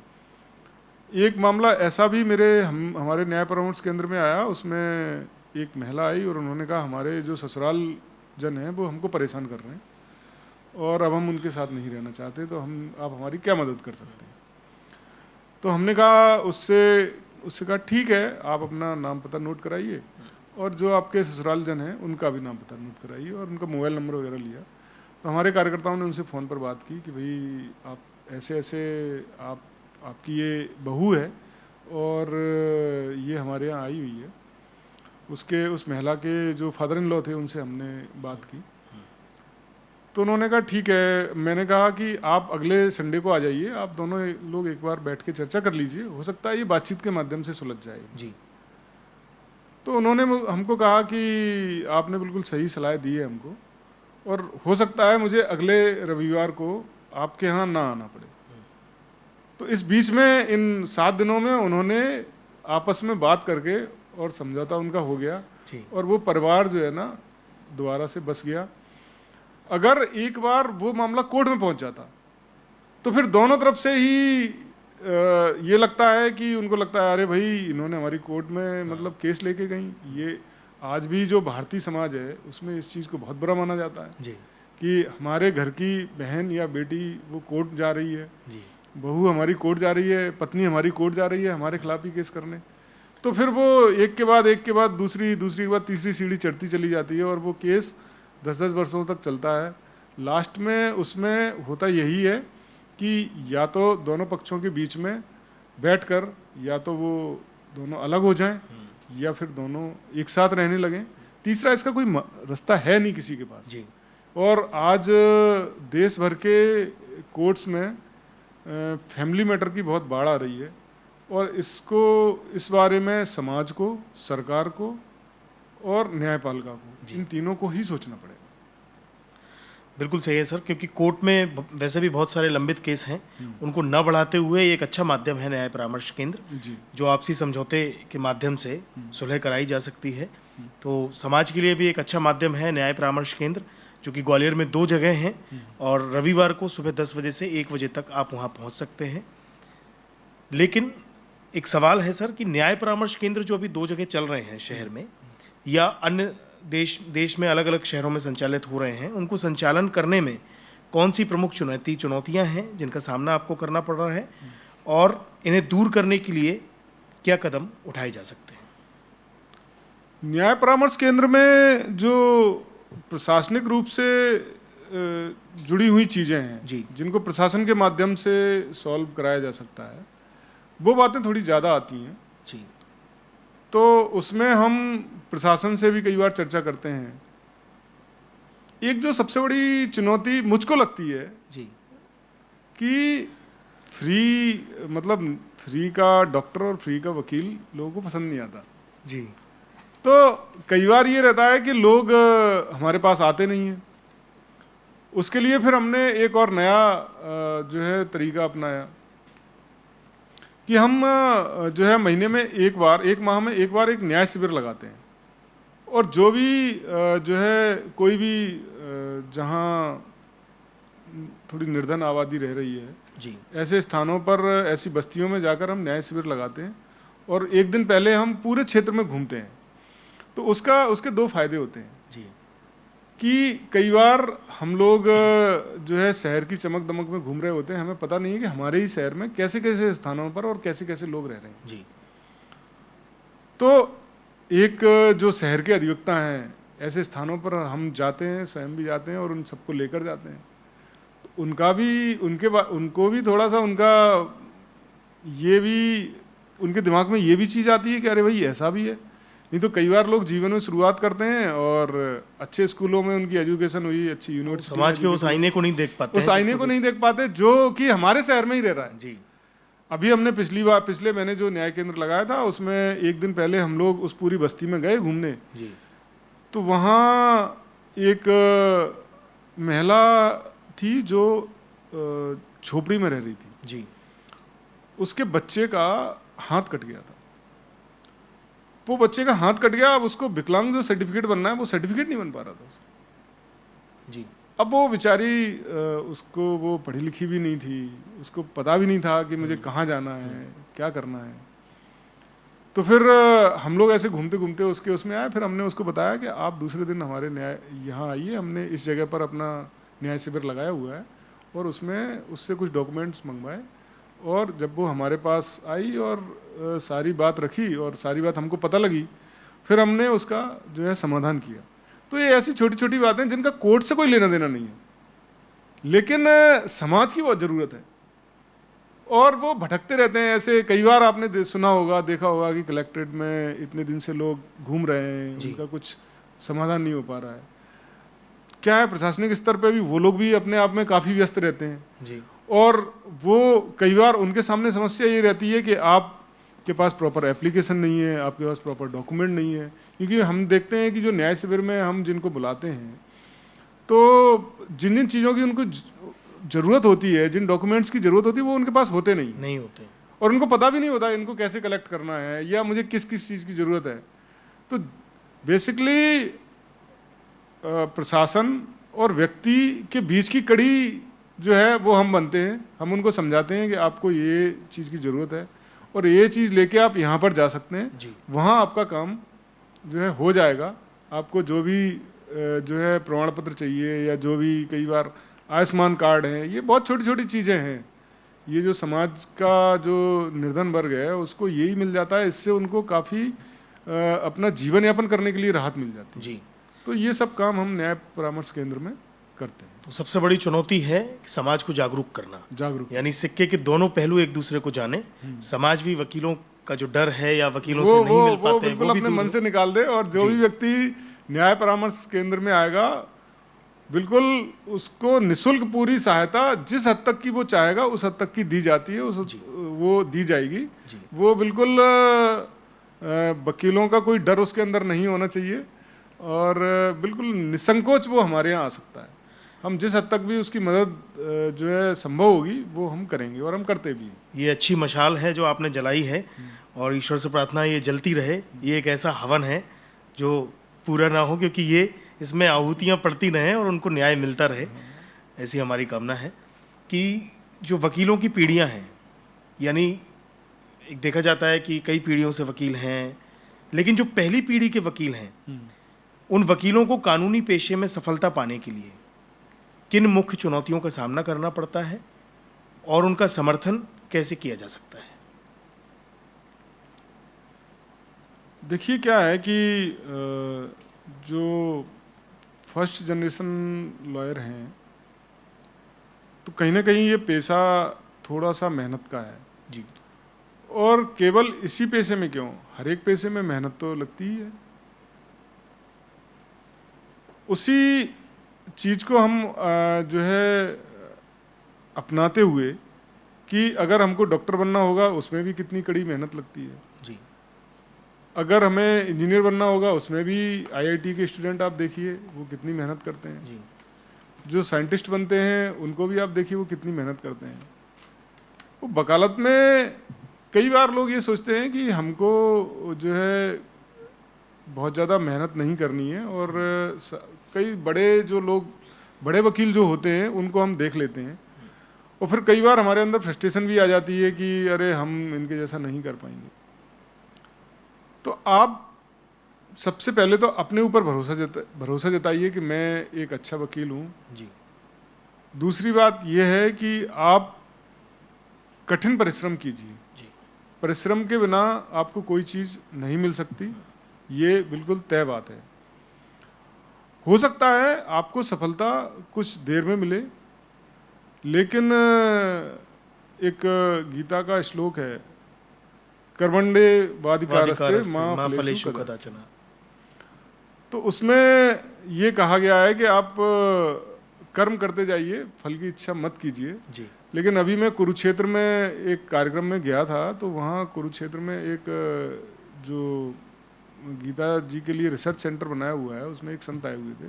एक मामला ऐसा भी हमारे न्याय परामर्श केंद्र में आया, उसमें एक महिला आई और उन्होंने कहा हमारे जो ससुराल जन हैं वो हमको परेशान कर रहे हैं और अब हम उनके साथ नहीं रहना चाहते, तो आप हमारी क्या मदद कर सकते हैं। तो हमने कहा उससे कहा ठीक है, आप अपना नाम पता नोट कराइए और जो आपके ससुराल जन हैं उनका भी नाम पता नोट कराइए, और उनका मोबाइल नंबर वगैरह लिया। तो हमारे कार्यकर्ताओं ने उनसे फ़ोन पर बात की कि भाई आप ऐसे आपकी ये बहू है और ये हमारे यहाँ आई हुई है। उस महिला के जो फादर इन लॉ थे उनसे हमने बात की, तो उन्होंने कहा ठीक है। मैंने कहा कि आप अगले संडे को आ जाइए, आप दोनों लोग एक बार बैठ के चर्चा कर लीजिए, हो सकता है ये बातचीत के माध्यम से सुलझ जाए जी। तो उन्होंने हमको कहा कि आपने बिल्कुल सही सलाह दी है हमको, और हो सकता है मुझे अगले रविवार को आपके यहाँ ना आना पड़े। तो इस बीच में इन 7 दिनों में उन्होंने आपस में बात करके और समझौता उनका हो गया और वो परिवार जो है ना दोबारा से बस गया। अगर एक बार वो मामला कोर्ट में पहुंच जाता तो फिर दोनों तरफ से ही ये लगता है कि उनको लगता है अरे भाई इन्होंने हमारी कोर्ट में मतलब केस लेके गई। ये आज भी जो भारतीय समाज है उसमें इस चीज़ को बहुत बुरा माना जाता है जी। कि हमारे घर की बहन या बेटी वो कोर्ट जा रही है जी। बहू हमारी कोर्ट जा रही है, पत्नी हमारी कोर्ट जा रही है हमारे खिलाफ ही केस करने। तो फिर वो एक के बाद दूसरी के बाद तीसरी सीढ़ी चढ़ती चली जाती है और वो केस 10-10 वर्षों तक चलता है। लास्ट में उसमें होता यही है कि या तो दोनों पक्षों के बीच में बैठकर या तो वो दोनों अलग हो जाएं या फिर दोनों एक साथ रहने लगें। तीसरा इसका कोई रास्ता है नहीं किसी के पास जी। और आज देश भर के कोर्ट्स में फैमिली मैटर की बहुत बाढ़ आ रही है और इस बारे में समाज को, सरकार को और न्यायपालिका को, इन तीनों को ही सोचना पड़ेगा। बिल्कुल सही है सर, क्योंकि कोर्ट में वैसे भी बहुत सारे लंबित केस हैं, उनको न बढ़ाते हुए एक अच्छा माध्यम है न्याय परामर्श केंद्र जी। जो आपसी समझौते के माध्यम से सुलह कराई जा सकती है। तो समाज के लिए भी एक अच्छा माध्यम है न्याय परामर्श केंद्र, जो कि ग्वालियर में 2 जगह हैं और रविवार को सुबह 10 बजे से 1 बजे तक आप वहाँ पहुँच सकते हैं। लेकिन एक सवाल है सर कि न्याय परामर्श केंद्र जो अभी 2 जगह चल रहे हैं शहर में या अन्य देश में अलग अलग शहरों में संचालित हो रहे हैं, उनको संचालन करने में कौन सी प्रमुख चुनौतियां हैं जिनका सामना आपको करना पड़ रहा है और इन्हें दूर करने के लिए क्या कदम उठाए जा सकते हैं? न्याय परामर्श केंद्र में जो प्रशासनिक रूप से जुड़ी हुई चीज़ें हैं जी। जिनको प्रशासन के माध्यम से सॉल्व कराया जा सकता है, वो बातें थोड़ी ज़्यादा आती हैं। जी। तो उसमें हम प्रशासन से भी कई बार चर्चा करते हैं। एक जो सबसे बड़ी चुनौती मुझको लगती है जी। कि फ्री का डॉक्टर और फ्री का वकील लोगों को पसंद नहीं आता। जी। तो कई बार ये रहता है कि लोग हमारे पास आते नहीं हैं। उसके लिए फिर हमने एक और नया जो है तरीका अपनाया कि हम जो है महीने में एक माह में एक बार एक न्याय शिविर लगाते हैं। और जो भी जो है कोई भी जहाँ थोड़ी निर्धन आबादी रह रही है, जी। ऐसे स्थानों पर, ऐसी बस्तियों में जाकर हम न्याय शिविर लगाते हैं और एक दिन पहले हम पूरे क्षेत्र में घूमते हैं। तो उसके दो फायदे होते हैं जी। कि कई बार हम लोग जो है शहर की चमक दमक में घूम रहे होते हैं, हमें पता नहीं है कि हमारे ही शहर में कैसे कैसे स्थानों पर और कैसे कैसे लोग रह रहे हैं। जी। तो एक जो शहर के अधिवक्ता हैं, ऐसे स्थानों पर हम जाते हैं, स्वयं भी जाते हैं और उन सबको लेकर जाते हैं। तो उनको भी थोड़ा सा उनका ये भी उनके दिमाग में ये भी चीज़ आती है कि अरे भाई ऐसा भी है। नहीं तो कई बार लोग जीवन में शुरुआत करते हैं और अच्छे स्कूलों में उनकी एजुकेशन हुई, अच्छी यूनिवर्सिटी, समाज के उस आईने को नहीं देख पाते, उस आईने को नहीं देख पाते जो कि हमारे शहर में ही रह रहा है। जी। अभी हमने पिछले महीने जो न्याय केंद्र लगाया था, उसमें एक दिन पहले हम लोग उस पूरी बस्ती में गए घूमने। जी। तो वहाँ एक महिला थी जो झोपड़ी में रह रही थी। जी। उसके बच्चे का हाथ कट गया था। वो बच्चे का हाथ कट गया, अब उसको विकलांग जो सर्टिफिकेट बनना है वो सर्टिफिकेट नहीं बन पा रहा था उसका। जी। अब वो बेचारी उसको वो पढ़ी लिखी भी नहीं थी, उसको पता भी नहीं था कि मुझे कहाँ जाना है, क्या करना है। तो फिर हम लोग ऐसे घूमते घूमते उसमें आए। फिर हमने उसको बताया कि आप दूसरे दिन हमारे यहाँ आइए, हमने इस जगह पर अपना न्याय शिविर लगाया हुआ है। और उसमें उससे कुछ डॉक्यूमेंट्स मंगवाए और जब वो हमारे पास आई और सारी बात रखी और सारी बात हमको पता लगी, फिर हमने उसका जो है समाधान किया। तो ये ऐसी छोटी छोटी बातें जिनका कोर्ट से कोई लेना देना नहीं है, लेकिन समाज की बहुत ज़रूरत है और वो भटकते रहते हैं। ऐसे कई बार आपने सुना होगा, देखा होगा कि कलेक्ट्रेट में इतने दिन से लोग घूम रहे हैं, उनका कुछ समाधान नहीं हो पा रहा है। क्या है, प्रशासनिक स्तर पे भी वो लोग भी अपने आप में काफ़ी व्यस्त रहते हैं। जी। और वो कई बार उनके सामने समस्या ये रहती है कि आपके पास प्रॉपर एप्लीकेशन नहीं है, आपके पास प्रॉपर डॉक्यूमेंट नहीं है। क्योंकि हम देखते हैं कि जो न्याय शिविर में हम जिनको बुलाते हैं, तो जिन जिन चीज़ों की उनको ज़रूरत होती है, जिन डॉक्यूमेंट्स की ज़रूरत होती है, वो उनके पास होते नहीं होते और उनको पता भी नहीं होता इनको कैसे कलेक्ट करना है या मुझे किस किस चीज़ की ज़रूरत है। तो बेसिकली प्रशासन और व्यक्ति के बीच की कड़ी जो है वो हम बनते हैं। हम उनको समझाते हैं कि आपको ये चीज़ की ज़रूरत है और ये चीज़ लेके आप यहाँ पर जा सकते हैं, वहाँ आपका काम जो है हो जाएगा। आपको जो भी जो है प्रमाण पत्र चाहिए या जो भी, कई बार आयुष्मान कार्ड हैं, ये बहुत छोटी छोटी चीज़ें हैं। ये जो समाज का जो निर्धन वर्ग है उसको यही मिल जाता है, इससे उनको काफ़ी अपना जीवन यापन करने के लिए राहत मिल जाती है। जी। तो ये सब काम हम न्याय परामर्श केंद्र में करते हैं। तो सबसे बड़ी चुनौती है कि समाज को जागरूक करना, यानी सिक्के के दोनों पहलू एक दूसरे को जाने। समाज भी वकीलों का जो डर है या वकीलों से नहीं मिल पाते हैं, बिल्कुल अपने मन से निकाल दे। और जो भी व्यक्ति न्याय परामर्श केंद्र में आएगा, बिल्कुल उसको निःशुल्क पूरी सहायता जिस हद तक की वो चाहेगा उस हद तक की दी जाती है, वो दी जाएगी। वो बिल्कुल वकीलों का कोई डर उसके अंदर नहीं होना चाहिए और बिल्कुल निसंकोच वो हमारे यहाँ आ सकता है। हम जिस हद तक भी उसकी मदद जो है संभव होगी वो हम करेंगे और हम करते भी हैं। ये अच्छी मशाल है जो आपने जलाई है और ईश्वर से प्रार्थना ये जलती रहे। ये एक ऐसा हवन है जो पूरा ना हो, क्योंकि ये इसमें आहुतियाँ पड़ती रहें और उनको न्याय मिलता रहे, ऐसी हमारी कामना है। कि जो वकीलों की पीढ़ियाँ हैं, यानी एक देखा जाता है कि कई पीढ़ियों से वकील हैं, लेकिन जो पहली पीढ़ी के वकील हैं, उन वकीलों को कानूनी पेशे में सफलता पाने के लिए किन मुख्य चुनौतियों का सामना करना पड़ता है और उनका समर्थन कैसे किया जा सकता है? देखिए, क्या है कि जो फर्स्ट जनरेशन लॉयर हैं तो कहीं ना कहीं ये पेशा थोड़ा सा मेहनत का है। जी। और केवल इसी पेशे में क्यों, हर एक पेशे में मेहनत तो लगती ही है। उसी चीज़ को हम जो है अपनाते हुए कि अगर हमको डॉक्टर बनना होगा उसमें भी कितनी कड़ी मेहनत लगती है, जी। अगर हमें इंजीनियर बनना होगा उसमें भी आईआईटी के स्टूडेंट आप देखिए वो कितनी मेहनत करते हैं, जी। जो साइंटिस्ट बनते हैं उनको भी आप देखिए वो कितनी मेहनत करते हैं। वो वकालत में कई बार लोग ये सोचते हैं कि हमको जो है बहुत ज़्यादा मेहनत नहीं करनी है, और कई बड़े जो लोग बड़े वकील जो होते हैं उनको हम देख लेते हैं, और फिर कई बार हमारे अंदर फ्रस्ट्रेशन भी आ जाती है कि अरे हम इनके जैसा नहीं कर पाएंगे। तो आप सबसे पहले तो अपने ऊपर भरोसा जताइए कि मैं एक अच्छा वकील हूँ। जी। दूसरी बात यह है कि आप कठिन परिश्रम कीजिए। जी। परिश्रम के बिना आपको कोई चीज़ नहीं मिल सकती, ये बिल्कुल तय बात है। हो सकता है आपको सफलता कुछ देर में मिले, लेकिन एक गीता का श्लोक है, कर्मण्डे वाधिकारस्ते माँ फलेषु कदाचन। तो उसमें ये कहा गया है कि आप कर्म करते जाइए, फल की इच्छा मत कीजिए। जी। लेकिन अभी मैं कुरुक्षेत्र में एक कार्यक्रम में गया था, तो वहाँ कुरुक्षेत्र में एक जो गीता जी के लिए रिसर्च सेंटर बनाया हुआ है उसमें एक संत आए हुए थे,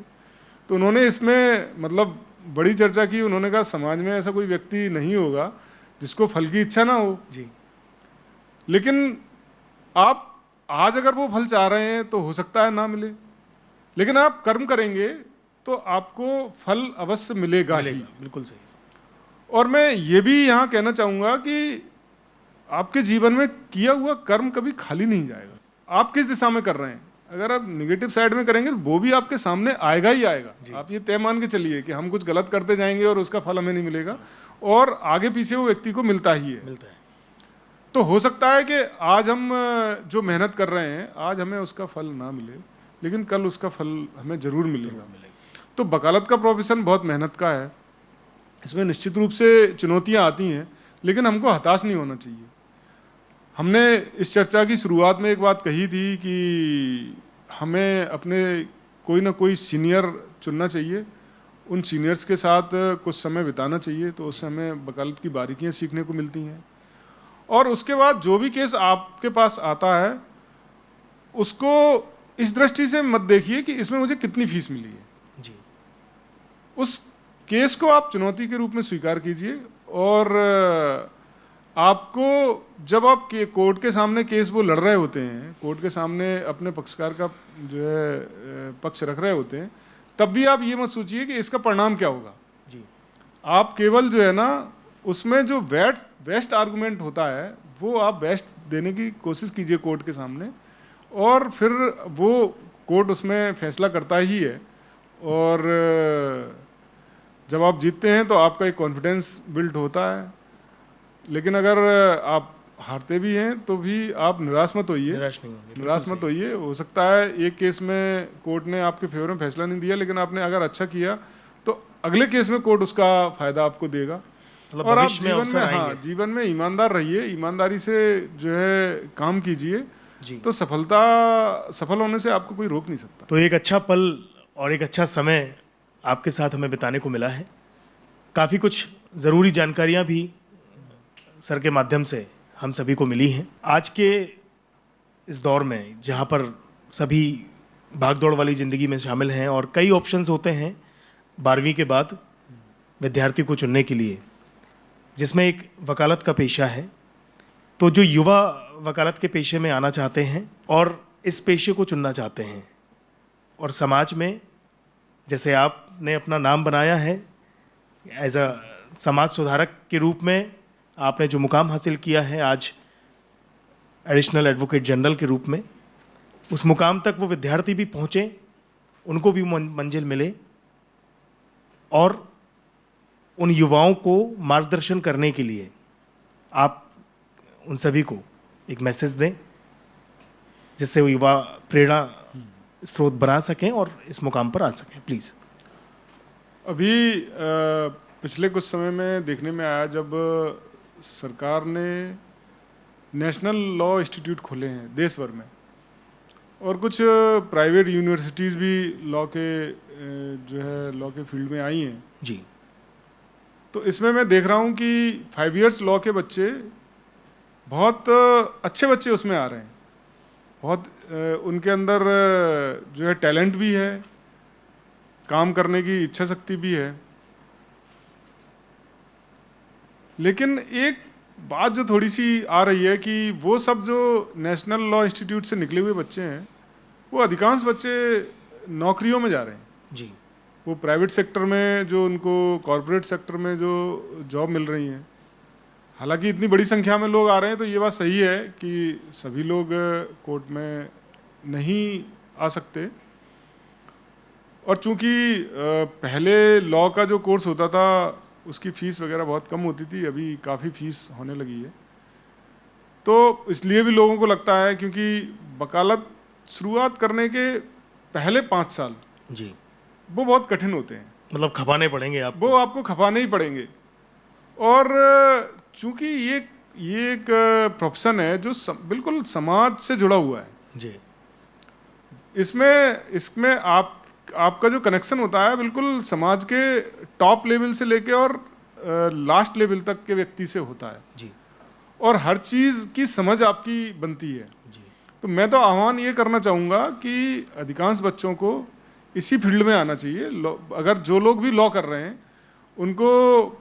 तो उन्होंने इसमें मतलब बड़ी चर्चा की। उन्होंने कहा समाज में ऐसा कोई व्यक्ति नहीं होगा जिसको फल की इच्छा ना हो। जी। लेकिन आप आज अगर वो फल चाह रहे हैं तो हो सकता है ना मिले, लेकिन आप कर्म करेंगे तो आपको फल अवश्य मिलेगा ही। बिल्कुल सही। और मैं ये भी यहाँ कहना चाहूँगा कि आपके जीवन में किया हुआ कर्म कभी खाली नहीं जाएगा। आप किस दिशा में कर रहे हैं, अगर आप निगेटिव साइड में करेंगे तो वो भी आपके सामने आएगा ही आएगा। आप ये तय मान के चलिए कि हम कुछ गलत करते जाएंगे और उसका फल हमें नहीं मिलेगा, और आगे पीछे वो व्यक्ति को मिलता ही है। तो हो सकता है कि आज हम जो मेहनत कर रहे हैं आज हमें उसका फल ना मिले, लेकिन कल उसका फल हमें जरूर मिलेगा। तो वकालत का प्रोफेशन बहुत मेहनत का है, इसमें निश्चित रूप से चुनौतियां आती हैं, लेकिन हमको हताश नहीं होना चाहिए। हमने इस चर्चा की शुरुआत में एक बात कही थी कि हमें अपने कोई ना कोई सीनियर चुनना चाहिए, उन सीनियर्स के साथ कुछ समय बिताना चाहिए, तो उससे हमें वकालत की बारीकियां सीखने को मिलती हैं। और उसके बाद जो भी केस आपके पास आता है उसको इस दृष्टि से मत देखिए कि इसमें मुझे कितनी फीस मिली है। जी। उस केस को आप चुनौती के रूप में स्वीकार कीजिए, और आपको जब आप कोर्ट के सामने केस वो लड़ रहे होते हैं, कोर्ट के सामने अपने पक्षकार का जो है पक्ष रख रहे होते हैं, तब भी आप ये मत सोचिए कि इसका परिणाम क्या होगा। जी। आप केवल जो है ना उसमें जो बेस्ट आर्गुमेंट होता है वो आप बेस्ट देने की कोशिश कीजिए कोर्ट के सामने, और फिर वो कोर्ट उसमें फैसला करता ही है। और जब आप जीतते हैं तो आपका एक कॉन्फिडेंस बिल्ड होता है, लेकिन अगर आप हारते भी हैं तो भी आप निराश मत होइए। निराश मत होइए। हो सकता है एक केस में कोर्ट ने आपके फेवर में फैसला नहीं दिया, लेकिन आपने अगर अच्छा किया तो अगले केस में कोर्ट उसका फायदा आपको देगा। और आप जीवन में ईमानदार रहिए, ईमानदारी से जो है काम कीजिए, तो सफल होने से आपको कोई रोक नहीं सकता। तो एक अच्छा पल और एक अच्छा समय आपके साथ हमें बिताने को मिला है। काफ़ी कुछ ज़रूरी जानकारियाँ भी सर के माध्यम से हम सभी को मिली हैं। आज के इस दौर में जहाँ पर सभी भागदौड़ वाली ज़िंदगी में शामिल हैं और कई ऑप्शंस होते हैं 12वीं के बाद विद्यार्थी को चुनने के लिए, जिसमें एक वकालत का पेशा है। तो जो युवा वकालत के पेशे में आना चाहते हैं और इस पेशे को चुनना चाहते हैं, और समाज में जैसे आपने अपना नाम बनाया है एज अ समाज सुधारक के रूप में, आपने जो मुकाम हासिल किया है आज एडिशनल एडवोकेट जनरल के रूप में, उस मुकाम तक वो विद्यार्थी भी पहुँचे, उनको भी मंजिल मिले, और उन युवाओं को मार्गदर्शन करने के लिए आप उन सभी को एक मैसेज दें जिससे वो युवा प्रेरणा स्रोत बना सकें और इस मुकाम पर आ सकें। प्लीज़। अभी पिछले कुछ समय में देखने में आया, जब सरकार ने नेशनल लॉ इंस्टीट्यूट खोले हैं देश भर में, और कुछ प्राइवेट यूनिवर्सिटीज़ भी लॉ के फील्ड में आई हैं जी। तो इसमें मैं देख रहा हूँ कि 5 इयर्स लॉ के बच्चे, बहुत अच्छे बच्चे उसमें आ रहे हैं, बहुत उनके अंदर जो है टैलेंट भी है, काम करने की इच्छा शक्ति भी है। लेकिन एक बात जो थोड़ी सी आ रही है कि वो सब जो नेशनल लॉ इंस्टीट्यूट से निकले हुए बच्चे हैं, वो अधिकांश बच्चे नौकरियों में जा रहे हैं। जी। वो प्राइवेट सेक्टर में, जो उनको कॉरपोरेट सेक्टर में जो जॉब मिल रही हैं, हालांकि इतनी बड़ी संख्या में लोग आ रहे हैं तो ये बात सही है कि सभी लोग कोर्ट में नहीं आ सकते। और चूंकि पहले लॉ का जो कोर्स होता था उसकी फ़ीस वगैरह बहुत कम होती थी, अभी काफ़ी फ़ीस होने लगी है, तो इसलिए भी लोगों को लगता है, क्योंकि वकालत शुरुआत करने के पहले 5 साल जी, वो बहुत कठिन होते हैं, मतलब खपाने पड़ेंगे आपको। वो आपको खपाने ही पड़ेंगे। और चूंकि ये एक प्रोफेशन है जो बिल्कुल समाज से जुड़ा हुआ है जी। इसमें आपका जो कनेक्शन होता है बिल्कुल समाज के टॉप लेवल से लेके और लास्ट लेवल तक के व्यक्ति से होता है जी। और हर चीज़ की समझ आपकी बनती है जी। तो मैं तो आह्वान ये करना चाहूँगा कि अधिकांश बच्चों को इसी फील्ड में आना चाहिए। अगर जो लोग भी लॉ कर रहे हैं उनको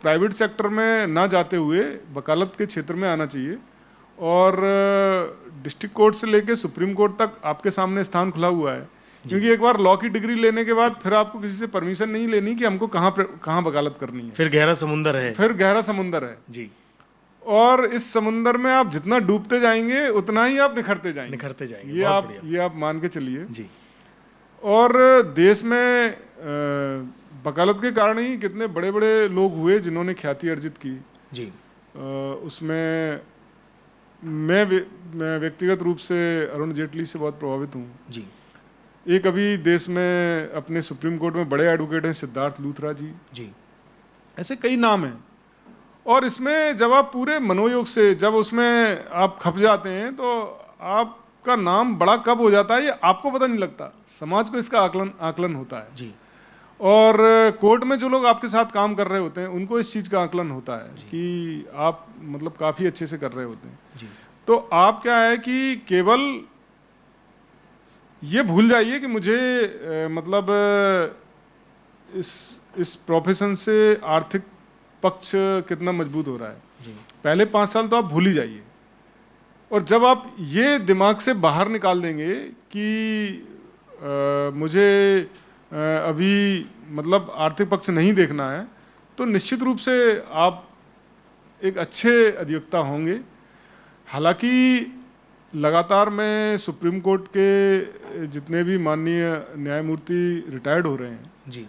प्राइवेट सेक्टर में ना जाते हुए वकालत के क्षेत्र में आना चाहिए, और डिस्ट्रिक्ट कोर्ट से लेके सुप्रीम कोर्ट तक आपके सामने स्थान खुला हुआ है। क्योंकि एक बार लॉ की डिग्री लेने के बाद फिर आपको किसी से परमिशन नहीं लेनी कि हमको कहाँ वकालत करनी है। फिर गहरा समुंदर है। फिर गहरा समुंदर है जी। और इस समुंदर में आप जितना डूबते जाएंगे उतना ही आप निखरते जाएंगे। ये आप मान के चलिए जी। और देश में वकालत के कारण ही कितने बड़े बड़े लोग हुए जिन्होंने ख्याति अर्जित की। जी। उसमें मैं व्यक्तिगत रूप से अरुण जेटली से बहुत प्रभावित हूँ। जी। एक अभी देश में अपने सुप्रीम कोर्ट में बड़े एडवोकेट हैं सिद्धार्थ लूथरा जी। जी। ऐसे कई नाम हैं और इसमें जब आप पूरे मनोयोग से जब उसमें आप खप जाते हैं तो आपका नाम बड़ा कब हो जाता है ये आपको पता नहीं लगता, समाज को इसका आकलन होता है। जी। और कोर्ट में जो लोग आपके साथ काम कर रहे होते हैं उनको इस चीज़ का आकलन होता है कि आप मतलब काफ़ी अच्छे से कर रहे होते हैं। जी। तो आप क्या है कि केवल ये भूल जाइए कि मुझे मतलब इस प्रोफेशन से आर्थिक पक्ष कितना मजबूत हो रहा है। जी। पहले 5 साल तो आप भूल ही जाइए, और जब आप ये दिमाग से बाहर निकाल देंगे कि मुझे अभी मतलब आर्थिक पक्ष नहीं देखना है, तो निश्चित रूप से आप एक अच्छे अधिवक्ता होंगे। हालांकि लगातार मैं सुप्रीम कोर्ट के जितने भी माननीय न्यायमूर्ति रिटायर्ड हो रहे हैं जी।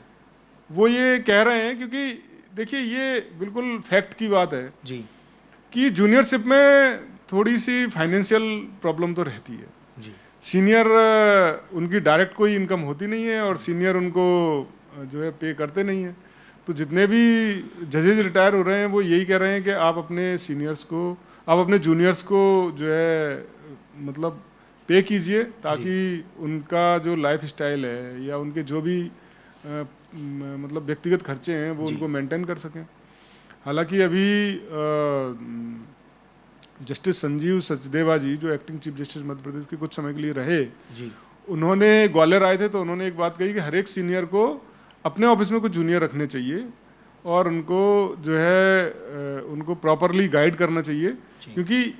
वो ये कह रहे हैं, क्योंकि देखिए ये बिल्कुल फैक्ट की बात है जी। कि जूनियरशिप में थोड़ी सी फाइनेंशियल प्रॉब्लम तो रहती है। जी। सीनियर उनकी डायरेक्ट कोई इनकम होती नहीं है और सीनियर उनको जो है पे करते नहीं है। तो जितने भी जजेज रिटायर हो रहे हैं वो यही कह रहे हैं कि आप अपने जूनियर्स को जो है मतलब पे कीजिए ताकि उनका जो लाइफ स्टाइल है या उनके जो भी मतलब व्यक्तिगत खर्चे हैं वो उनको मेंटेन कर सकें। हालांकि अभी जस्टिस संजीव सचदेवा जी जो acting chief justice Madhya Pradesh के कुछ समय के लिए रहे जी। उन्होंने ग्वालियर आए थे तो उन्होंने एक बात कही कि हर एक सीनियर को अपने ऑफिस में कुछ जूनियर रखने चाहिए और उनको जो है उनको प्रॉपरली गाइड करना चाहिए, क्योंकि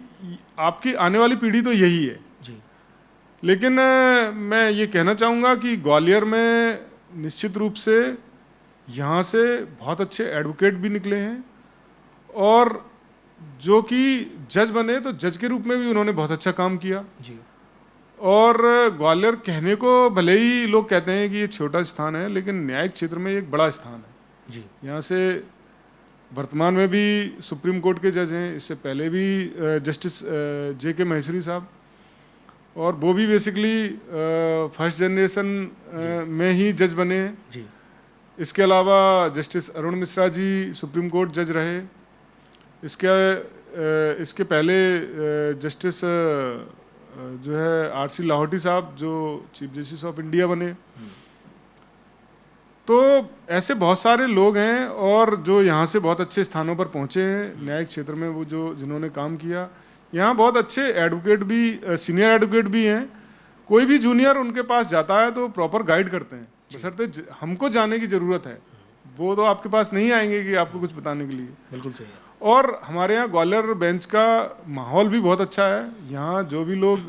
आपकी आने वाली पीढ़ी तो यही है। जी। लेकिन मैं ये कहना चाहूँगा कि ग्वालियर में निश्चित रूप से यहाँ से बहुत अच्छे एडवोकेट भी निकले हैं और जो कि जज बने तो जज के रूप में भी उन्होंने बहुत अच्छा काम किया। जी। और ग्वालियर कहने को भले ही लोग कहते हैं कि ये छोटा स्थान है, लेकिन न्यायिक क्षेत्र में एक बड़ा स्थान है। जी। यहाँ से वर्तमान में भी सुप्रीम कोर्ट के जज हैं, इससे पहले भी जस्टिस जे.के. महेश्वरी साहब, और वो भी बेसिकली फर्स्ट जनरेशन में ही जज बने हैं। जी। इसके अलावा justice Arun Mishra ji supreme court जज रहे। इसके पहले जस्टिस जो है आरसी लाहौटी साहब जो चीफ जस्टिस ऑफ इंडिया बने। तो ऐसे बहुत सारे लोग हैं और जो यहाँ से बहुत अच्छे स्थानों पर पहुँचे हैं न्यायिक क्षेत्र में, वो जो जिन्होंने काम किया। यहाँ बहुत अच्छे एडवोकेट भी, सीनियर एडवोकेट भी हैं। कोई भी जूनियर उनके पास जाता है तो प्रॉपर गाइड करते हैं, बशर्ते हमको जाने की ज़रूरत है। वो तो आपके पास नहीं आएंगे कि आपको कुछ बताने के लिए। बिल्कुल सही है। और हमारे यहाँ ग्वालियर बेंच का माहौल भी बहुत अच्छा है। यहाँ जो भी लोग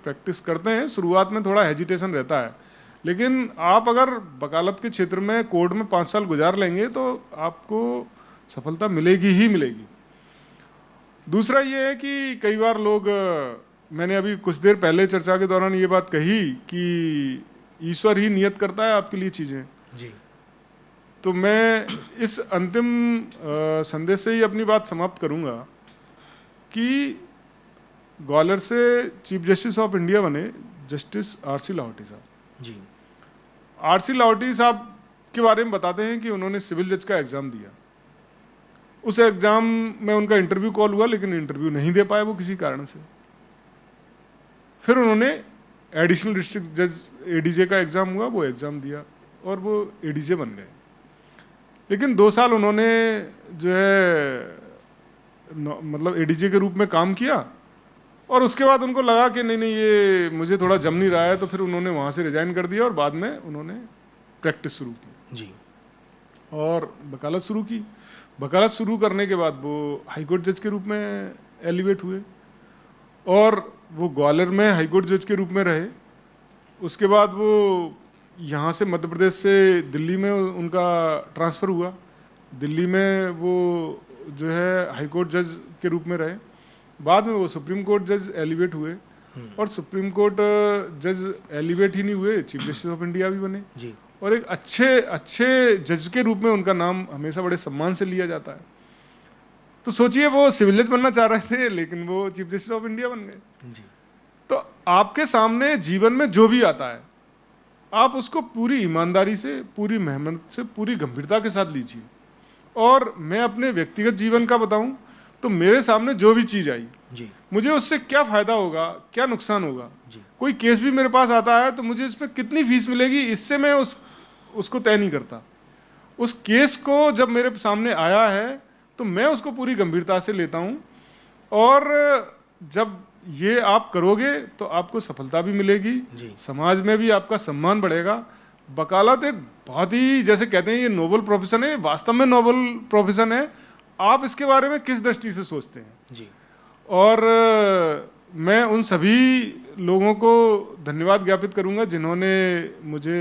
प्रैक्टिस करते हैं, शुरुआत में थोड़ा हेजिटेशन रहता है, लेकिन आप अगर वकालत के क्षेत्र में कोर्ट में 5 साल गुजार लेंगे तो आपको सफलता मिलेगी ही मिलेगी। दूसरा ये है कि कई बार लोग, मैंने अभी कुछ देर पहले चर्चा के दौरान ये बात कही कि ईश्वर ही नियत करता है आपके लिए चीज़ें जी। तो मैं इस अंतिम संदेश से ही अपनी बात समाप्त करूंगा कि ग्वालियर से चीफ जस्टिस ऑफ इंडिया बने जस्टिस आरसी लाहौटी साहब जी। आरसी लाहौटी साहब के बारे में बताते हैं कि उन्होंने सिविल जज का एग्ज़ाम दिया। उस एग्ज़ाम में उनका इंटरव्यू कॉल हुआ, लेकिन इंटरव्यू नहीं दे पाए वो किसी कारण से। फिर उन्होंने एडिशनल डिस्ट्रिक्ट जज एडीजे का एग्ज़ाम हुआ, वो एग्ज़ाम दिया और वो एडीजे बन गए। लेकिन 2 साल उन्होंने जो है मतलब एडीजे के रूप में काम किया और उसके बाद उनको लगा कि नहीं नहीं ये मुझे थोड़ा जम नहीं रहा है, तो फिर उन्होंने वहाँ से रिजाइन कर दिया और बाद में उन्होंने प्रैक्टिस शुरू की जी। और वकालत शुरू की। वकालत शुरू करने के बाद वो हाई कोर्ट जज के रूप में एलिवेट हुए और वो ग्वालियर में हाई कोर्ट जज के रूप में रहे। उसके बाद वो यहाँ से मध्य प्रदेश से दिल्ली में उनका ट्रांसफ़र हुआ। दिल्ली में वो जो है हाई कोर्ट जज के रूप में रहे। बाद में वो सुप्रीम कोर्ट जज एलिवेट हुए और सुप्रीम कोर्ट जज एलिवेट ही नहीं हुए, चीफ जस्टिस ऑफ इंडिया भी बने जी। और एक अच्छे जज के रूप में उनका नाम हमेशा बड़े सम्मान से लिया जाता है। तो सोचिए वो सिविल जज बनना चाह रहे थे लेकिन वो चीफ जस्टिस ऑफ इंडिया बन गए। जी। तो आपके सामने जीवन में जो भी आता है आप उसको पूरी ईमानदारी से, पूरी मेहनत से, पूरी गंभीरता के साथ लीजिए। और मैं अपने व्यक्तिगत जीवन का बताऊं तो मेरे सामने जो भी चीज़ आई जी। मुझे उससे क्या फ़ायदा होगा, क्या नुकसान होगा। जी। कोई केस भी मेरे पास आता है तो मुझे इसमें कितनी फीस मिलेगी, इससे मैं उसको तय नहीं करता। उस केस को जब मेरे सामने आया है तो मैं उसको पूरी गंभीरता से लेता हूँ और जब ये आप करोगे तो आपको सफलता भी मिलेगी, समाज में भी आपका सम्मान बढ़ेगा। वकालत एक बहुत ही, जैसे कहते हैं ये नोबल प्रोफेशन है, वास्तव में नोबल प्रोफेशन है। आप इसके बारे में किस दृष्टि से सोचते हैं जी। और मैं उन सभी लोगों को धन्यवाद ज्ञापित करूंगा जिन्होंने मुझे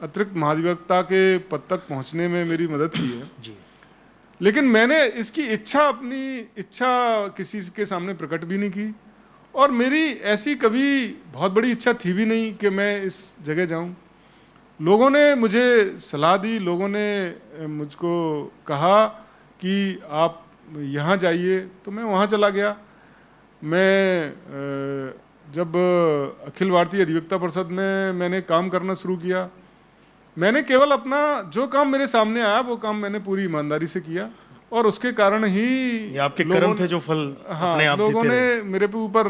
अतिरिक्त महाधिवक्ता के पद तक पहुंचने में मेरी मदद की है जी। लेकिन मैंने इसकी अपनी इच्छा किसी के सामने प्रकट भी नहीं की और मेरी ऐसी कभी बहुत बड़ी इच्छा थी भी नहीं कि मैं इस जगह जाऊं। लोगों ने मुझे सलाह दी, लोगों ने मुझको कहा कि आप यहाँ जाइए, तो मैं वहाँ चला गया। मैं जब अखिल भारतीय अधिवक्ता परिषद में मैंने काम करना शुरू किया, मैंने केवल अपना जो काम मेरे सामने आया वो काम मैंने पूरी ईमानदारी से किया और उसके कारण ही ये आपके कर्म थे जो फल अपने आप लोगों देते ने रहे। मेरे पे ऊपर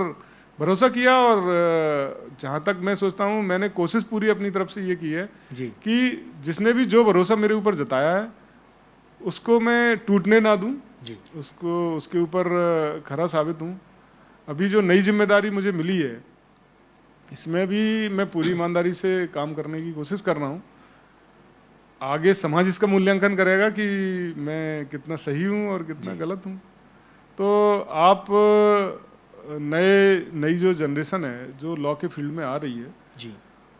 भरोसा किया और जहाँ तक मैं सोचता हूँ मैंने कोशिश पूरी अपनी तरफ से ये की है जी। कि जिसने भी जो भरोसा मेरे ऊपर जताया है उसको मैं टूटने ना दूं, जी। उसके ऊपर खरा साबित हूँ। अभी जो नई जिम्मेदारी मुझे मिली है इसमें भी मैं पूरी ईमानदारी से काम करने की कोशिश कर रहा हूँ। आगे समाज इसका मूल्यांकन करेगा कि मैं कितना सही हूँ और कितना गलत हूँ। तो आप नई जो जनरेशन है जो लॉ के फील्ड में आ रही है जी।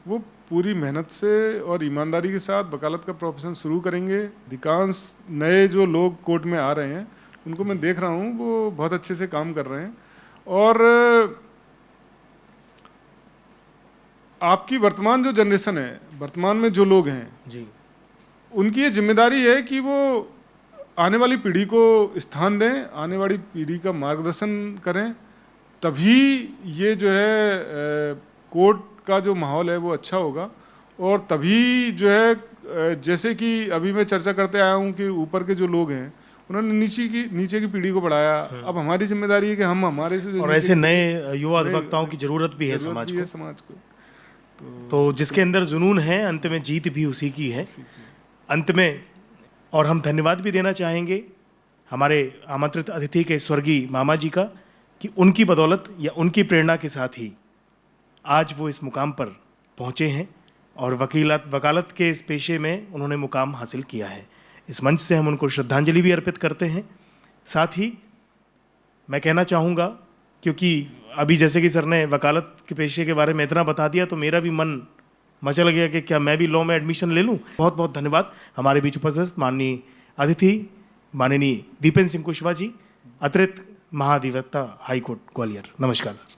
वो पूरी मेहनत से और ईमानदारी के साथ वकालत का प्रोफेशन शुरू करेंगे। अधिकांश नए जो लोग कोर्ट में आ रहे हैं उनको मैं देख रहा हूँ वो बहुत अच्छे से काम कर रहे हैं और आपकी वर्तमान जो जनरेशन है, वर्तमान में जो लोग हैं जी। उनकी ये जिम्मेदारी है कि वो आने वाली पीढ़ी को स्थान दें, आने वाली पीढ़ी का मार्गदर्शन करें, तभी ये जो है कोर्ट का जो माहौल है वो अच्छा होगा और तभी जो है जैसे कि अभी मैं चर्चा करते आया हूँ कि ऊपर के जो लोग हैं उन्होंने नीचे की पीढ़ी को बढ़ाया। अब हमारी जिम्मेदारी है कि हम हमारे से और ऐसे नए युवा अधिवक्ताओं की जरूरत भी है समाज को। समाज को तो जिसके अंदर जुनून है अंत में जीत भी उसी की है। अंत में और हम धन्यवाद भी देना चाहेंगे हमारे आमंत्रित अतिथि के स्वर्गीय मामा जी का कि उनकी बदौलत या उनकी प्रेरणा के साथ ही आज वो इस मुकाम पर पहुँचे हैं और वकालत के इस पेशे में उन्होंने मुकाम हासिल किया है। इस मंच से हम उनको श्रद्धांजलि भी अर्पित करते हैं। साथ ही मैं कहना चाहूँगा, क्योंकि अभी जैसे कि सर ने वकालत के पेशे के बारे में इतना बता दिया तो मेरा भी मन मचल गया कि क्या मैं भी लॉ में एडमिशन ले लूँ। बहुत बहुत धन्यवाद हमारे बीच उपस्थित माननीय अतिथि माननीय दीपेंद्र सिंह कुशवाहा जी, अतिरिक्त महाधिवक्ता हाई कोर्ट ग्वालियर। नमस्कार सर।